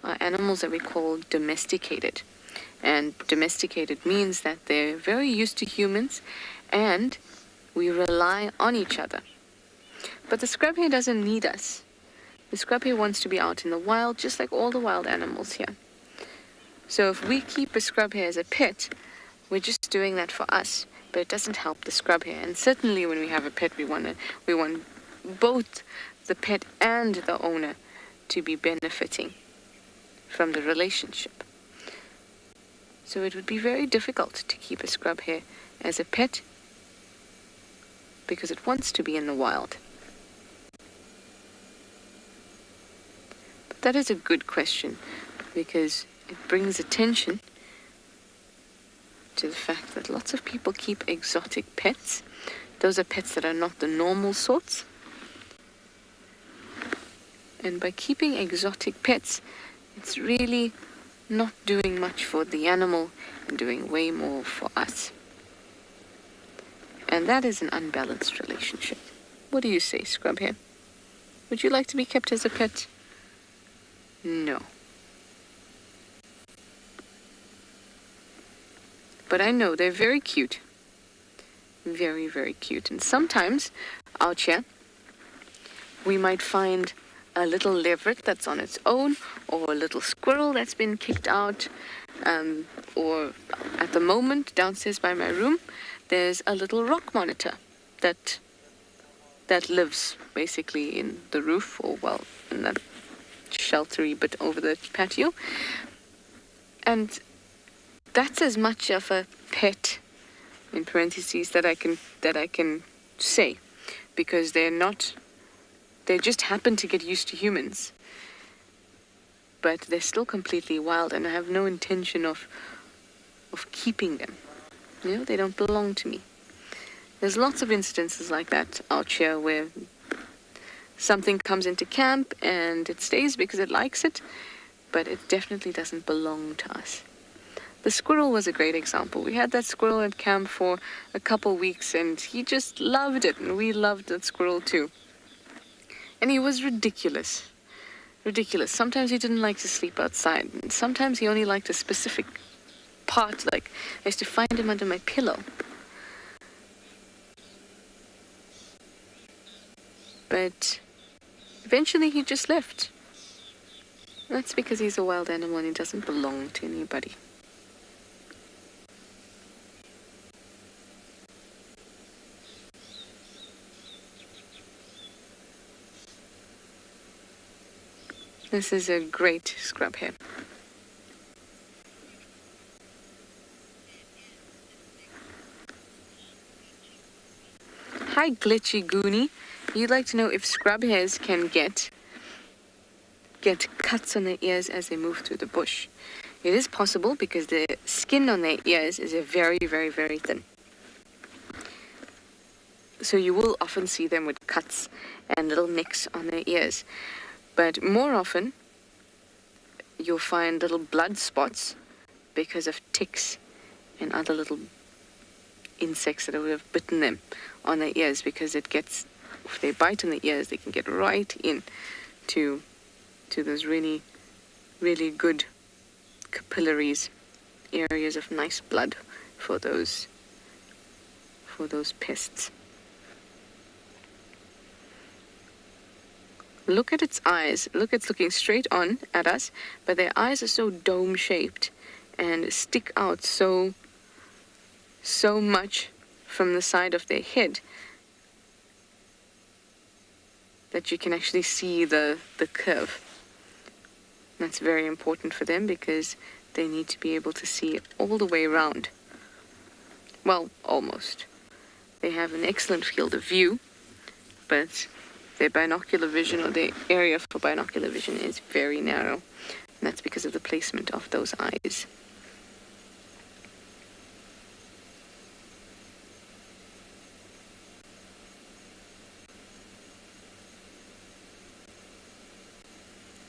are animals that we call domesticated. And domesticated means that they're very used to humans and we rely on each other. But the scrub hare doesn't need us. The scrub hare wants to be out in the wild, just like all the wild animals here. So if we keep a scrub hare as a pet, we're just doing that for us, but it doesn't help the scrub hare. And certainly when we have a pet, we want both the pet and the owner to be benefiting from the relationship. So it would be very difficult to keep a scrub hare as a pet because it wants to be in the wild. But that is a good question because it brings attention to the fact that lots of people keep exotic pets. Those are pets that are not the normal sorts. And by keeping exotic pets, it's really not doing much for the animal and doing way more for us. And that is an unbalanced relationship. What do you say, scrub hare? Would you like to be kept as a pet? No. But I know they're very cute. Very, very cute. And sometimes out here, we might find a little leveret that's on its own, or a little squirrel that's been kicked out, or at the moment, downstairs by my room, there's a little rock monitor that lives basically in the roof, or well, in that sheltery bit over the patio. And that's as much of a pet, in parentheses, that I can say, because they just happen to get used to humans, but they're still completely wild, and I have no intention of keeping them. You know, they don't belong to me. There's lots of instances like that out here where something comes into camp and it stays because it likes it, but it definitely doesn't belong to us. The squirrel was a great example. We had that squirrel at camp for a couple weeks and he just loved it, and we loved that squirrel too. And he was ridiculous. Ridiculous. Sometimes he didn't like to sleep outside, and sometimes he only liked a specific part, like I used to find him under my pillow. But eventually he just left. That's because he's a wild animal and he doesn't belong to anybody. This is a great scrub hare. Hi, Glitchy Goonie. You'd like to know if scrub hares can get cuts on their ears as they move through the bush. It is possible because the skin on their ears is very, very, very thin. So you will often see them with cuts and little nicks on their ears. But more often, you'll find little blood spots because of ticks and other little insects that would have bitten them on their ears, because if they bite on the ears, they can get right in to those really, really good capillaries, areas of nice blood for those pests. Look at its eyes. Look, it's looking straight on at us, but their eyes are so dome-shaped and stick out so much from the side of their head that you can actually see the curve. That's very important for them because they need to be able to see all the way around. Well, almost. They have an excellent field of view, but their binocular vision, or the area for binocular vision, is very narrow. And that's because of the placement of those eyes.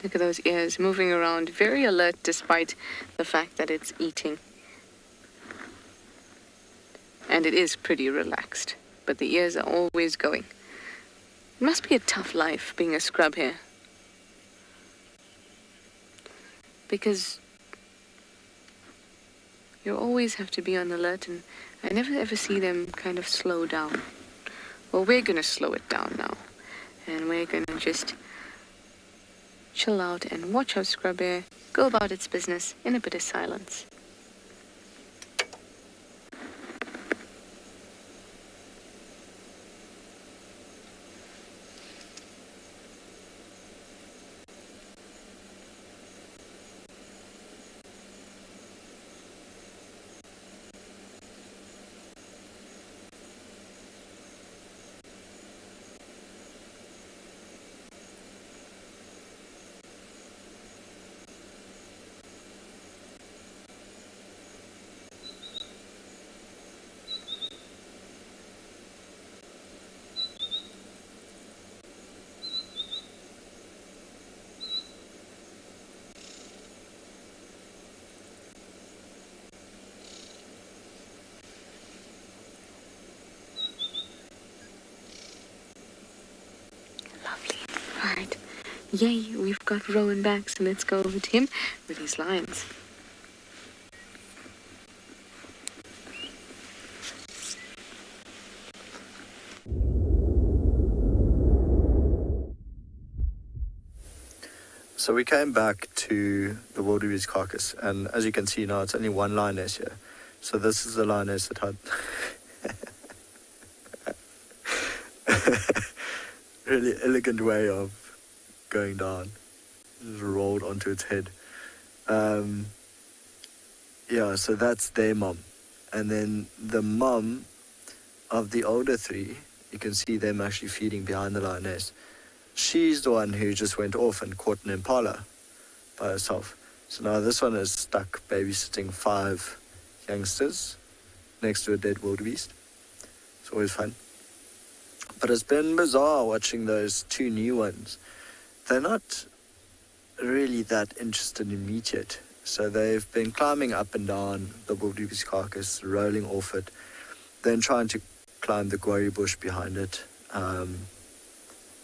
Look at those ears moving around, very alert despite the fact that it's eating. And it is pretty relaxed, but the ears are always going. It must be a tough life being a scrub here. Because you always have to be on alert, and I never ever see them kind of slow down. Well, we're going to slow it down now. And we're going to just chill out and watch our scrub bear go about its business in a bit of silence. Alright, yay, we've got Rowan back, so let's go over to him with his lions. So we came back to the wildebeest carcass, and as you can see now, it's only one lioness here. So this is the lioness that had really elegant way of going down. Just rolled onto its head. Yeah, so that's their mum. And then the mum of the older three, you can see them actually feeding behind the lioness. She's the one who just went off and caught an impala by herself. So now this one is stuck babysitting 5 youngsters next to a dead wildebeest. It's always fun. But it's been bizarre watching those 2 new ones. They're not really that interested in meat yet. So they've been climbing up and down the wildebeest carcass, rolling off it, then trying to climb the guarri bush behind it,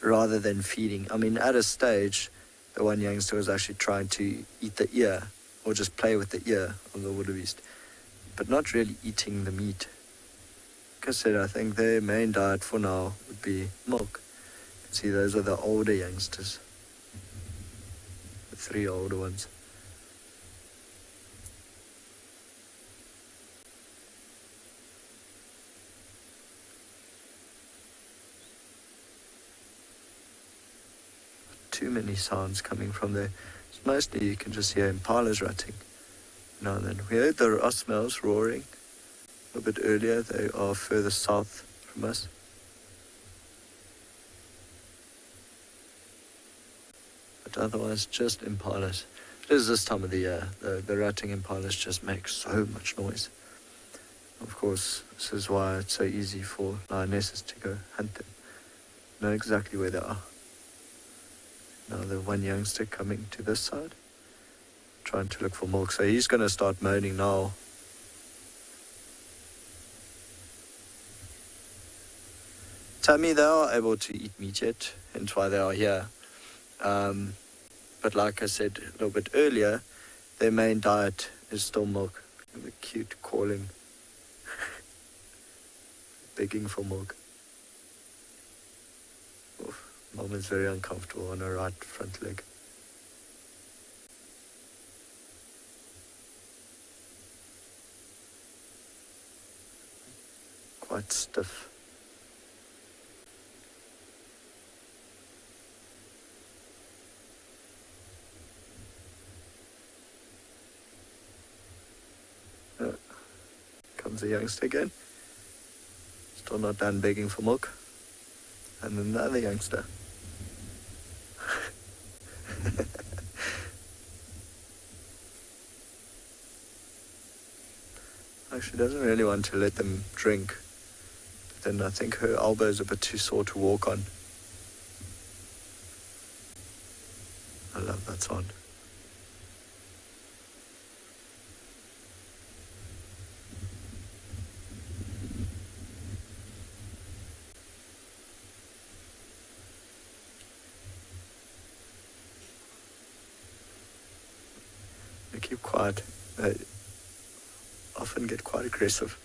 rather than feeding. I mean, at a stage, the one youngster was actually trying to eat the ear, or just play with the ear of the wildebeest, but not really eating the meat. Like I said, I think their main diet for now would be milk. You can see those are the older youngsters, the 3 older ones. Too many sounds coming from there. So mostly you can just hear impalas ratting now and then. We heard the osmels roaring a bit earlier. They are further south from us. But otherwise just impalas. It is this time of the year. The ratting impalas just make so much noise. Of course, this is why it's so easy for lionesses to go hunt them. Know exactly where they are. Now the one youngster coming to this side, trying to look for milk. So he's going to start moaning now. Tammy, they are able to eat meat yet, hence why they are here. But like I said a little bit earlier, their main diet is still milk. And the cute calling, begging for milk. Oof, Mom is very uncomfortable on her right front leg. Quite stiff. Comes the youngster again. Still not done begging for milk. And another youngster. She doesn't really want to let them drink. But then I think her elbow is a bit too sore to walk on. I love that song. They keep quiet. They often get quite aggressive.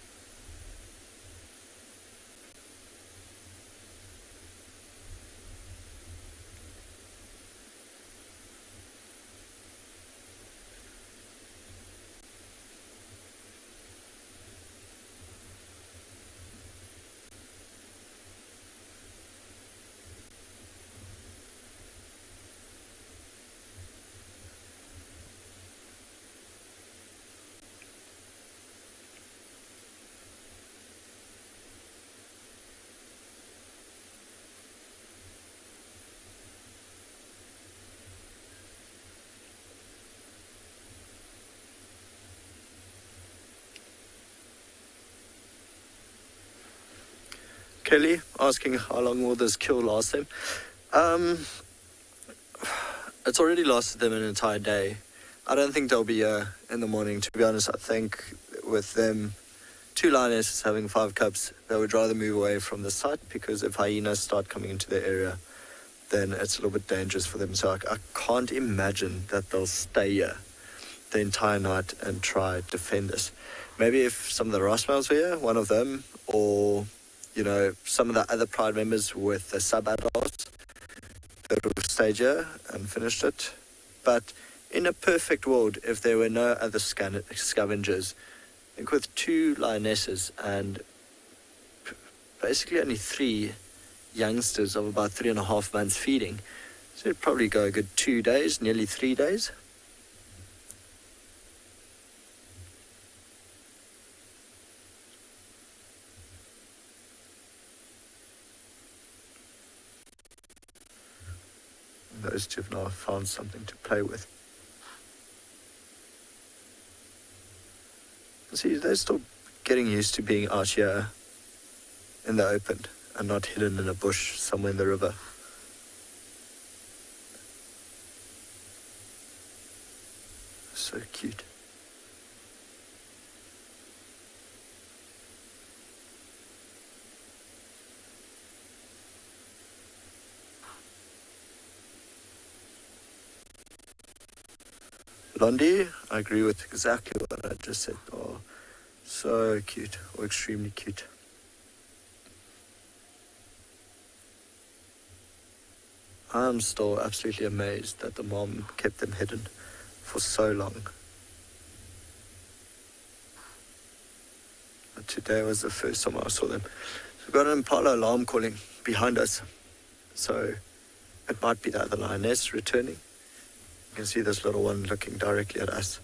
Kelly asking how long will this kill last them? It's already lasted them an entire day. I don't think they'll be here in the morning, to be honest. I think with them, 2 lionesses having 5 cubs, they would rather move away from the site, because if hyenas start coming into the area, then it's a little bit dangerous for them. So I can't imagine that they'll stay here the entire night and try to defend us. Maybe if some of the Ross males were here, one of them, or some of the other Pride members with the sub-adults, they would have stayed here and finished it. But in a perfect world, if there were no other scavengers, I think with 2 lionesses and basically only 3 youngsters of about 3.5 months feeding, so it'd probably go a good 2 days, nearly 3 days. Those 2 have now found something to play with. See, they're still getting used to being out here in the open and not hidden in a bush somewhere in the river. So cute. Blondie, I agree with exactly what I just said. Oh, so cute, or extremely cute. I'm still absolutely amazed that the mom kept them hidden for so long. But today was the first time I saw them. So we've got an impala alarm calling behind us. So it might be the other lioness returning. You can see this little one looking directly at us.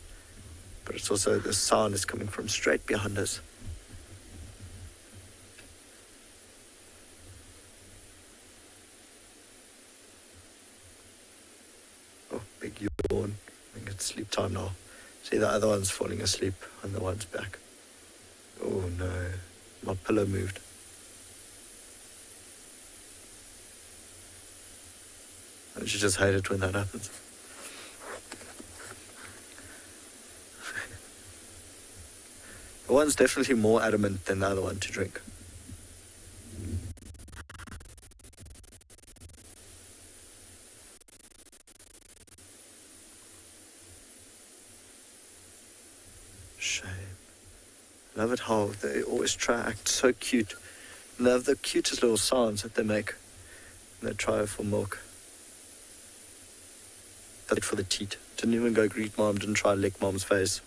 But it's also, the sound is coming from straight behind us. Oh, big yawn. I think it's sleep time now. See, the other one's falling asleep and the one's back. Oh no, my pillow moved. Don't you just hate it when that happens? The one's definitely more adamant than the other one to drink. Love it how they always try to act so cute. And they have the cutest little sounds that they make when they try for milk. Did it for the teat. Didn't even go greet mom, didn't try to lick mom's face.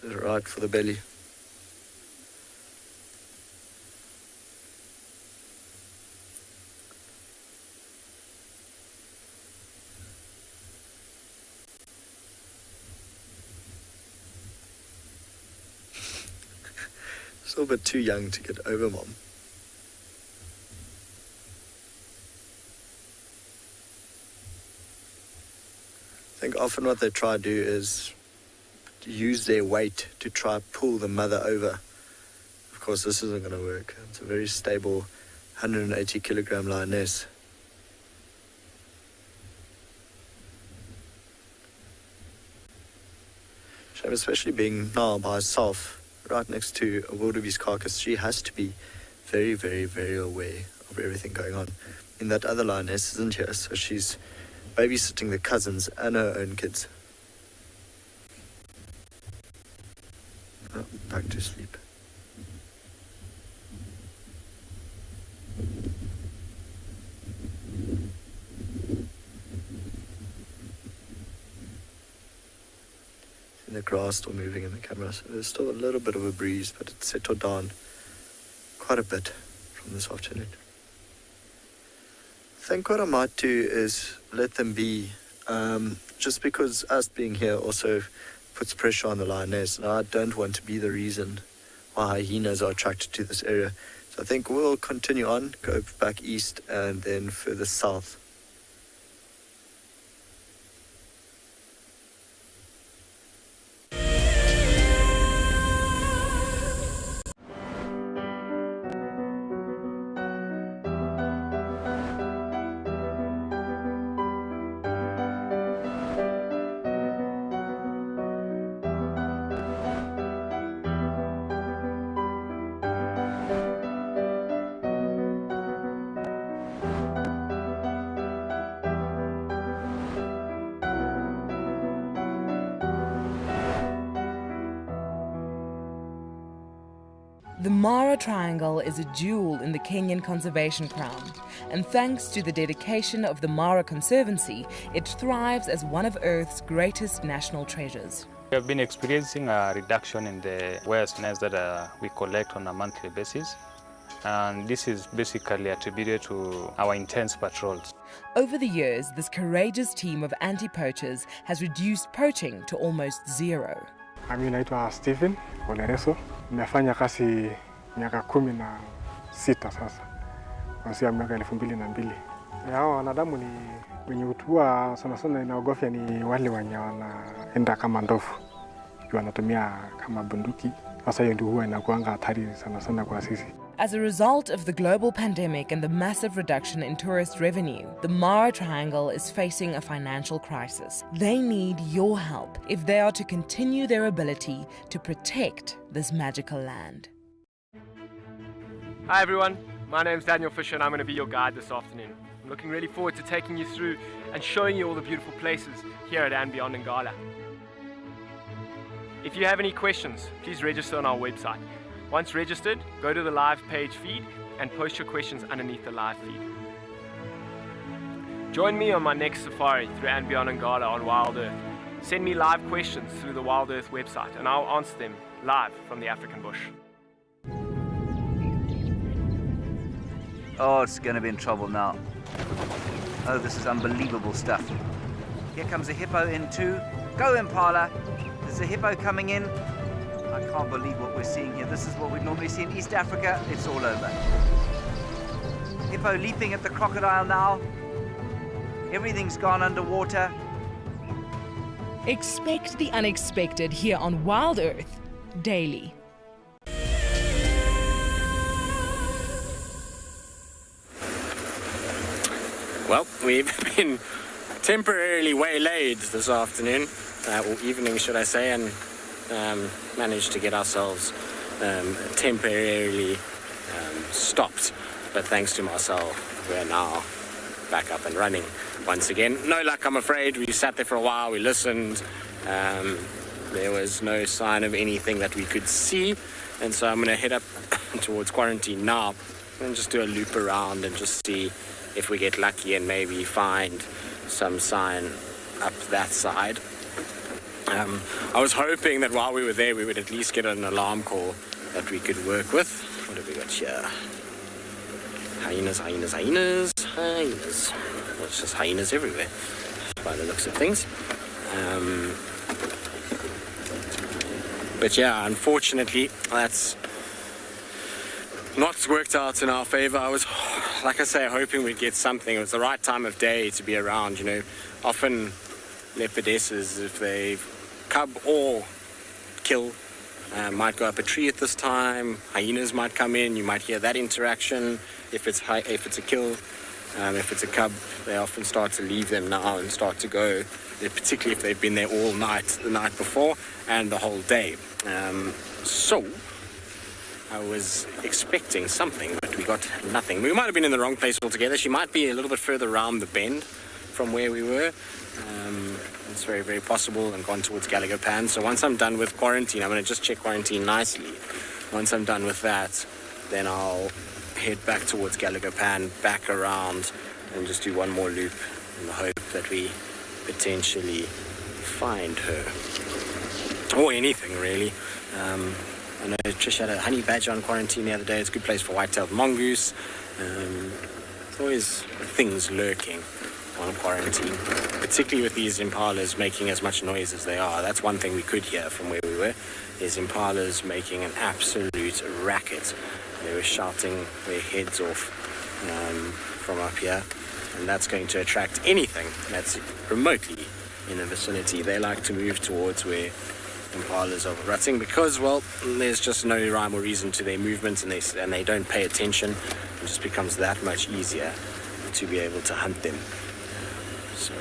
Did it right for the belly. Still a bit too young to get over mom. I think often what they try to do is use their weight to try to pull the mother over. Of course, this isn't going to work. It's a very stable 180 kilogram lioness. Shame, especially being now by herself, right next to a wildebeest carcass, she has to be very, very, very aware of everything going on. And that other lioness isn't here, so she's babysitting the cousins and her own kids. Oh, back to sleep. The grass still moving in the camera, so there's still a little bit of a breeze, but it's settled down quite a bit from this afternoon. I think what I might do is let them be, just because us being here also puts pressure on the lioness, and I don't want to be the reason why hyenas are attracted to this area. So I think we'll continue on, go back east and then further south. The Mara Triangle is a jewel in the Kenyan conservation crown, and thanks to the dedication of the Mara Conservancy, it thrives as one of Earth's greatest national treasures. We have been experiencing a reduction in the whale snails that we collect on a monthly basis, and this is basically attributed to our intense patrols. Over the years, this courageous team of anti-poachers has reduced poaching to almost zero. Mimi naitwa Stephen Olereso. Nimefanya kazi miaka 16 sasa. Kuanzia mwaka 2002. Hao wanadamu ni wenye utua sana sana inaogofya ni wale wenye wanaenda kama ndovu. Wanatumia kama bunduki. Sasa hiyo ndio huwa inakuanga hatari sana sana kwa sisi. As a result of the global pandemic and the massive reduction in tourist revenue, the Mara Triangle is facing a financial crisis. They need your help if they are to continue their ability to protect this magical land. Hi everyone, my name's Daniel Fisher and I'm going to be your guide this afternoon. I'm looking really forward to taking you through and showing you all the beautiful places here at and beyond Ngala. If you have any questions, please register on our website. Once registered, go to the live page feed and post your questions underneath the live feed. Join me on my next safari through and beyond Ngala on Wild Earth. Send me live questions through the Wild Earth website and I'll answer them live from the African bush. Oh, it's going to be in trouble now. Oh, this is unbelievable stuff. Here comes a hippo in too. Go Impala. There's a hippo coming in. I can't believe what we're seeing here. This is what we normally see in East Africa. It's all over. Hippo leaping at the crocodile now. Everything's gone underwater. Expect the unexpected here on Wild Earth daily. Well, we've been temporarily waylaid this afternoon, or evening should I say, and managed to get ourselves temporarily stopped. But thanks to Marcel, we're now back up and running once again. No luck, I'm afraid. We sat there for a while, we listened, There was no sign of anything that we could see, and so I'm going to head up towards quarantine now and just do a loop around and just see if we get lucky and maybe find some sign up that side. I was hoping that while we were there we would at least get an alarm call that we could work with. What have we got here? Hyenas, hyenas, hyenas, hyenas. Well, it's just hyenas everywhere by the looks of things. But yeah, unfortunately, that's not worked out in our favor. I was, like I say, hoping we'd get something. It was the right time of day to be around, you know. Often leopardesses, if they cub or kill, might go up a tree at this time. Hyenas might come in. You might hear that interaction. If it's a kill, if it's a cub, they often start to leave them now and start to go, particularly if they've been there all night, the night before, and the whole day. So I was expecting something, but we got nothing. We might have been in the wrong place altogether. She might be a little bit further around the bend from where we were. It's very, very possible, and gone towards Gallagher Pan. So once I'm done with quarantine, I'm going to just check quarantine nicely. Once I'm done with that, then I'll head back towards Gallagher Pan, back around, and just do one more loop in the hope that we potentially find her. Or anything, really. I know Trish had a honey badger on quarantine the other day. It's a good place for white-tailed mongoose. There's always things lurking on quarantine, particularly with these impalas making as much noise as they are. That's one thing we could hear from where we were, is impalas making an absolute racket. They were shouting their heads off from up here, and that's going to attract anything that's remotely in the vicinity. They like to move towards where impalas are rutting because, well, there's just no rhyme or reason to their movement, and they don't pay attention. It just becomes that much easier to be able to hunt them. So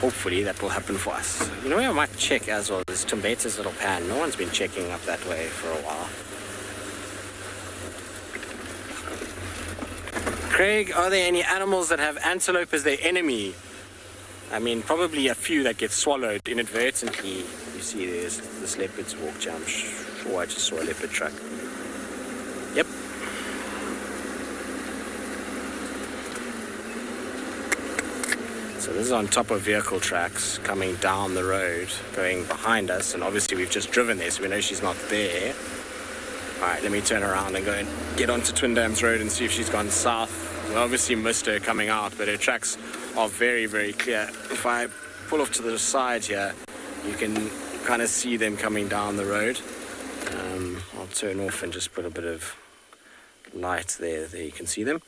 hopefully that will happen for us. You know where I might check as well is Tumbeta's little pan. No one's been checking up that way for a while. Craig, are there any animals that have antelope as their enemy? I mean, probably a few that get swallowed inadvertently. You see there's this leopard's walk jump. Sure, I just saw a leopard truck. Yep. So this is on top of vehicle tracks coming down the road, going behind us, and obviously we've just driven there, so we know she's not there. Alright, let me turn around and go and get onto Twin Dams Road and see if she's gone south. We obviously missed her coming out, but her tracks are very, very clear. If I pull off to the side here, you can kind of see them coming down the road. I'll turn off and just put a bit of light there. There you can see them.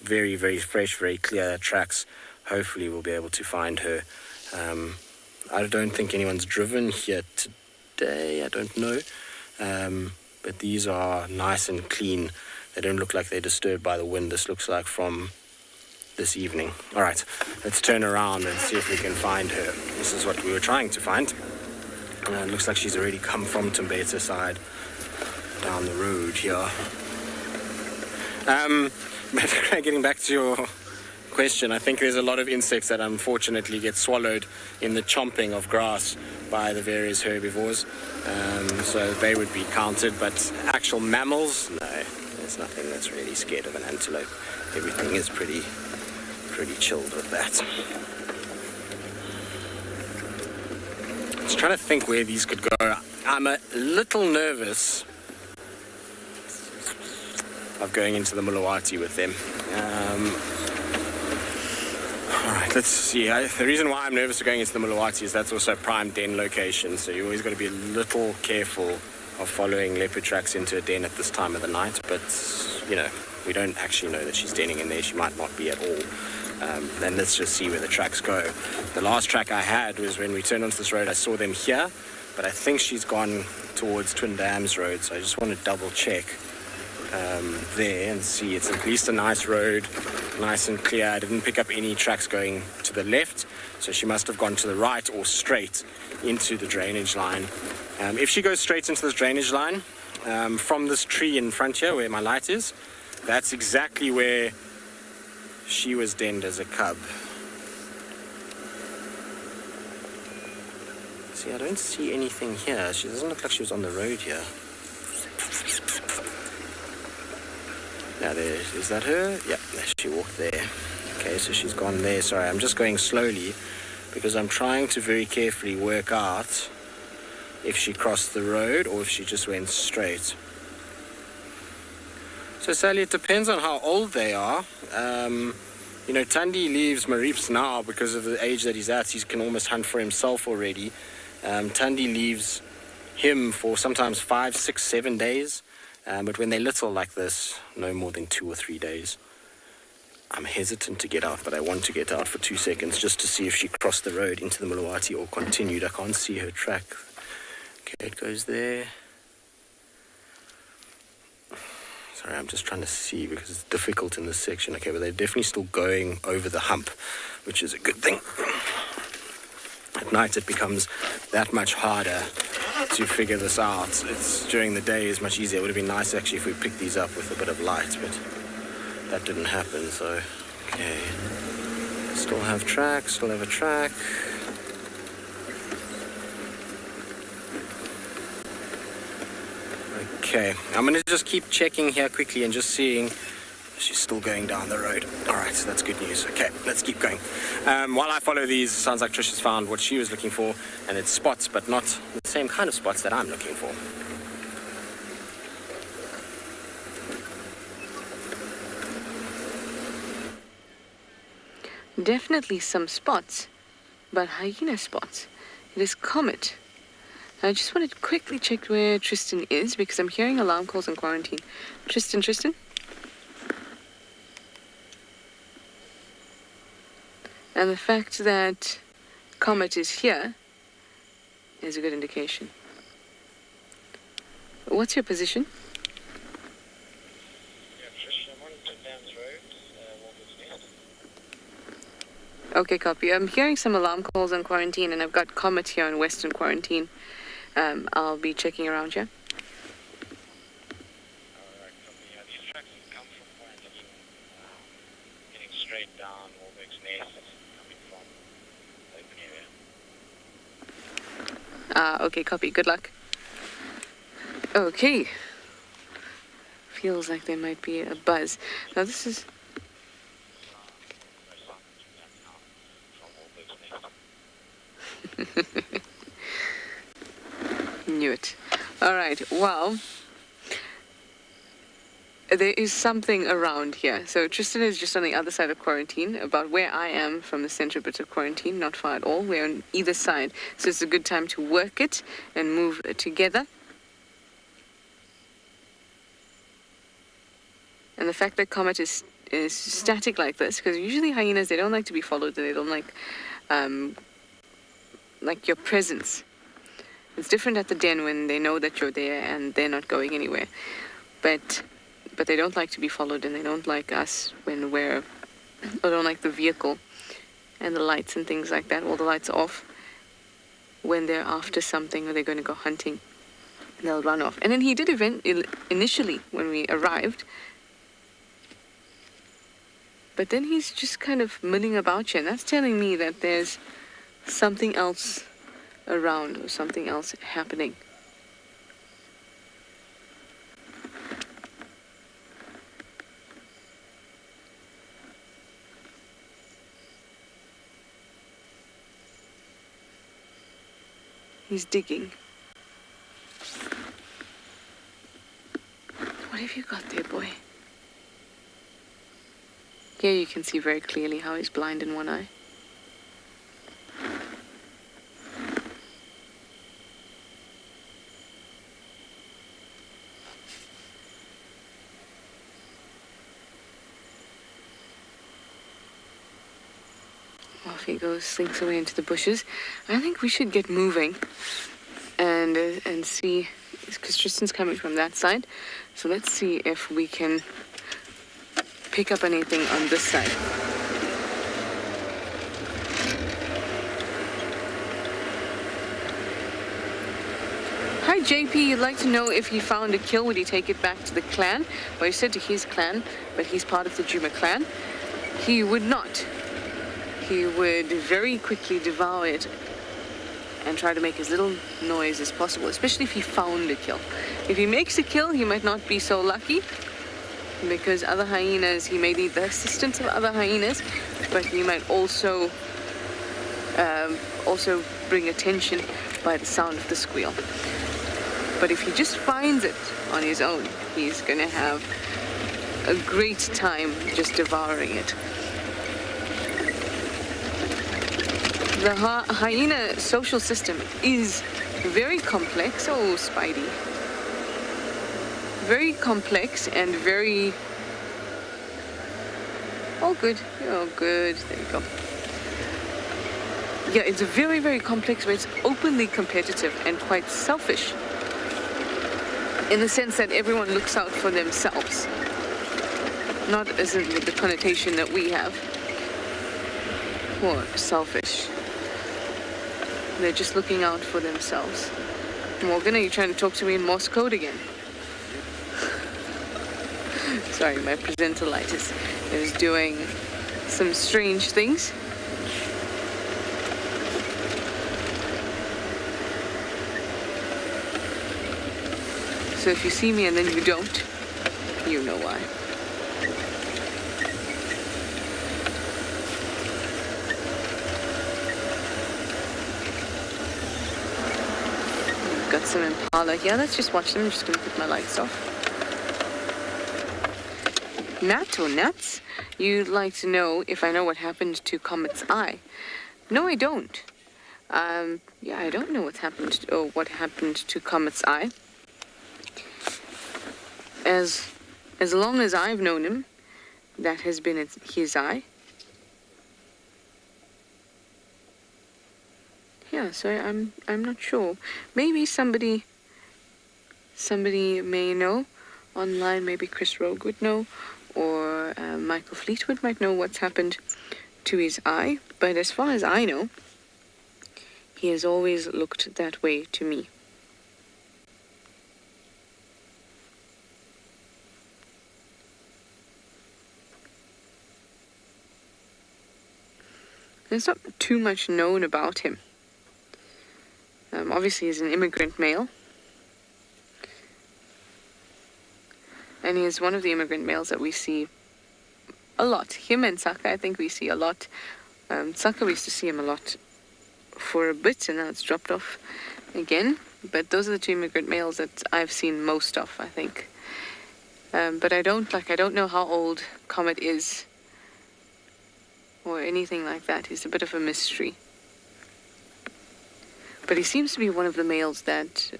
Very, very fresh, very clear tracks. Hopefully we'll be able to find her. I don't think anyone's driven here today. I don't know. But these are nice and clean. They don't look like they're disturbed by the wind. This looks like from this evening. All right, let's turn around and see if we can find her. This is what we were trying to find. It looks like she's already come from Tumbeta side down the road here. But getting back to your question, I think there's a lot of insects that unfortunately get swallowed in the chomping of grass by the various herbivores. So they would be counted, but actual mammals, no. There's nothing that's really scared of an antelope. Everything is pretty chilled with that. I was trying to think where these could go. I'm a little nervous of going into the Mulawati with them. Alright, let's see. The reason why I'm nervous of going into the Mulawati is that's also a prime den location, so you always got to be a little careful of following leopard tracks into a den at this time of the night, but, you know, we don't actually know that she's denning in there. She might not be at all. Then let's just see where the tracks go. The last track I had was when we turned onto this road. I saw them here, but I think she's gone towards Twin Dams Road, so I just want to double check there and see. It's at least a nice road, nice and clear. I didn't pick up any tracks going to the left, so she must have gone to the right or straight into the drainage line. If she goes straight into this drainage line, from this tree in front here where my light is, that's exactly where she was denned as a cub. See, I don't see anything here. She doesn't look like she was on the road here. Now, is that her? Yeah, she walked there. Okay, so she's gone there. Sorry, I'm just going slowly because I'm trying to very carefully work out if she crossed the road or if she just went straight. So, Sally, it depends on how old they are. You know, Thandi leaves Marips now because of the age that he's at. He can almost hunt for himself already. Thandi leaves him for sometimes 5, 6, 7 days. But when they're little like this, no more than 2 or 3 days. I'm hesitant to get out, but I want to get out for 2 seconds just to see if she crossed the road into the Muluwati or continued. I can't see her track. Okay, it goes there. Sorry, I'm just trying to see because it's difficult in this section. Okay, but they're definitely still going over the hump, which is a good thing. At night, it becomes that much harder to figure this out. It's during the day is much easier. It would have been nice actually if we picked these up with a bit of light, but that didn't happen. So, okay, still have a track. Okay, I'm gonna just keep checking here quickly and just seeing if she's still going down the road. All right, so that's good news. Okay, let's keep going. While I follow these, sounds like Trish has found what she was looking for, and it's spots, but not the same kind of spots that I'm looking for. Definitely some spots, but hyena spots. It is Comet. I just wanted to quickly check where Tristan is because I'm hearing alarm calls in quarantine. Tristan? And the fact that Comet is here is a good indication. What's your position? Okay, copy. I'm hearing some alarm calls on quarantine, and I've got Comet here in Western Quarantine. I'll be checking around here. These tracks come from quarantine, getting straight down Walberg's Nest, coming from the open area. Okay, copy. Good luck. Okay. Feels like there might be a buzz. Now this is... Knew it. All right, well, there is something around here. So Tristan is just on the other side of quarantine, about where I am from the center bit of quarantine, not far at all. We're on either side, so it's a good time to work it and move together. And the fact that Comet is static like this, because usually hyenas, they don't like to be followed, and they don't like your presence. It's different at the den when they know that you're there and they're not going anywhere. But they don't like to be followed, and they don't like us when or don't like the vehicle and the lights and things like that. All the lights are off when they're after something or they're going to go hunting. They'll run off. And then he did initially when we arrived. But then he's just kind of milling about here, and that's telling me that there's something else around or something else happening. He's digging. What have you got there, boy? Here you can see very clearly how he's blind in one eye. Off he goes, slinks away into the bushes. I think we should get moving and see, because Tristan's coming from that side. So let's see if we can pick up anything on this side. Hi JP, you'd like to know if he found a kill, would he take it back to the clan? Well, he said to his clan, but he's part of the Juma clan. He would not. He would very quickly devour it and try to make as little noise as possible, especially if he found a kill. If he makes a kill, he might not be so lucky, because other hyenas, he may need the assistance of other hyenas, but he might also bring attention by the sound of the squeal. But if he just finds it on his own, he's going to have a great time just devouring it. The hyena social system is very complex. Oh, Spidey. Very complex and very... Oh, good. Oh, good. There you go. Yeah, it's very, very complex, but it's openly competitive and quite selfish, in the sense that everyone looks out for themselves. Not as in the connotation that we have. Or selfish. They're just looking out for themselves. Morgan, are you trying to talk to me in Morse code again? Sorry, my presentalitis is doing some strange things. So if you see me and then you don't, you know why. We've got some impala here. Let's just watch them. I'm just going to put my lights off. Nat or Nats, you'd like to know if I know what happened to Comet's eye. No, I don't. Yeah, I don't know what happened to Comet's eye. As long as I've known him, that has been his eye. Yeah, so I'm not sure. Maybe somebody may know online. Maybe Chris Rogue would know, or Michael Fleetwood might know what's happened to his eye. But as far as I know, he has always looked that way to me. There's not too much known about him. Obviously, he's an immigrant male. And he is one of the immigrant males that we see a lot. Him and Saka, I think we see a lot. Saka, we used to see him a lot for a bit, and now it's dropped off again. But those are the two immigrant males that I've seen most of, I think. But I don't know how old Comet is, or anything like that. He's a bit of a mystery. But he seems to be one of the males that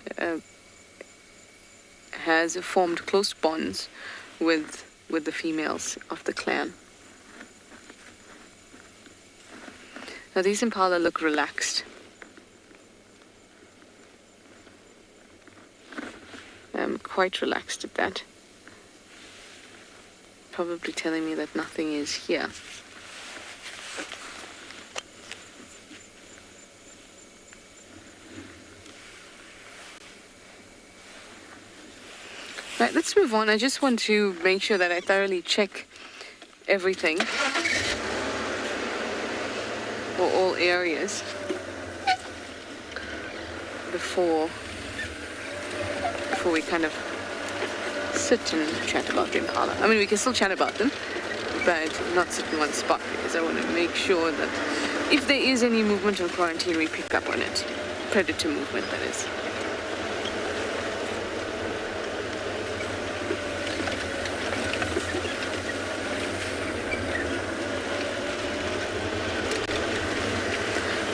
has formed close bonds with the females of the clan. Now these impala look relaxed. Quite relaxed at that. Probably telling me that nothing is here. Right, let's move on. I just want to make sure that I thoroughly check everything, or all areas, before we kind of sit and chat about the impala. I mean, we can still chat about them, but not sit in one spot, because I want to make sure that if there is any movement or quarantine, we pick up on it. Predator movement, that is.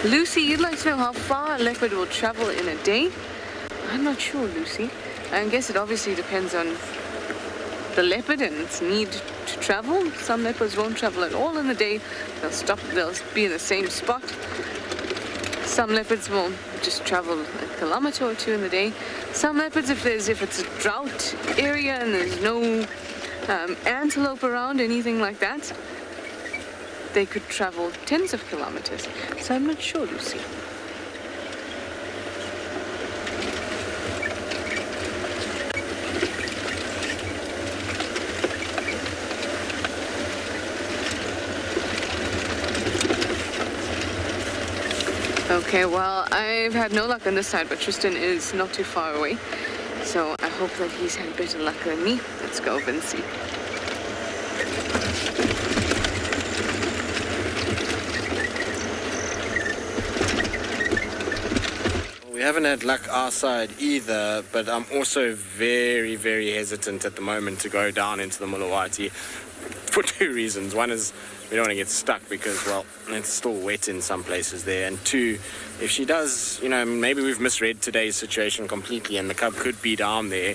Lucy, you'd like to know how far a leopard will travel in a day? I'm not sure, Lucy. I guess it obviously depends on the leopard and its need to travel. Some leopards won't travel at all in the day. They'll be in the same spot. Some leopards will just travel a kilometer or two in the day. Some leopards, if it's a drought area and there's no antelope around, anything like that, they could travel tens of kilometers. So I'm not sure, Lucy. Okay, well, I've had no luck on this side, but Tristan is not too far away. So I hope that he's had better luck than me. Let's go, Vincy. We haven't had luck our side either, but I'm also very, very hesitant at the moment to go down into the Mulawati for two reasons. One is we don't want to get stuck because, well, it's still wet in some places there. And two, if she does, you know, maybe we've misread today's situation completely and the cub could be down there.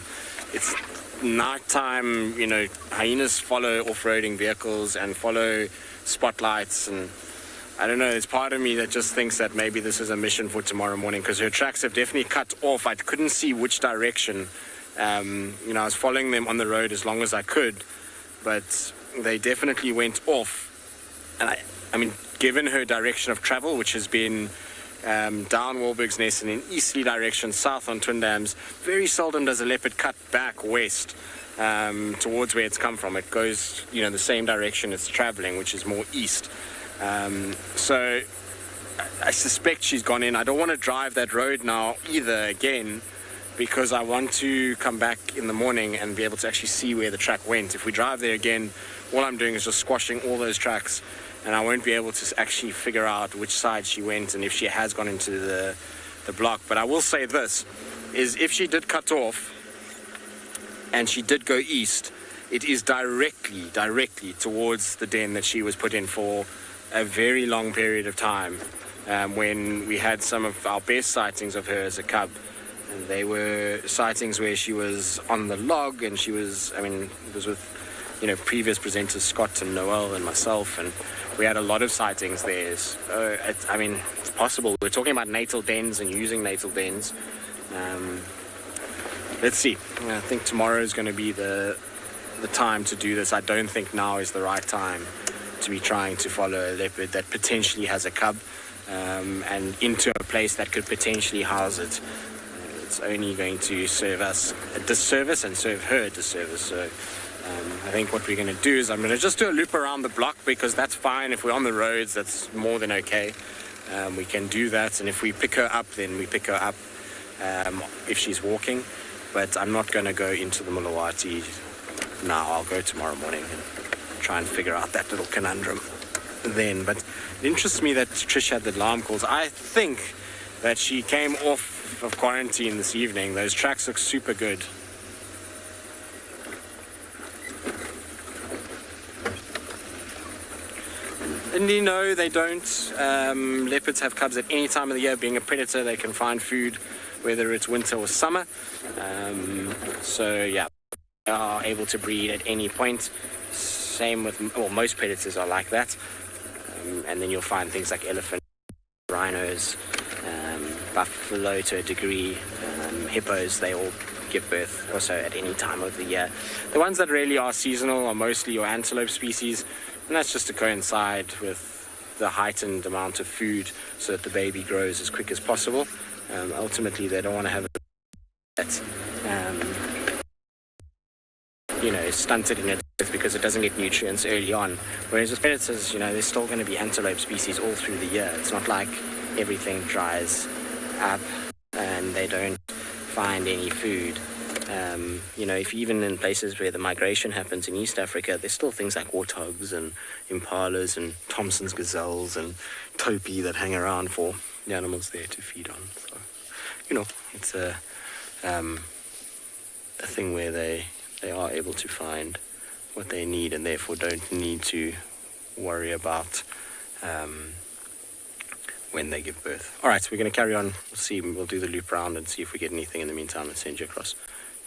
It's nighttime, you know, hyenas follow off-roading vehicles and follow spotlights, and I don't know, there's part of me that just thinks that maybe this is a mission for tomorrow morning, because her tracks have definitely cut off. I couldn't see which direction. You know, I was following them on the road as long as I could, but they definitely went off. And I mean, given her direction of travel, which has been down Wahlberg's Nest in an easterly direction, south on Twin Dams, very seldom does a leopard cut back west towards where it's come from. It goes, you know, the same direction it's traveling, which is more east. So I suspect she's gone in. I don't want to drive that road now either again, because I want to come back in the morning and be able to actually see where the track went. If we drive there again, all I'm doing is just squashing all those tracks, and I won't be able to actually figure out which side she went and if she has gone into the block. But I will say this, is if she did cut off and she did go east, it is directly towards the den that she was put in for a very long period of time, when we had some of our best sightings of her as a cub. And they were sightings where she was on the log, and she was, I mean, it was with, you know, previous presenters Scott and Noel and myself, and we had a lot of sightings there. So I mean, it's possible. We're talking about natal dens and using natal dens. Let's see. I think tomorrow is going to be the time to do this. I don't think now is the right time to be trying to follow a leopard that potentially has a cub and into a place that could potentially house it. It's only going to serve us a disservice and serve her a disservice. So I think what we're going to do is I'm going to just do a loop around the block, because that's fine. If we're on the roads, that's more than okay. We can do that, and if we pick her up, then we pick her up if she's walking. But I'm not going to go into the Mulawati now. I'll go tomorrow morning and try and figure out that little conundrum then. But it interests me that Trish had the alarm calls. I think that she came off of quarantine this evening. Those tracks look super good. And you know, they don't, leopards have cubs at any time of the year. Being a predator, they can find food whether it's winter or summer. So yeah, they are able to breed at any point. Same with, well, most predators are like that. And then you'll find things like elephant, rhinos, buffalo to a degree, hippos. They all give birth also at any time of the year. The ones that really are seasonal are mostly your antelope species, and that's just to coincide with the heightened amount of food so that the baby grows as quick as possible. Ultimately, they don't want to have that, you know, stunted in its growth because it doesn't get nutrients early on. Whereas with predators, you know, there's still going to be antelope species all through the year. It's not like everything dries up and they don't find any food. You know, if even in places where the migration happens in East Africa, there's still things like warthogs and impalas and Thompson's gazelles and topi that hang around for the animals there to feed on. So, you know, it's a thing where they are able to find what they need and therefore don't need to worry about when they give birth. All right, we're going to carry on. We'll see. We'll do the loop round and see if we get anything in the meantime and send you across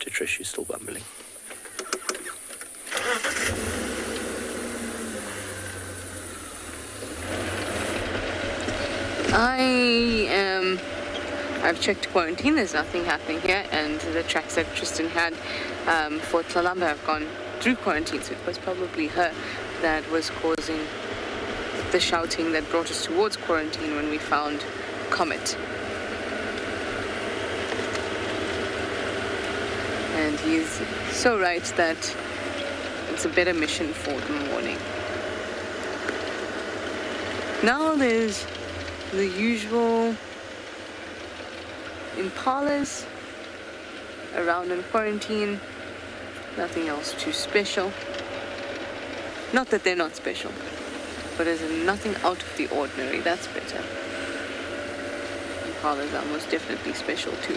to Trish, who's still bumbling. I've checked quarantine, there's nothing happening here, and the tracks that Tristan had for Tlalamba have gone through quarantine, so it was probably her that was causing the shouting that brought us towards quarantine when we found Comet. And he's so right that it's a better mission for the morning. Now there's the usual impalas around in quarantine. Nothing else too special. Not that they're not special, but there's nothing out of the ordinary. That's better. Impalas are most definitely special too.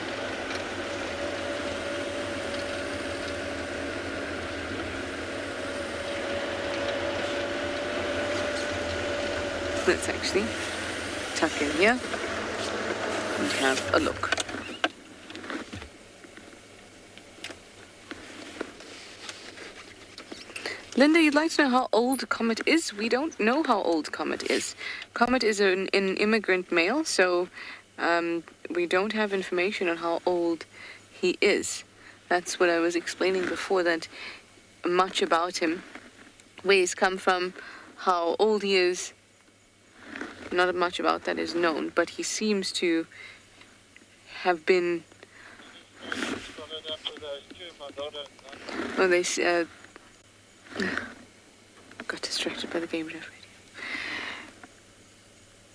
Let's actually tuck in here and have a look. Linda, you'd like to know how old Comet is? We don't know how old Comet is. Comet is an immigrant male, so we don't have information on how old he is. That's what I was explaining before, that much about him, where he's come from, how old he is, not much about that is known, but he seems to have been... Well, they got distracted by the game ref radio.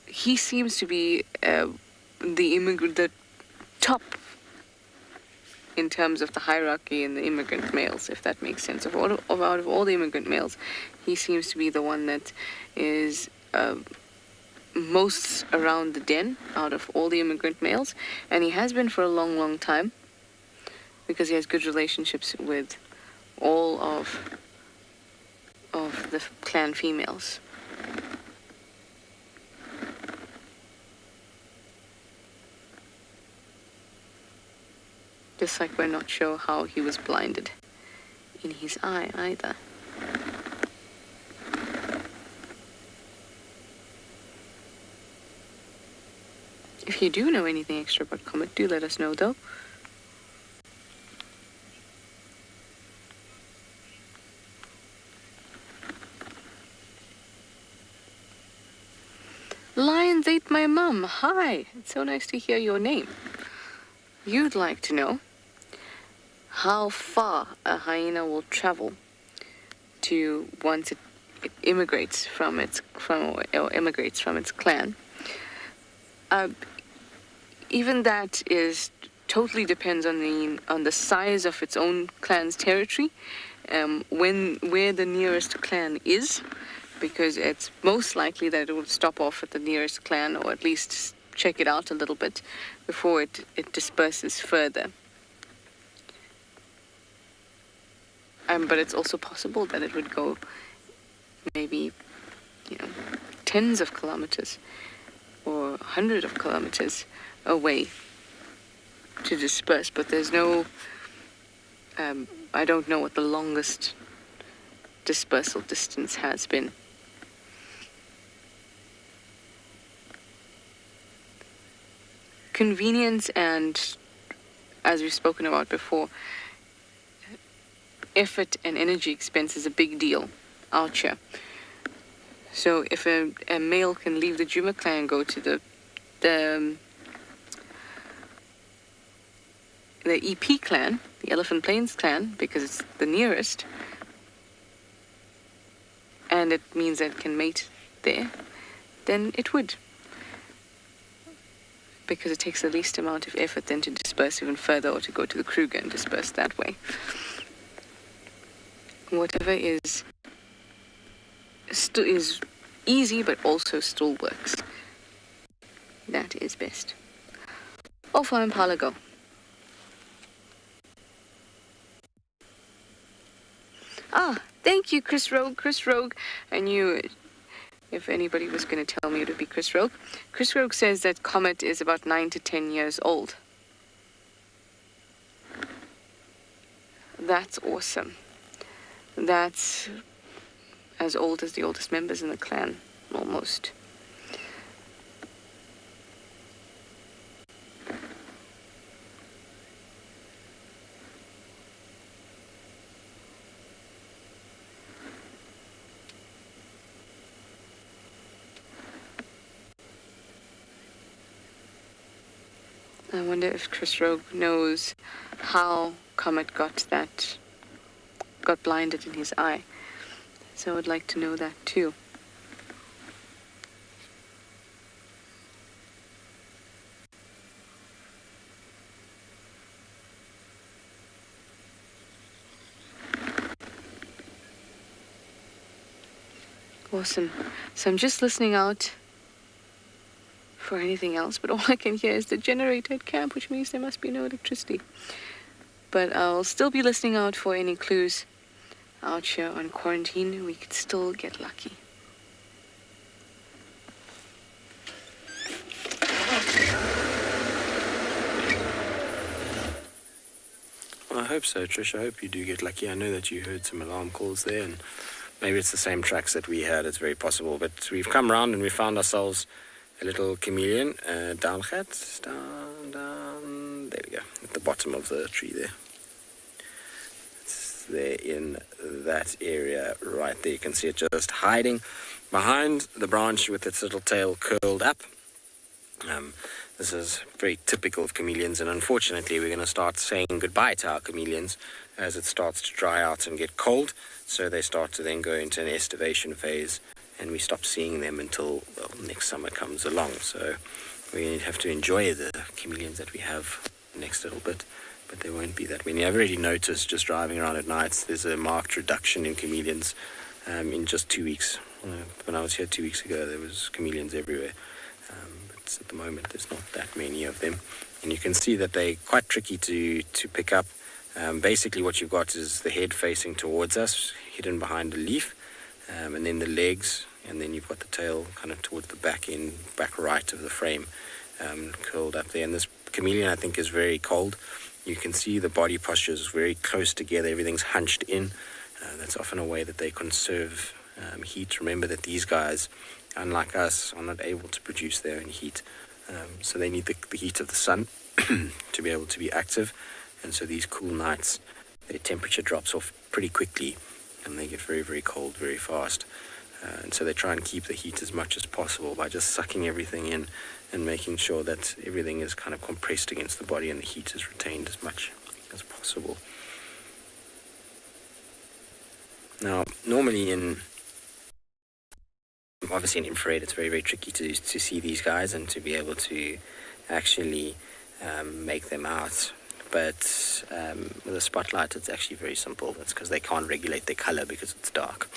He seems to be the top in terms of the hierarchy in the immigrant males, if that makes sense. Out of all the immigrant males, he seems to be the one that is most around the den out of all the immigrant males, and he has been for a long, long time because he has good relationships with all of the clan females. Just like we're not sure how he was blinded in his eye either. If you do know anything extra about Comet, do let us know though. Lions ate my mum. Hi, it's so nice to hear your name. You'd like to know how far a hyena will travel to once it immigrates from its clan. Even that is totally depends on the size of its own clan's territory, where the nearest clan is, because it's most likely that it will stop off at the nearest clan, or at least check it out a little bit before it disperses further. But it's also possible that it would go maybe, tens of kilometers or hundreds of kilometers away to disperse. But there's no, I don't know what the longest dispersal distance has been. Convenience and, as we've spoken about before, effort and energy expense is a big deal out here. So if a male can leave the Djuma clan and go to the EP clan, the Elephant Plains clan, because it's the nearest, and it means that it can mate there, then it would. Because it takes the least amount of effort then to disperse even further, or to go to the Kruger and disperse that way. Whatever is easy but also still works. That is best. Off our Impala go. Thank you, Chris Rogue. Chris Rogue, I knew if anybody was going to tell me it would be Chris Rogue. Chris Rogue says that Comet is about 9 to 10 years old. That's awesome. That's as old as the oldest members in the clan, almost. I wonder if Chris Rogue knows how Comet got blinded in his eye. So I would like to know that too. Awesome. So I'm just listening out for anything else, but all I can hear is the generator at camp, which means there must be no electricity. But I'll still be listening out for any clues out here on quarantine. We could still get lucky. Well, I hope so, Trish. I hope you do get lucky. I know that you heard some alarm calls there, and maybe it's the same tracks that we had. It's very possible. But we've come round and we found ourselves a little chameleon down. There we go, at the bottom of the tree there. It's there in that area right there. You can see it just hiding behind the branch with its little tail curled up. This is very typical of chameleons, and unfortunately we're going to start saying goodbye to our chameleons as it starts to dry out and get cold. So they start to then go into an estivation phase, and we stop seeing them until, well, next summer comes along. So we have to enjoy the chameleons that we have next little bit, but there won't be that many. I've already noticed just driving around at night, there's a marked reduction in chameleons in just 2 weeks. When I was here 2 weeks ago, there was chameleons everywhere. But at the moment, there's not that many of them. And you can see that they're quite tricky to pick up. Basically, what you've got is the head facing towards us, hidden behind a leaf, and then the legs, and then you've got the tail kind of towards the back end, back right of the frame, curled up there. And this chameleon, I think, is very cold. You can see the body posture is very close together. Everything's hunched in. That's often a way that they conserve heat. Remember that these guys, unlike us, are not able to produce their own heat. So they need the heat of the sun to be able to be active. And so these cool nights, their temperature drops off pretty quickly, and they get very, very cold very fast. And so they try and keep the heat as much as possible by just sucking everything in and making sure that everything is kind of compressed against the body and the heat is retained as much as possible. Now, normally obviously in infrared, it's very, very tricky to see these guys and to be able to actually make them out. But with a spotlight, it's actually very simple. That's because they can't regulate their color because it's dark.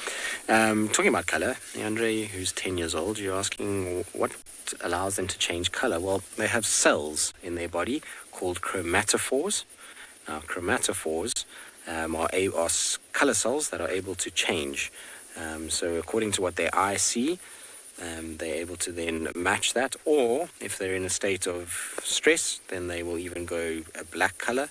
Talking about color, Andre, who's 10 years old, you're asking what allows them to change color. Well, they have cells in their body called chromatophores. Now, chromatophores are color cells that are able to change. So according to what their eyes see, they're able to then match that, or if they're in a state of stress, then they will even go a black color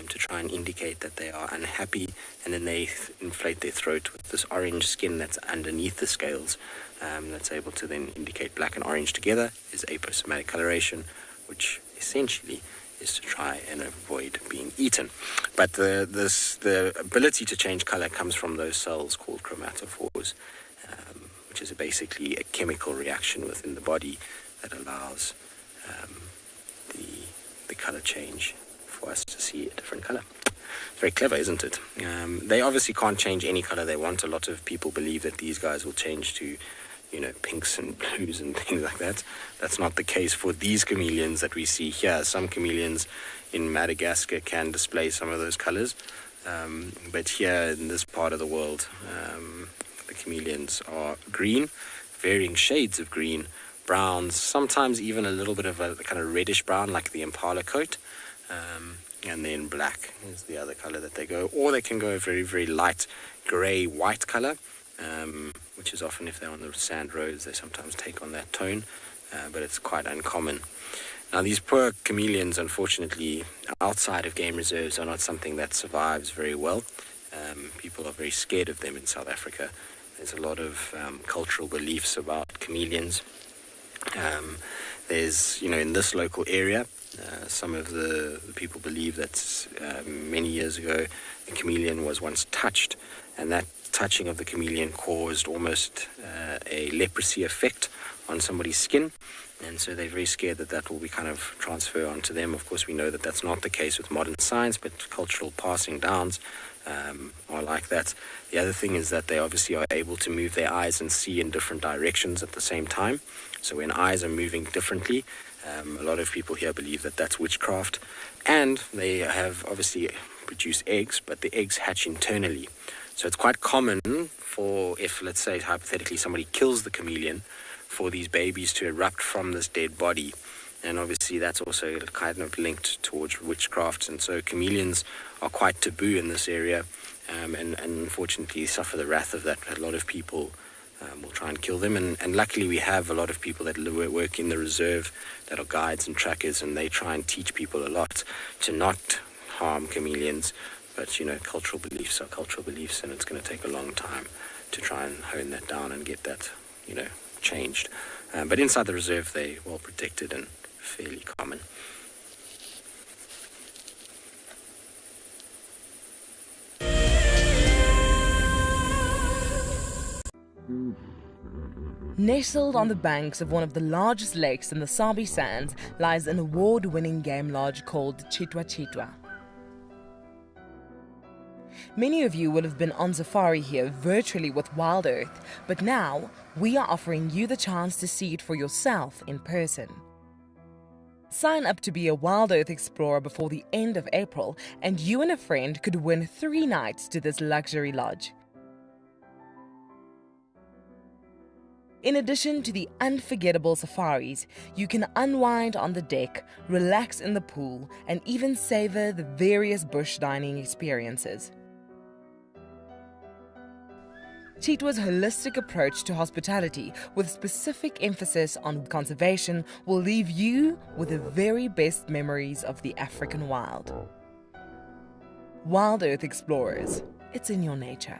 to try and indicate that they are unhappy, and then they inflate their throat with this orange skin that's underneath the scales that's able to then indicate black and orange together is aposematic coloration, which essentially is to try and avoid being eaten. But the ability to change color comes from those cells called chromatophores, which is basically a chemical reaction within the body that allows the color change for us to see a different color. It's very clever, isn't it? They obviously can't change any color they want. A lot of people believe that these guys will change to, pinks and blues and things like that. That's not the case for these chameleons that we see here. Some chameleons in Madagascar can display some of those colors, but here in this part of the world, the chameleons are green, varying shades of green, browns, sometimes even a little bit of a kind of reddish brown like the impala coat, and then black is the other color that they go, or they can go a very, very light gray white color, which is often, if they're on the sand roads, they sometimes take on that tone, but it's quite uncommon. Now, these poor chameleons, unfortunately, outside of game reserves are not something that survives very well. People are very scared of them in South Africa. There's a lot of cultural beliefs about chameleons. There's, in this local area, some of the people believe that many years ago, a chameleon was once touched, and that touching of the chameleon caused almost a leprosy effect on somebody's skin, and so they're very scared that that will be kind of transfer onto them. Of course, we know that that's not the case with modern science, but cultural passing downs are like that. The other thing is that they obviously are able to move their eyes and see in different directions at the same time. So when eyes are moving differently, a lot of people here believe that that's witchcraft. And they have obviously produced eggs, but the eggs hatch internally. So it's quite common for, if let's say hypothetically somebody kills the chameleon, for these babies to erupt from this dead body. And obviously that's also kind of linked towards witchcraft, and so chameleons are quite taboo in this area, and unfortunately suffer the wrath of that. A lot of people will try and kill them, and luckily we have a lot of people that work in the reserve that are guides and trackers, and they try and teach people a lot to not harm chameleons. But cultural beliefs are cultural beliefs, and it's going to take a long time to try and hone that down and get that changed. But inside the reserve they're well protected and fairly common. Nestled on the banks of one of the largest lakes in the Sabi Sands lies an award-winning game lodge called Cheetah. Many of you will have been on safari here virtually with Wild Earth, but now we are offering you the chance to see it for yourself in person. Sign up to be a Wild Earth explorer before the end of April, and you and a friend could win 3 nights to this luxury lodge. In addition to the unforgettable safaris, you can unwind on the deck, relax in the pool, and even savor the various bush dining experiences. Cheetah's holistic approach to hospitality, with specific emphasis on conservation, will leave you with the very best memories of the African wild. Wild Earth Explorers, it's in your nature.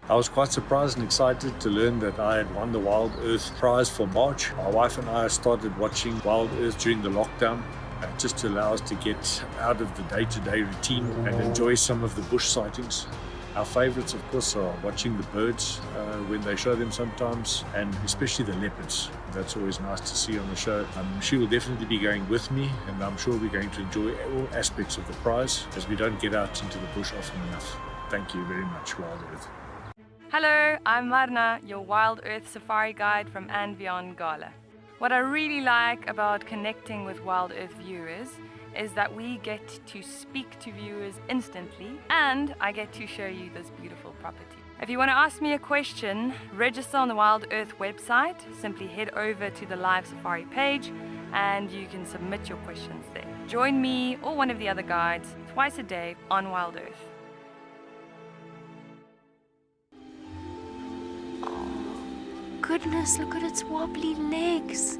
I was quite surprised and excited to learn that I had won the Wild Earth prize for March. My wife and I started watching Wild Earth during the lockdown, just to allow us to get out of the day-to-day routine and enjoy some of the bush sightings. Our favorites, of course, are watching the birds when they show them sometimes, and especially the leopards. That's always nice to see on the show. She will definitely be going with me, and I'm sure we're going to enjoy all aspects of the prize, as we don't get out into the bush often enough. Thank you very much, Wild Earth. Hello, I'm Marna, your Wild Earth Safari Guide from and beyond Gala. What I really like about connecting with Wild Earth viewers is that we get to speak to viewers instantly, and I get to show you this beautiful property. If you want to ask me a question, register on the Wild Earth website. Simply head over to the live safari page and you can submit your questions there. Join me or one of the other guides twice a day on Wild Earth. Goodness, look at its wobbly legs.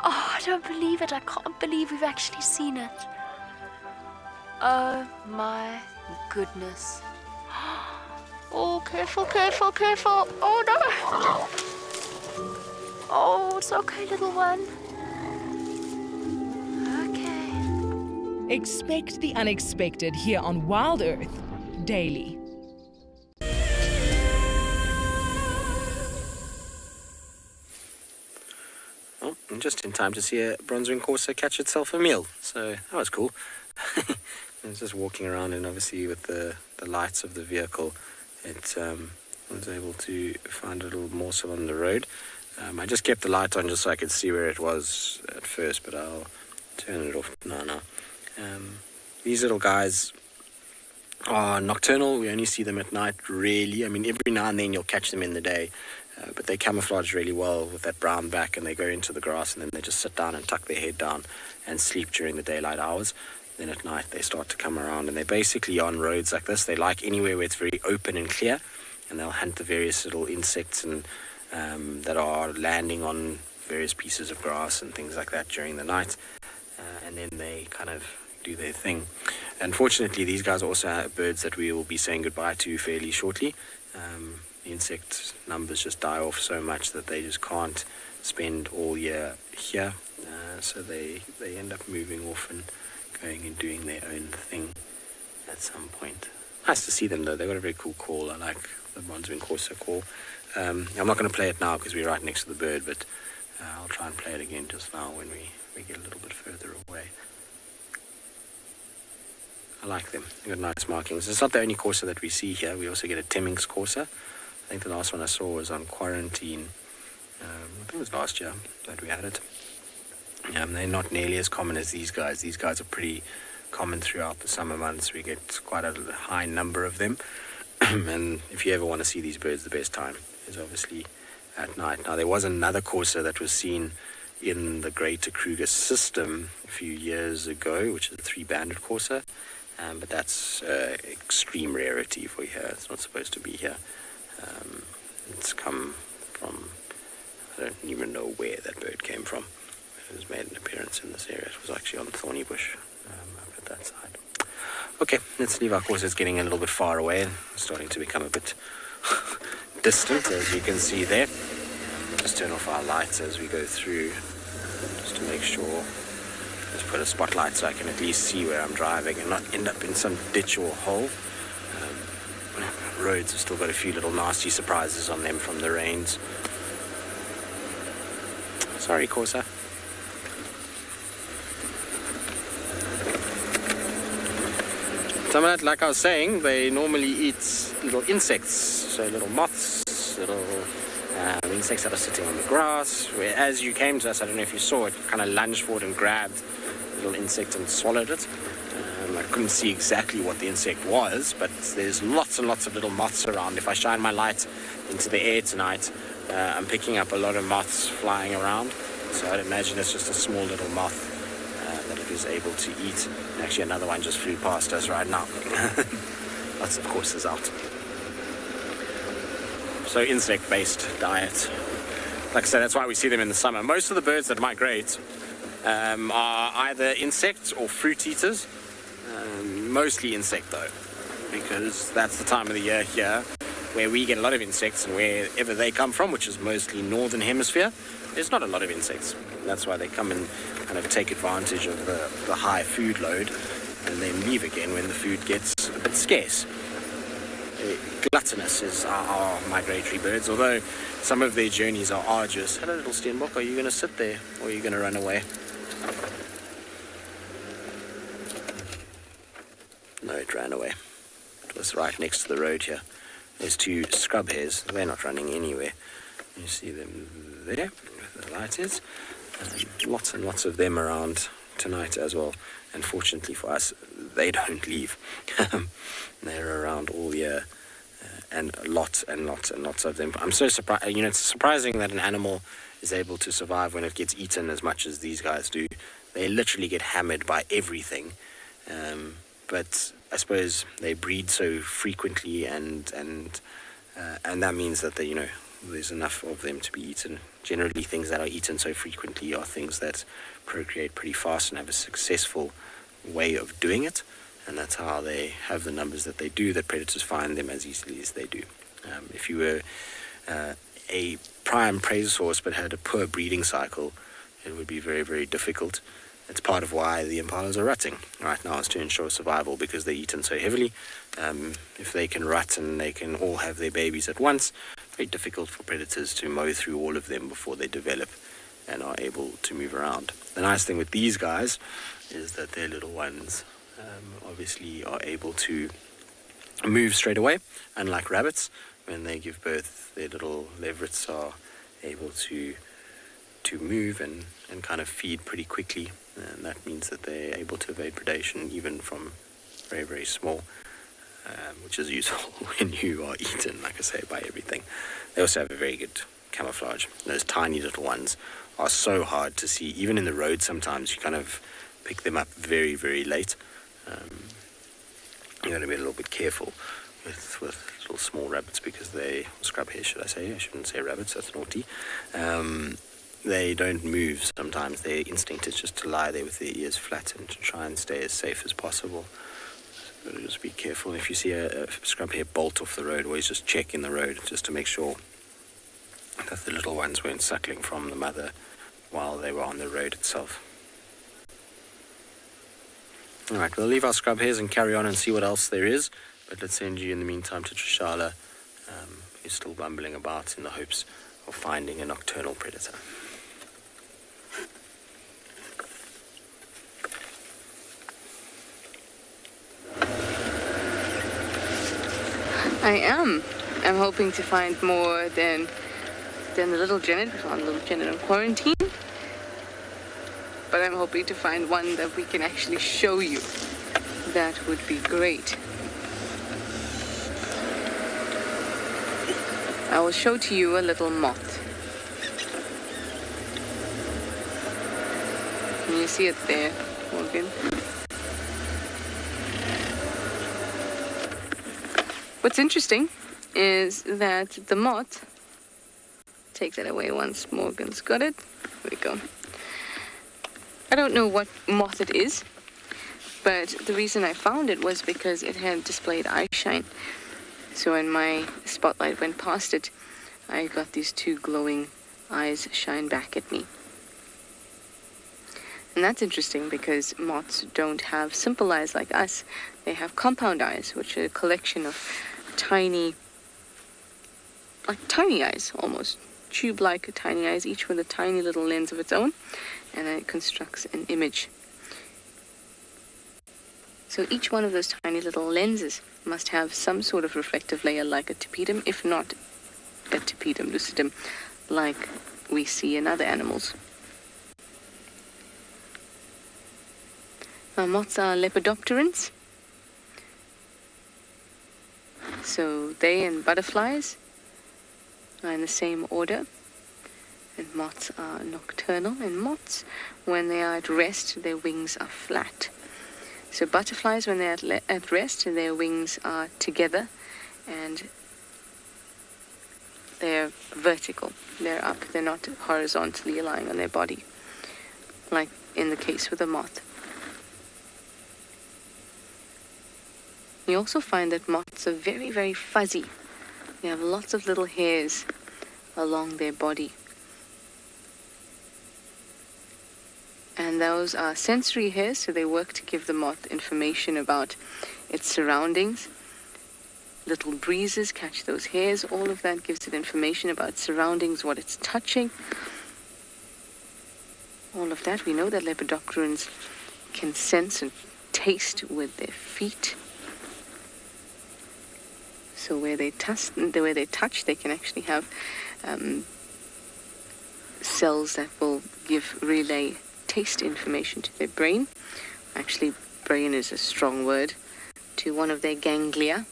Oh, I don't believe it. I can't believe we've actually seen it. Oh my goodness. Oh, careful, careful, careful. Oh no. Oh, it's okay, little one. Okay. Expect the unexpected here on Wild Earth daily. Just in time to see a bronze-wing corsair catch itself a meal, so that was cool. I was just walking around, and obviously with the lights of the vehicle, it was able to find a little morsel on the road. I just kept the light on just so I could see where it was at first, but I'll turn it off now. These little guys are nocturnal. We only see them at night, really. I mean, every now and then you'll catch them in the day. But they camouflage really well with that brown back, and they go into the grass, and then they just sit down and tuck their head down and sleep during the daylight hours. Then at night they start to come around, and they're basically on roads like this. They like anywhere where it's very open and clear, and they'll hunt the various little insects and that are landing on various pieces of grass and things like that during the night, and then they kind of do their thing. Unfortunately, these guys are also birds that we will be saying goodbye to fairly shortly. Insect numbers just die off so much that they just can't spend all year here, so they end up moving off and going and doing their own thing at some point. Nice to see them though. They've got a very cool call. I like the bronze-wing corsair call. I'm not going to play it now because we're right next to the bird, but I'll try and play it again just now when we get a little bit further away. I like them. They've got nice markings. It's not the only corsair that we see here. We also get a Temming's corsair. I think the last one I saw was on quarantine. I think it was last year that we had it. They're not nearly as common as these guys. These guys are pretty common throughout the summer months. We get quite a high number of them. And if you ever want to see these birds, the best time is obviously at night. Now, there was another corsair that was seen in the Greater Kruger system a few years ago, which is a 3-banded corsair. But that's extreme rarity for here. It's not supposed to be here. It's come from, I don't even know where that bird came from. It has made an appearance in this area. It was actually on Thorny Bush over at that side. Okay, let's leave our course. It's getting a little bit far away and starting to become a bit distant, as you can see there. Just turn off our lights as we go through, just to make sure. Just put a spotlight so I can at least see where I'm driving and not end up in some ditch or hole. Roads have still got a few little nasty surprises on them from the rains. Sorry, corsair. Some of that, like I was saying, they normally eat little insects, so little moths, little insects that are sitting on the grass. Where, as you came to us, I don't know if you saw it, kind of lunged forward and grabbed a little insect and swallowed it. I couldn't see exactly what the insect was, but there's lots and lots of little moths around. If I shine my light into the air tonight, I'm picking up a lot of moths flying around. So I'd imagine it's just a small little moth that it is able to eat. Actually, another one just flew past us right now. Lots of courses out. So insect-based diet. Like I said, that's why we see them in the summer. Most of the birds that migrate are either insects or fruit eaters. Mostly insect though, because that's the time of the year here where we get a lot of insects, and wherever they come from, which is mostly northern hemisphere, there's not a lot of insects. That's why they come and kind of take advantage of the high food load and then leave again when the food gets a bit scarce. Gluttonous is our migratory birds, although some of their journeys are arduous. Hello, little steenbok, are you going to sit there or are you going to run away? No, it ran away. It was right next to the road here. There's 2 scrub hares. They're not running anywhere. You see them there, where the light is. Lots and lots of them around tonight as well. And fortunately for us, they don't leave. They're around all year. And lots and lots and lots of them. I'm so surprised. You know, it's surprising that an animal is able to survive when it gets eaten as much as these guys do. They literally get hammered by everything. But I suppose they breed so frequently, and that means that there's enough of them to be eaten. Generally, things that are eaten so frequently are things that procreate pretty fast and have a successful way of doing it, and that's how they have the numbers that they do. That predators find them as easily as they do. If you were a prime prey source but had a poor breeding cycle, it would be very, very difficult. It's part of why the impalas are rutting right now, is to ensure survival, because they're eaten so heavily. If they can rut and they can all have their babies at once, very difficult for predators to mow through all of them before they develop and are able to move around. The nice thing with these guys is that their little ones obviously are able to move straight away, unlike rabbits. When they give birth, their little leverets are able to move and kind of feed pretty quickly, and that means that they're able to evade predation even from very, very small, which is useful when you are eaten, like I say, by everything. They also have a very good camouflage. Those tiny little ones are so hard to see. Even in the road sometimes you kind of pick them up very, very late. You got to be a little bit careful with little small rabbits, because scrub hares, should I say? I shouldn't say rabbits, that's naughty. They don't move sometimes. Their instinct is just to lie there with their ears flat and to try and stay as safe as possible. So just be careful. If you see a scrub hare bolt off the road, always just check in the road just to make sure that the little ones weren't suckling from the mother while they were on the road itself. Alright, we'll leave our scrub hares and carry on and see what else there is, but let's send you in the meantime to Trishala, who's still bumbling about in the hopes of finding a nocturnal predator. I'm hoping to find more than the little Janet. We found little Janet in quarantine. But I'm hoping to find one that we can actually show you. that would be great. I will show to you a little moth. Can you see it there, Morgan? What's interesting is that the moth, take that away once Morgan's got it. There we go. I don't know what moth it is, but the reason I found it was because it had displayed eye shine. So when my spotlight went past it, I got these two glowing eyes shine back at me. And that's interesting because moths don't have simple eyes like us. They have compound eyes, which are a collection of tiny eyes almost. Tube-like tiny eyes, each with a tiny little lens of its own, and then it constructs an image. So each one of those tiny little lenses must have some sort of reflective layer like a tapetum, if not a tapetum lucidum, like we see in other animals. Now, moths are lepidopterans. So they and butterflies are in the same order. And moths are nocturnal. And moths, when they are at rest, their wings are flat. So butterflies, when they're at rest, their wings are together and they're vertical. They're up. They're not horizontally lying on their body, like in the case with a moth. You also find that moths are very, very fuzzy. They have lots of little hairs along their body. And those are sensory hairs, so they work to give the moth information about its surroundings. Little breezes catch those hairs. All of that gives it information about surroundings, what it's touching. All of that. We know that lepidopterans can sense and taste with their feet. So where they touch, they can actually have cells that will relay taste information to their brain. Actually, brain is a strong word. To one of their ganglia.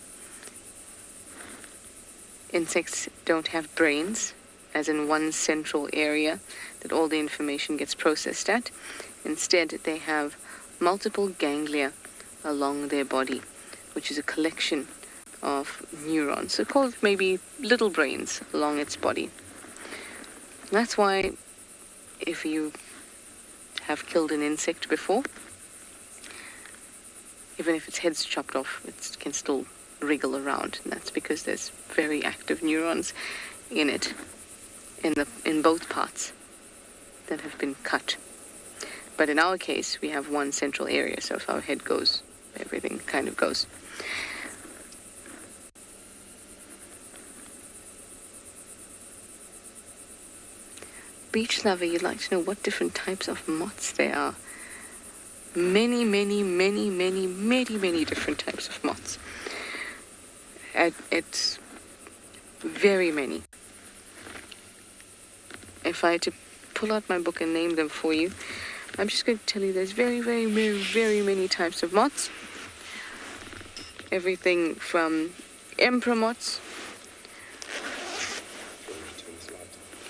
Insects don't have brains, as in one central area that all the information gets processed at. Instead, they have multiple ganglia along their body, which is a collection of neurons, so called maybe little brains along its body. That's why if you have killed an insect before, even if its head's chopped off, it can still wriggle around, and that's because there's very active neurons in it, in both parts that have been cut. But in our case, we have one central area, so if our head goes, everything kind of goes. Beach lover, you'd like to know what different types of moths there are. Many, many, many, many, many, many different types of moths. It's very many. If I had to pull out my book and name them for you, I'm just going to tell you there's very, very, very, very many types of moths. Everything from emperor moths.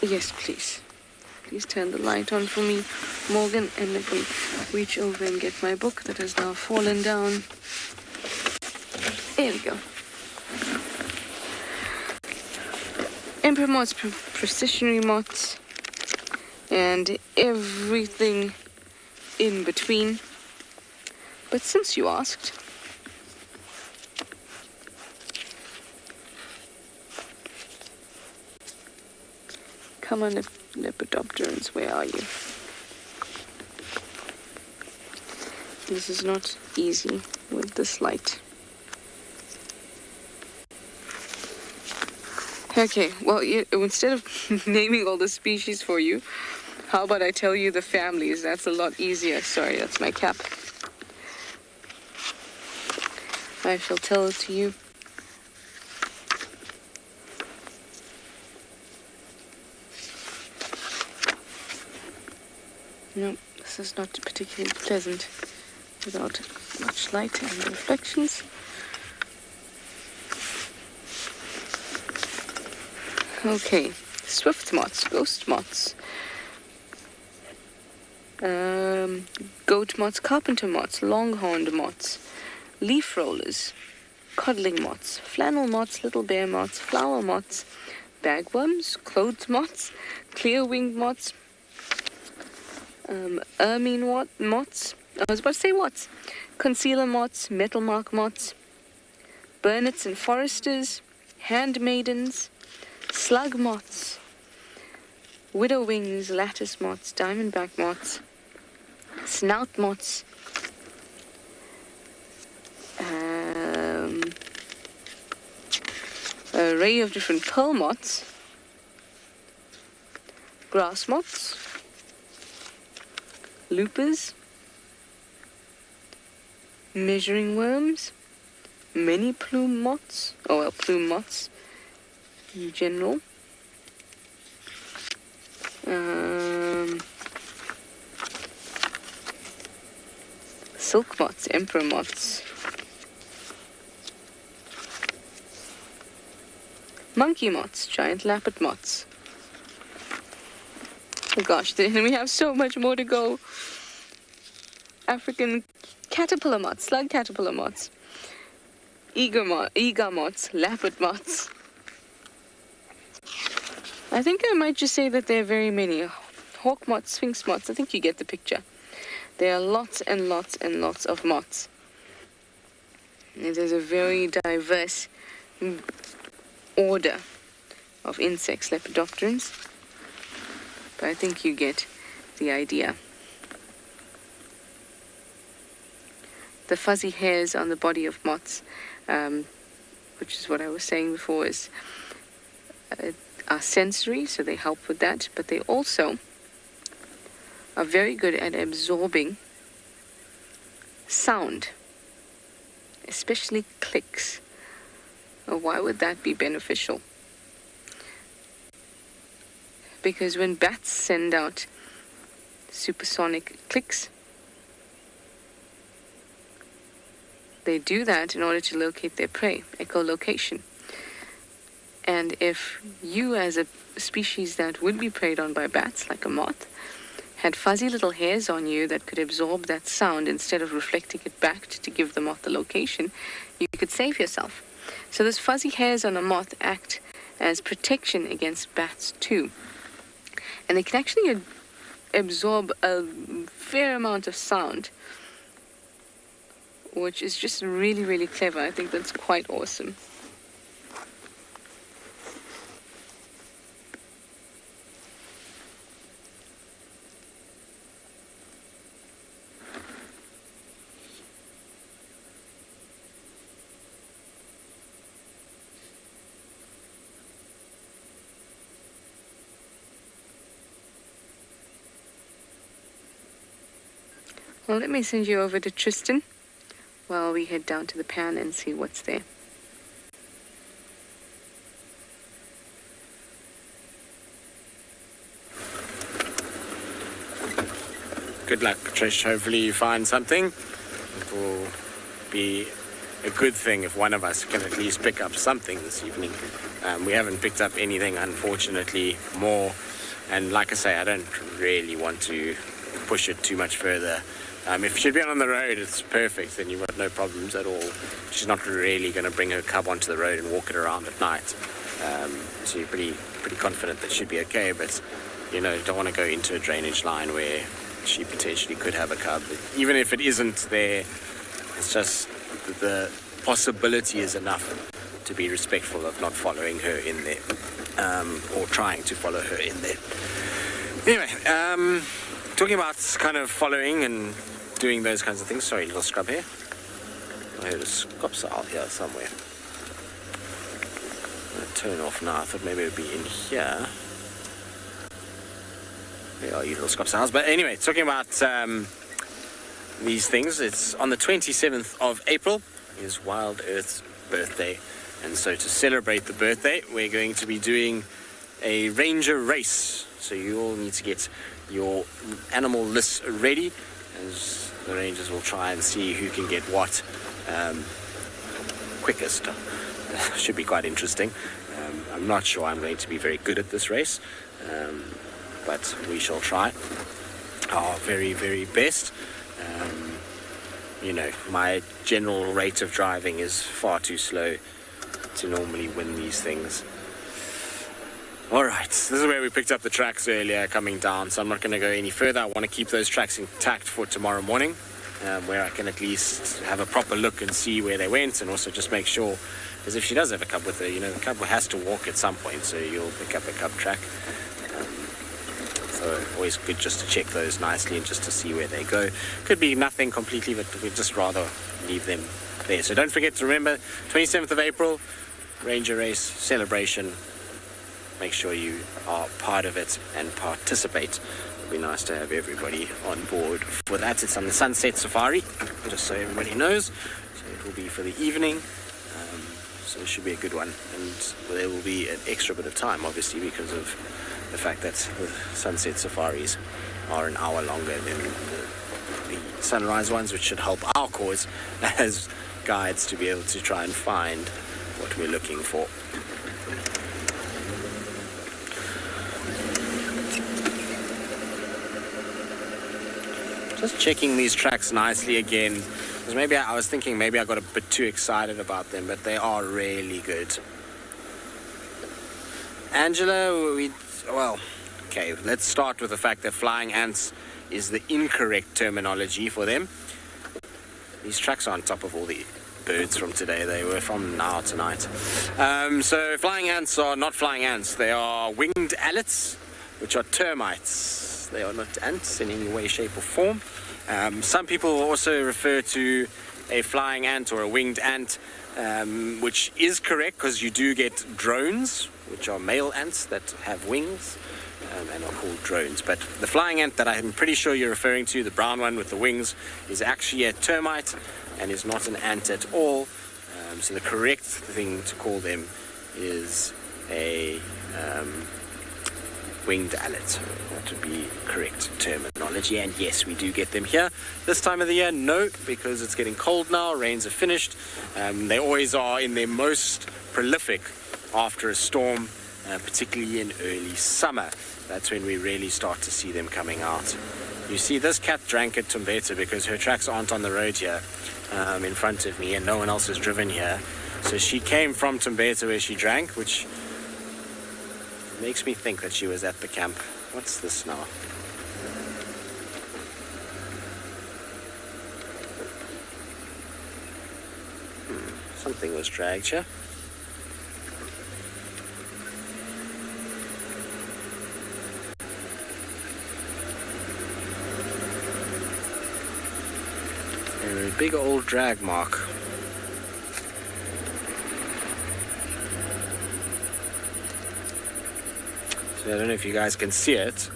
Yes, please. Please turn the light on for me, Morgan, and let me reach over and get my book that has now fallen down. There we go. Emperor moths, processionary moths, and everything in between. But since you asked, come on, Lepidopterans, where are you? This is not easy with this light. Okay, well, instead of naming all the species for you, how about I tell you the families? That's a lot easier. Sorry, that's my cap. I shall tell it to you. No, this is not particularly pleasant without Much light and reflections. Okay, swift moths, ghost moths, goat moths, carpenter moths, longhorned moths, leaf rollers, codling moths, flannel moths, little bear moths, flower moths, bagworms, clothes moths, clear-winged moths, ermine moths, I was about to say what? Concealer moths, metal mark moths, burnets and foresters, handmaidens, slug moths, widow wings, lattice moths, diamondback moths, snout moths, array of different pearl moths, grass moths, loopers, measuring worms, many plume moths, plume moths in general, silk moths, emperor moths, monkey moths, giant leopard moths. Oh gosh, then we have so much more to go. African caterpillar moths, slug caterpillar moths, eager moths, leopard moths. I think I might just say that there are very many. Hawk moths, sphinx moths, I think you get the picture. There are lots and lots and lots of moths. It is a very diverse order of insects, lepidopterans. But I think you get the idea. The fuzzy hairs on the body of moths, which is what I was saying before, are sensory, so they help with that, but they also are very good at absorbing sound, especially clicks. Now, why would that be beneficial? Because when bats send out supersonic clicks, they do that in order to locate their prey, echolocation. And if you, as a species that would be preyed on by bats, like a moth, had fuzzy little hairs on you that could absorb that sound instead of reflecting it back to give the moth the location, you could save yourself. So those fuzzy hairs on a moth act as protection against bats too. And they can actually absorb a fair amount of sound, which is just really, really clever. I think that's quite awesome. Well, let me send you over to Tristan while we head down to the pan and see what's there. Good luck, Trish. Hopefully you find something. It will be a good thing if one of us can at least pick up something this evening. We haven't picked up anything, unfortunately, more. And like I say, I don't really want to push it too much further. If she'd been on the road, it's perfect, then you've got no problems at all. She's not really going to bring her cub onto the road and walk it around at night. So you're pretty confident that she'd be okay, but, you know, don't want to go into a drainage line where she potentially could have a cub. Even if it isn't there, it's just the possibility is enough to be respectful of not following her in there, or trying to follow her in there. Anyway, talking about kind of following and doing those kinds of things. Sorry, little scrub here. I heard a scopsal here somewhere. I'm going to turn off now. I thought maybe it would be in here. There are you little scopsals. But anyway, talking about these things, it's on the 27th of April is Wild Earth's birthday. And so to celebrate the birthday, we're going to be doing a ranger race. So you all need to get your animal lists ready. As the rangers will try and see who can get what quickest. Should be quite interesting. I'm not sure I'm going to be very good at this race, but we shall try our very, very best. You know, my general rate of driving is far too slow to normally win these things. Alright, this is where we picked up the tracks earlier coming down, so I'm not going to go any further. I want to keep those tracks intact for tomorrow morning, where I can at least have a proper look and see where they went, and also just make sure, because if she does have a cub with her, you know, the cub has to walk at some point, so you'll pick up a cub track. So always good just to check those nicely and just to see where they go. Could be nothing completely, but we'd just rather leave them there. So don't forget to remember, 27th of April, Ranger Race celebration. Make sure you are part of it and participate. It'd be nice to have everybody on board for that. It's on the Sunset Safari, just so everybody knows. So it will be for the evening. So it should be a good one. And there will be an extra bit of time, obviously, because of the fact that the Sunset Safaris are an hour longer than the sunrise ones, which should help our cause as guides to be able to try and find what we're looking for. Just checking these tracks nicely again, because maybe I was thinking maybe I got a bit too excited about them, but they are really good. Angela, well, okay, let's start with the fact that flying ants is the incorrect terminology for them. These tracks are on top of all the birds from today. They were from now tonight. So flying ants are not flying ants. They are winged allets, which are termites. They are not ants in any way, shape or form. Some people also refer to a flying ant or a winged ant, which is correct because you do get drones, which are male ants that have wings and are called drones. But the flying ant that I'm pretty sure you're referring to, the brown one with the wings, is actually a termite and is not an ant at all. So the correct thing to call them is a winged allet. That would be correct terminology. And yes, we do get them here. This time of the year, no, because it's getting cold now. Rains are finished. They always are in their most prolific after a storm, particularly in early summer. That's when we really start to see them coming out. You see, this cat drank at Tumbeta because her tracks aren't on the road here in front of me, and no one else has driven here. So she came from Tumbeta where she drank, which makes me think that she was at the camp. What's this now? Something was dragged here. A big old drag mark. So I don't know if you guys can see it,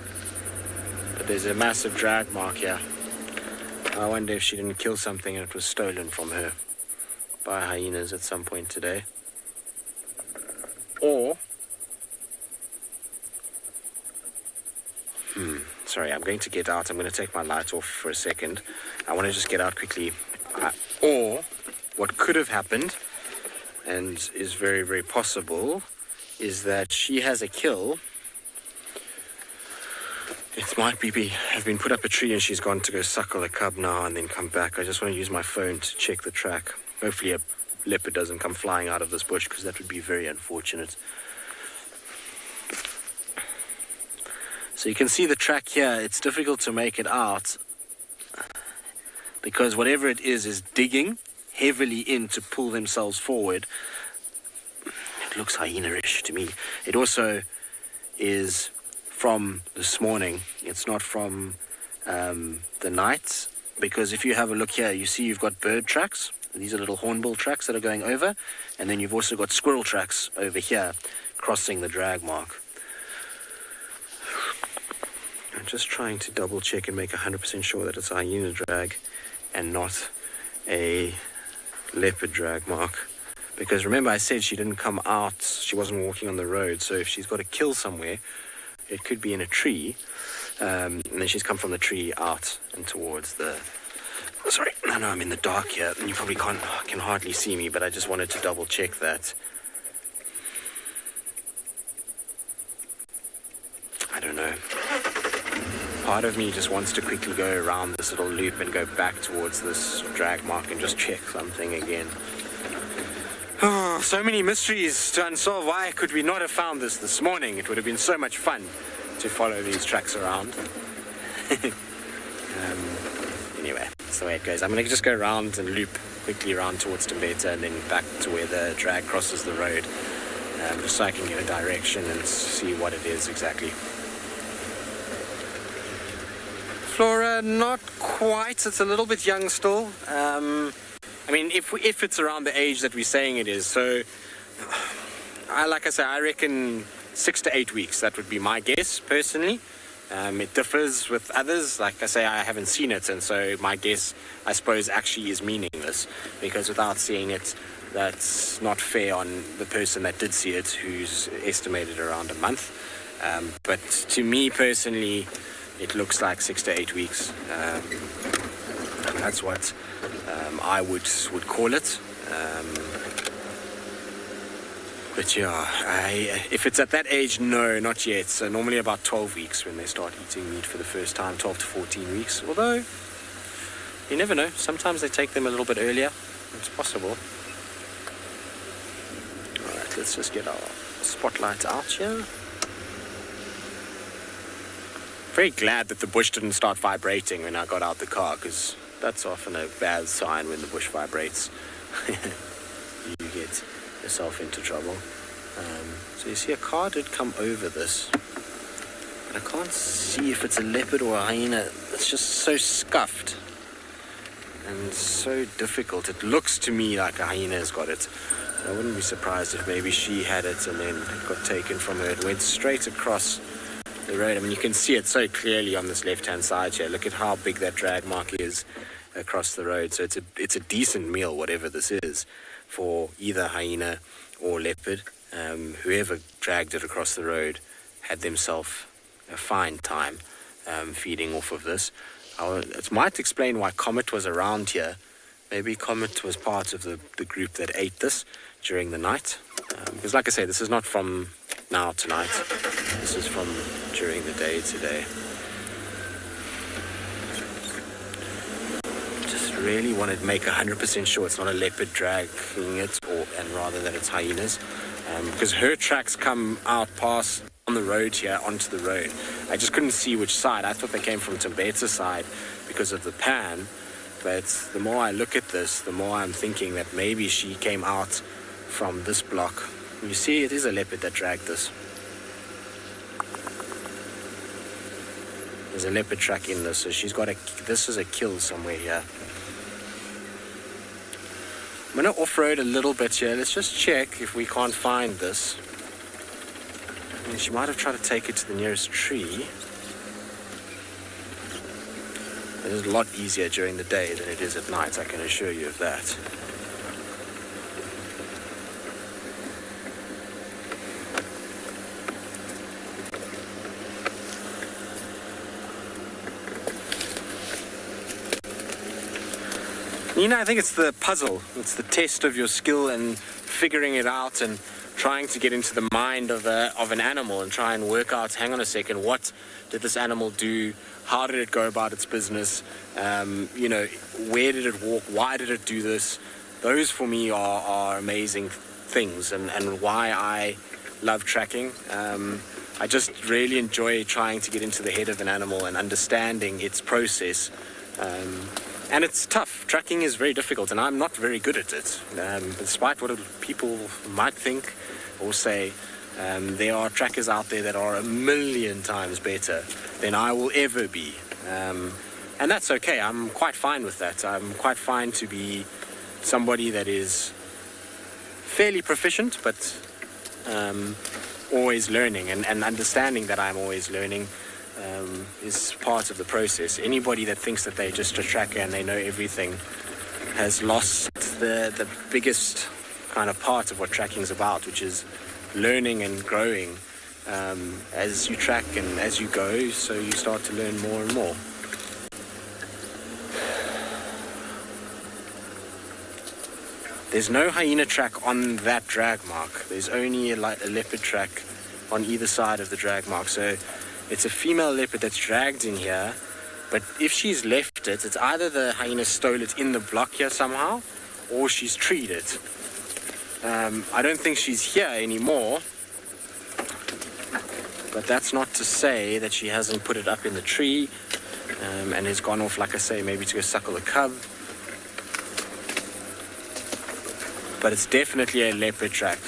but there's a massive drag mark here. I wonder if she didn't kill something and it was stolen from her by hyenas at some point today. Or sorry, I'm going to get out. I'm going to take my light off for a second. I want to just get out quickly. Or what could have happened, and is very, very possible, is that she has a kill. It might have been put up a tree and she's gone to go suckle a cub now and then come back. I just want to use my phone to check the track. Hopefully a leopard doesn't come flying out of this bush, because that would be very unfortunate. So you can see the track here. It's difficult to make it out because whatever it is digging heavily in to pull themselves forward. It looks hyena-ish to me. It also is from this morning. It's not from the night, because if you have a look here, you see you've got bird tracks. These are little hornbill tracks that are going over, and then you've also got squirrel tracks over here crossing the drag mark. I'm just trying to double check and make 100% sure that it's a hyena drag and not a leopard drag mark. Because remember I said she didn't come out, she wasn't walking on the road, so if she's got a kill somewhere, it could be in a tree, and then she's come from the tree out and towards the Sorry, I know I'm in the dark here, and you probably can hardly see me, but I just wanted to double check that. I don't know. Part of me just wants to quickly go around this little loop and go back towards this drag mark and just check something again. Oh, so many mysteries to unsolve. Why could we not have found this morning? It would have been so much fun to follow these tracks around. Anyway, that's the way it goes. I'm going to just go around and loop quickly around towards Tembeta and then back to where the drag crosses the road, just so I can get a direction and see what it is exactly. Flora, not quite. It's a little bit young still. I mean, if it's around the age that we're saying it is, so like I say, I reckon 6 to 8 weeks. That would be my guess, personally. It differs with others. Like I say, I haven't seen it, and so my guess, I suppose, actually is meaningless, because without seeing it, that's not fair on the person that did see it, who's estimated around a month. But to me personally, it looks like 6 to 8 weeks. That's what I would call it. But yeah, if it's at that age, no, not yet. So normally about 12 weeks when they start eating meat for the first time, 12 to 14 weeks. Although, you never know. Sometimes they take them a little bit earlier. It's possible. Alright, let's just get our spotlight out here. Very glad that the bush didn't start vibrating when I got out the car, because that's often a bad sign when the bush vibrates. You get yourself into trouble. So you see a car did come over this, but I can't see if it's a leopard or a hyena. It's just so scuffed and so difficult. It looks to me like a hyena has got it. So I wouldn't be surprised if maybe she had it and then it got taken from her. It went straight across the road. I mean, you can see it so clearly on this left-hand side here. Look at how big that drag mark is across the road. So it's a decent meal, whatever this is, for either hyena or leopard. Whoever dragged it across the road had themselves a fine time feeding off of this. It might explain why Comet was around here. Maybe Comet was part of the group that ate this during the night. Because like I say, this is not from now tonight. This is from during the day today. Just really want to make 100% sure it's not a leopard dragging it, and rather that it's hyenas. Because her tracks come out past on the road here onto the road. I just couldn't see which side. I thought they came from Tembeta's side because of the pan. But the more I look at this, the more I'm thinking that maybe she came out from this block. You see, it is a leopard that dragged this. There's a leopard track in this, so she's got this is a kill somewhere here. I'm going to off-road a little bit here. Let's just check if we can't find this. I mean, she might have tried to take it to the nearest tree. It is a lot easier during the day than it is at night, I can assure you of that. You know, I think it's the puzzle. It's the test of your skill and figuring it out and trying to get into the mind of an animal and try and work out, hang on a second, what did this animal do? How did it go about its business? You know, where did it walk? Why did it do this? Those for me are amazing things and why I love tracking. I just really enjoy trying to get into the head of an animal and understanding its process. And it's tough. Tracking is very difficult, and I'm not very good at it. Despite what people might think or say, there are trackers out there that are 1,000,000 times better than I will ever be. And that's okay. I'm quite fine with that. I'm quite fine to be somebody that is fairly proficient, but always learning, and understanding that I'm always learning is part of the process. Anybody that thinks that they're just a tracker and they know everything has lost the biggest kind of part of what tracking is about, which is learning and growing as you track and as you go, so you start to learn more and more. There's no hyena track on that drag mark. There's only a leopard track on either side of the drag mark. So it's a female leopard that's dragged in here. But if she's left it, it's either the hyena stole it in the block here somehow, or she's treed it. I don't think she's here anymore. But that's not to say that she hasn't put it up in the tree and has gone off, like I say, maybe to go suckle a cub. But it's definitely a leopard track.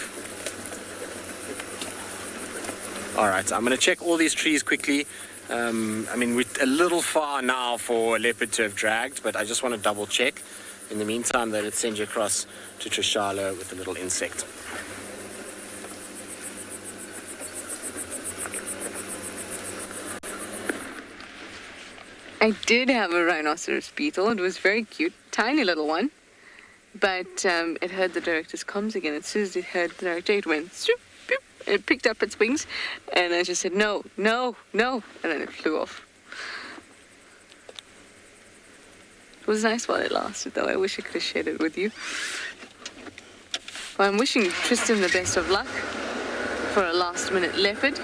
All right, I'm going to check all these trees quickly. I mean, we're a little far now for a leopard to have dragged, but I just want to double check. In the meantime, though, let's send you across to Tswalu with a little insect. I did have a rhinoceros beetle. It was very cute, tiny little one. But it heard the director's comms again. As soon as it heard the director, it went swoop, boop, and it picked up its wings. And I just said, no, no, no. And then it flew off. It was nice while it lasted, though. I wish I could have shared it with you. Well, I'm wishing Tristan the best of luck for a last-minute leopard.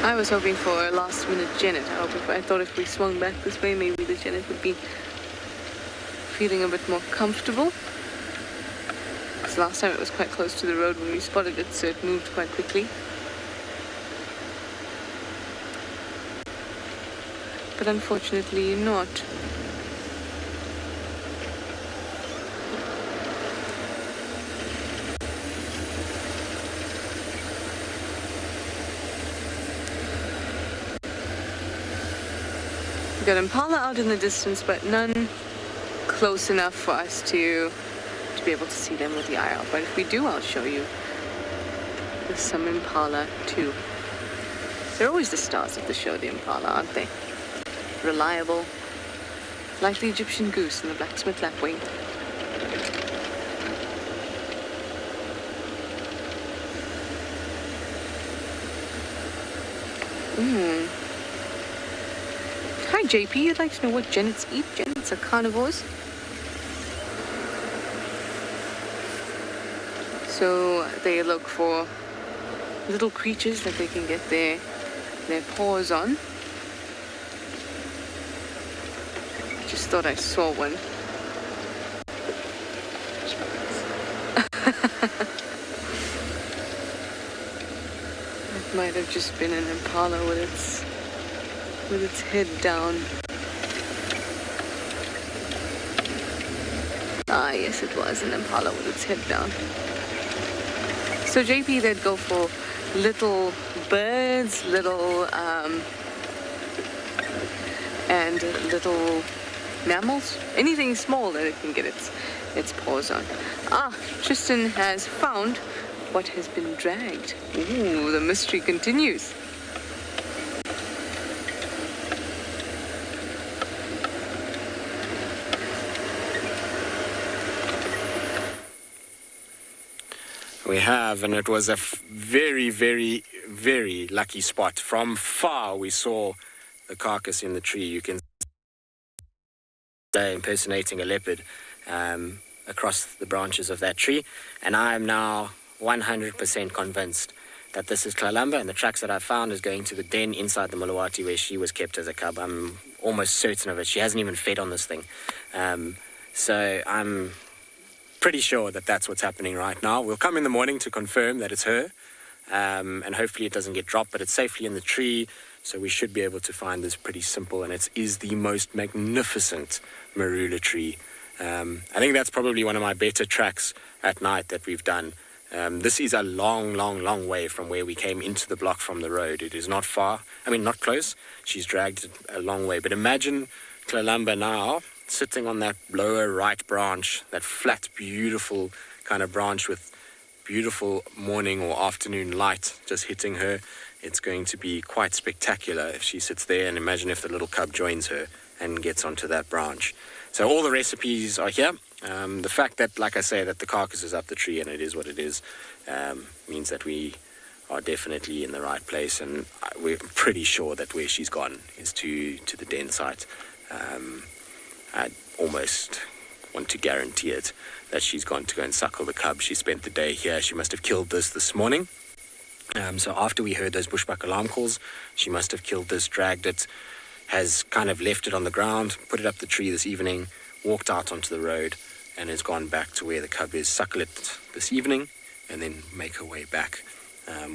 I was hoping for a last-minute Janet. I thought if we swung back this way, maybe the Janet would be feeling a bit more comfortable. Because last time it was quite close to the road when we spotted it, so it moved quite quickly. But unfortunately not. We've got impala out in the distance, but none close enough for us to be able to see them with the eye out. But if we do, I'll show you. There's some impala too. They're always the stars of the show, the impala, aren't they? Reliable, like the Egyptian goose and the blacksmith lapwing. Hi JP, I'd like to know what genets eat. Genets are carnivores. So they look for little creatures that they can get their paws on. Just thought I saw one. It might have just been an impala with its head down. Ah, yes, it was an impala with its head down. So JP, they'd go for little birds, and little mammals, anything small that it can get its paws on. Ah, Tristan has found what has been dragged. Ooh, the mystery continues. We have, and it was a very, very, very lucky spot. From far, we saw the carcass in the tree. You can see impersonating a leopard across the branches of that tree. And I am now 100% convinced that this is Kalahari, and the tracks that I found is going to the den inside the Mulawati where she was kept as a cub. I'm almost certain of it. She hasn't even fed on this thing. So I'm pretty sure that that's what's happening right now. We'll come in the morning to confirm that it's her, and hopefully it doesn't get dropped, but it's safely in the tree, so we should be able to find this pretty simple, and it is the most magnificent marula tree. I think that's probably one of my better tracks at night that we've done. This is a long, long, long way from where we came into the block from the road. It is not far, I mean not close. She's dragged it a long way, but imagine Kalahari now sitting on that lower right branch, that flat, beautiful kind of branch with beautiful morning or afternoon light just hitting her. It's going to be quite spectacular if she sits there, and imagine if the little cub joins her and gets onto that branch. So all the recipes are here. The fact that, like I say, that the carcass is up the tree and it is what it is, means that we are definitely in the right place, and we're pretty sure that where she's gone is to the den site. I almost want to guarantee it, that she's gone to go and suckle the cub. She spent the day here. She must have killed this morning. So after we heard those bushbuck alarm calls, she must have killed this, dragged it, has kind of left it on the ground, put it up the tree this evening, walked out onto the road, and has gone back to where the cub is, suckle it this evening, and then make her way back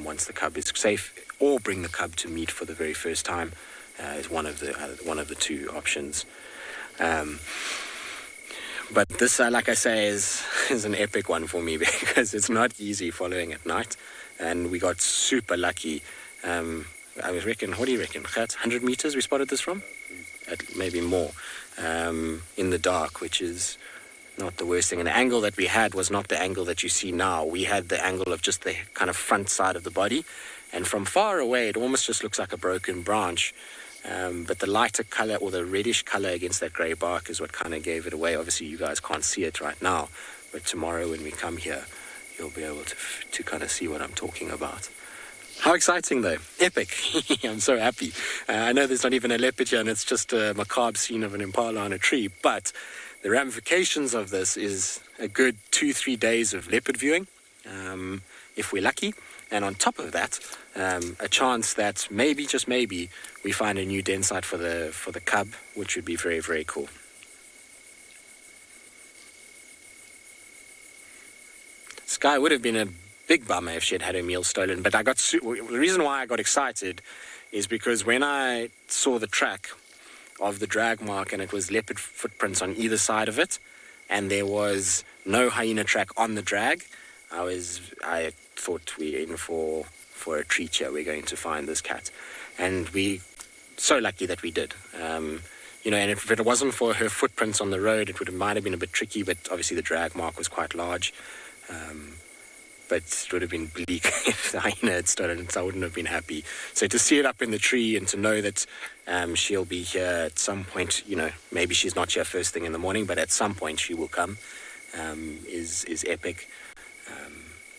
once the cub is safe, or bring the cub to meet for the very first time is one of the two options. But this, like I say, is an epic one for me because it's not easy following at night, and we got super lucky. I reckon, what do you reckon, Gert? 100 meters we spotted this from? Maybe more, in the dark, which is not the worst thing. And the angle that we had was not the angle that you see now. We had the angle of just the kind of front side of the body, and from far away it almost just looks like a broken branch. But the lighter color, or the reddish color against that grey bark, is what kind of gave it away. Obviously you guys can't see it right now, but tomorrow when we come here, you'll be able to kind of see what I'm talking about. How exciting though. Epic. I'm so happy. I know there's not even a leopard here, and it's just a macabre scene of an impala on a tree, but the ramifications of this is a good 2-3 days of leopard viewing, if we're lucky. And on top of that, a chance that maybe, just maybe, we find a new den site for the cub, which would be very, very cool. Sky would have been a big bummer if she had her meal stolen, but the reason why I got excited is because when I saw the track of the drag mark and it was leopard footprints on either side of it, and there was no hyena track on the drag, I thought we're in for a treat here. We're going to find this cat, and we so lucky that we did. And if it wasn't for her footprints on the road, it might have been a bit tricky, but obviously the drag mark was quite large. But it would have been bleak if the hyena had stolen it, so I wouldn't have been happy. So to see it up in the tree and to know that she'll be here at some point, maybe she's not here first thing in the morning, but at some point she will come, is epic.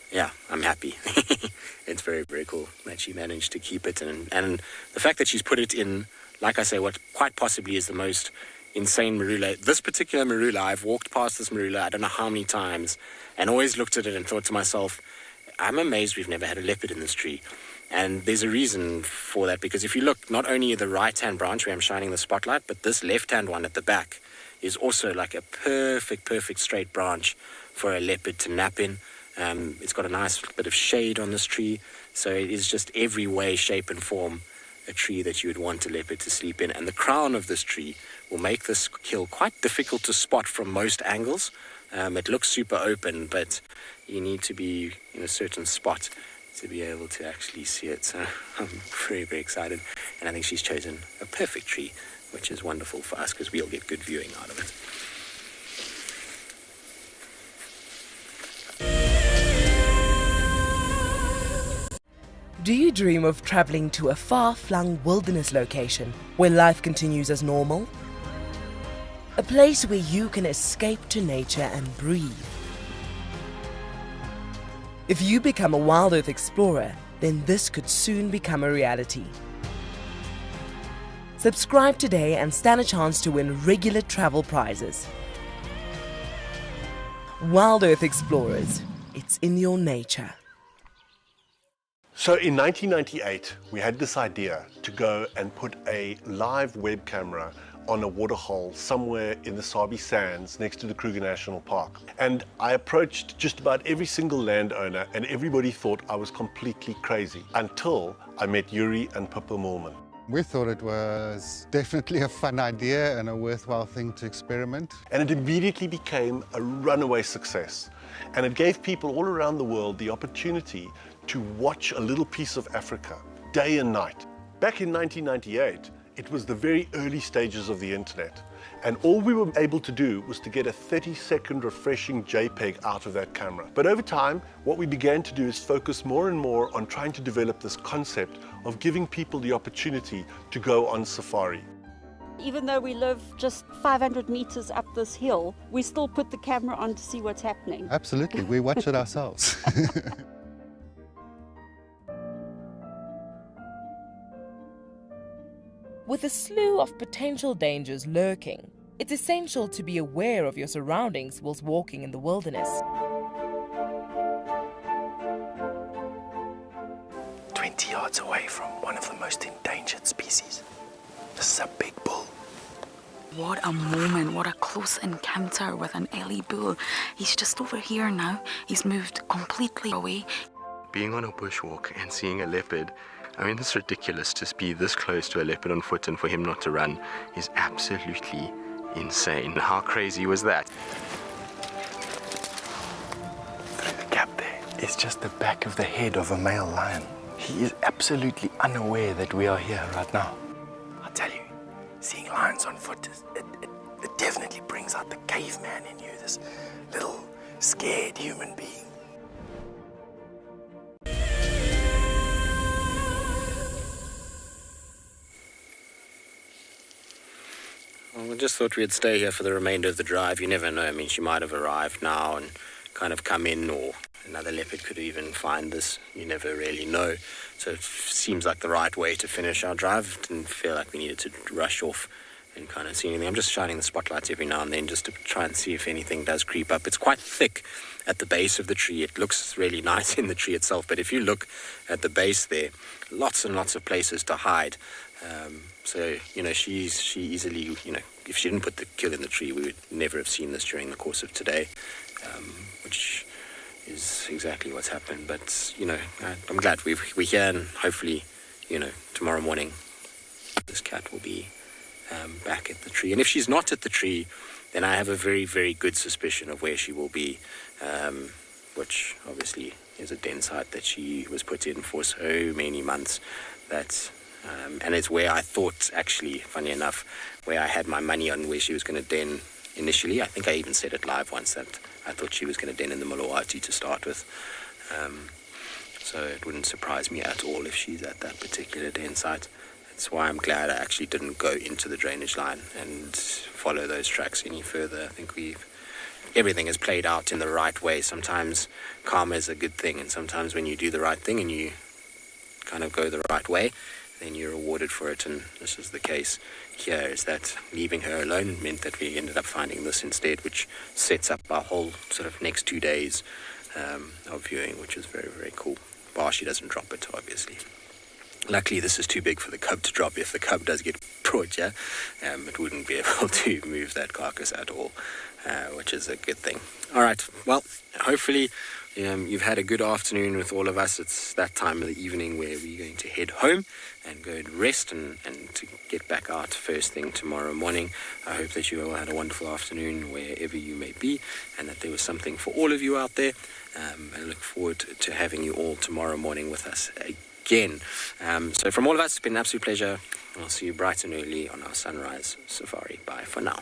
Yeah, I'm happy. It's very, very cool that she managed to keep it. And the fact that she's put it in, like I say, what quite possibly is the most insane marula. This particular marula, I've walked past this marula, I don't know how many times, and always looked at it and thought to myself, I'm amazed we've never had a leopard in this tree. And there's a reason for that, because if you look, not only the right-hand branch where I'm shining the spotlight, but this left-hand one at the back is also like a perfect straight branch for a leopard to nap in. It's got a nice bit of shade on this tree, so it is just every way, shape and form a tree that you would want a leopard to sleep in. And the crown of this tree will make this kill quite difficult to spot from most angles. It looks super open, but you need to be in a certain spot to be able to actually see it. So I'm very, very excited, and I think she's chosen a perfect tree, which is wonderful for us because we'll get good viewing out of it. Do you dream of traveling to a far-flung wilderness location where life continues as normal? A place where you can escape to nature and breathe. If you become a Wild Earth explorer, then this could soon become a reality. Subscribe today and stand a chance to win regular travel prizes. Wild Earth Explorers, it's in your nature. So in 1998, we had this idea to go and put a live web camera on a waterhole somewhere in the Sabi Sands next to the Kruger National Park. And I approached just about every single landowner, and everybody thought I was completely crazy until I met Yuri and Pippa Moorman. We thought it was definitely a fun idea and a worthwhile thing to experiment. And it immediately became a runaway success. And it gave people all around the world the opportunity to watch a little piece of Africa day and night. Back in 1998, it was the very early stages of the internet. And all we were able to do was to get a 30-second refreshing JPEG out of that camera. But over time, what we began to do is focus more and more on trying to develop this concept of giving people the opportunity to go on safari. Even though we live just 500 meters up this hill, we still put the camera on to see what's happening. Absolutely, we watch it ourselves. With a slew of potential dangers lurking, it's essential to be aware of your surroundings whilst walking in the wilderness. 20 yards away from one of the most endangered species. This is a big bull. What a moment, what a close encounter with an Ellie bull. He's just over here now. He's moved completely away. Being on a bushwalk and seeing a leopard, I mean, it's ridiculous to be this close to a leopard on foot and for him not to run is absolutely insane. How crazy was that? Through the gap there is just the back of the head of a male lion. He is absolutely unaware that we are here right now. I'll tell you, seeing lions on foot, it definitely brings out the caveman in you, this little scared human being. Well, we just thought we'd stay here for the remainder of the drive. You never know. I mean, she might have arrived now and kind of come in, or another leopard could even find this. You never really know. So it seems like the right way to finish our drive. Didn't feel like we needed to rush off and kind of see anything. I'm just shining the spotlights every now and then just to try and see if anything does creep up. It's quite thick at the base of the tree. It looks really nice in the tree itself, but if you look at the base there, lots and lots of places to hide. So, you know, she easily, you know, if she didn't put the kill in the tree, we would never have seen this during the course of today, which is exactly what's happened. But, you know, I'm glad we're here, and hopefully, you know, tomorrow morning this cat will be back at the tree. And if she's not at the tree, then I have a very, very good suspicion of where she will be, which obviously is a den site that she was put in for so many months. And it's where I thought, actually, funny enough, where I had my money on where she was going to den initially. I think I even said it live once that I thought she was going to den in the Mulawati to start with. So it wouldn't surprise me at all if she's at that particular den site. That's why I'm glad I actually didn't go into the drainage line and follow those tracks any further. I think everything is played out in the right way. Sometimes karma is a good thing, and sometimes when you do the right thing and you kind of go the right way, then you're rewarded for it. And this is the case here, is that leaving her alone meant that we ended up finding this instead, which sets up our whole sort of next 2 days of viewing, which is very, very cool. Bar she doesn't drop it, obviously. Luckily, this is too big for the cub to drop. If the cub does get brought here, it wouldn't be able to move that carcass at all, which is a good thing. All right, well, hopefully you've had a good afternoon with all of us. It's that time of the evening where we're going to head home and go and rest and to get back out first thing tomorrow morning. I hope that you all had a wonderful afternoon wherever you may be, and that there was something for all of you out there. I look forward to having you all tomorrow morning with us again. So from all of us, it's been an absolute pleasure. I'll see you bright and early on our sunrise safari. Bye for now.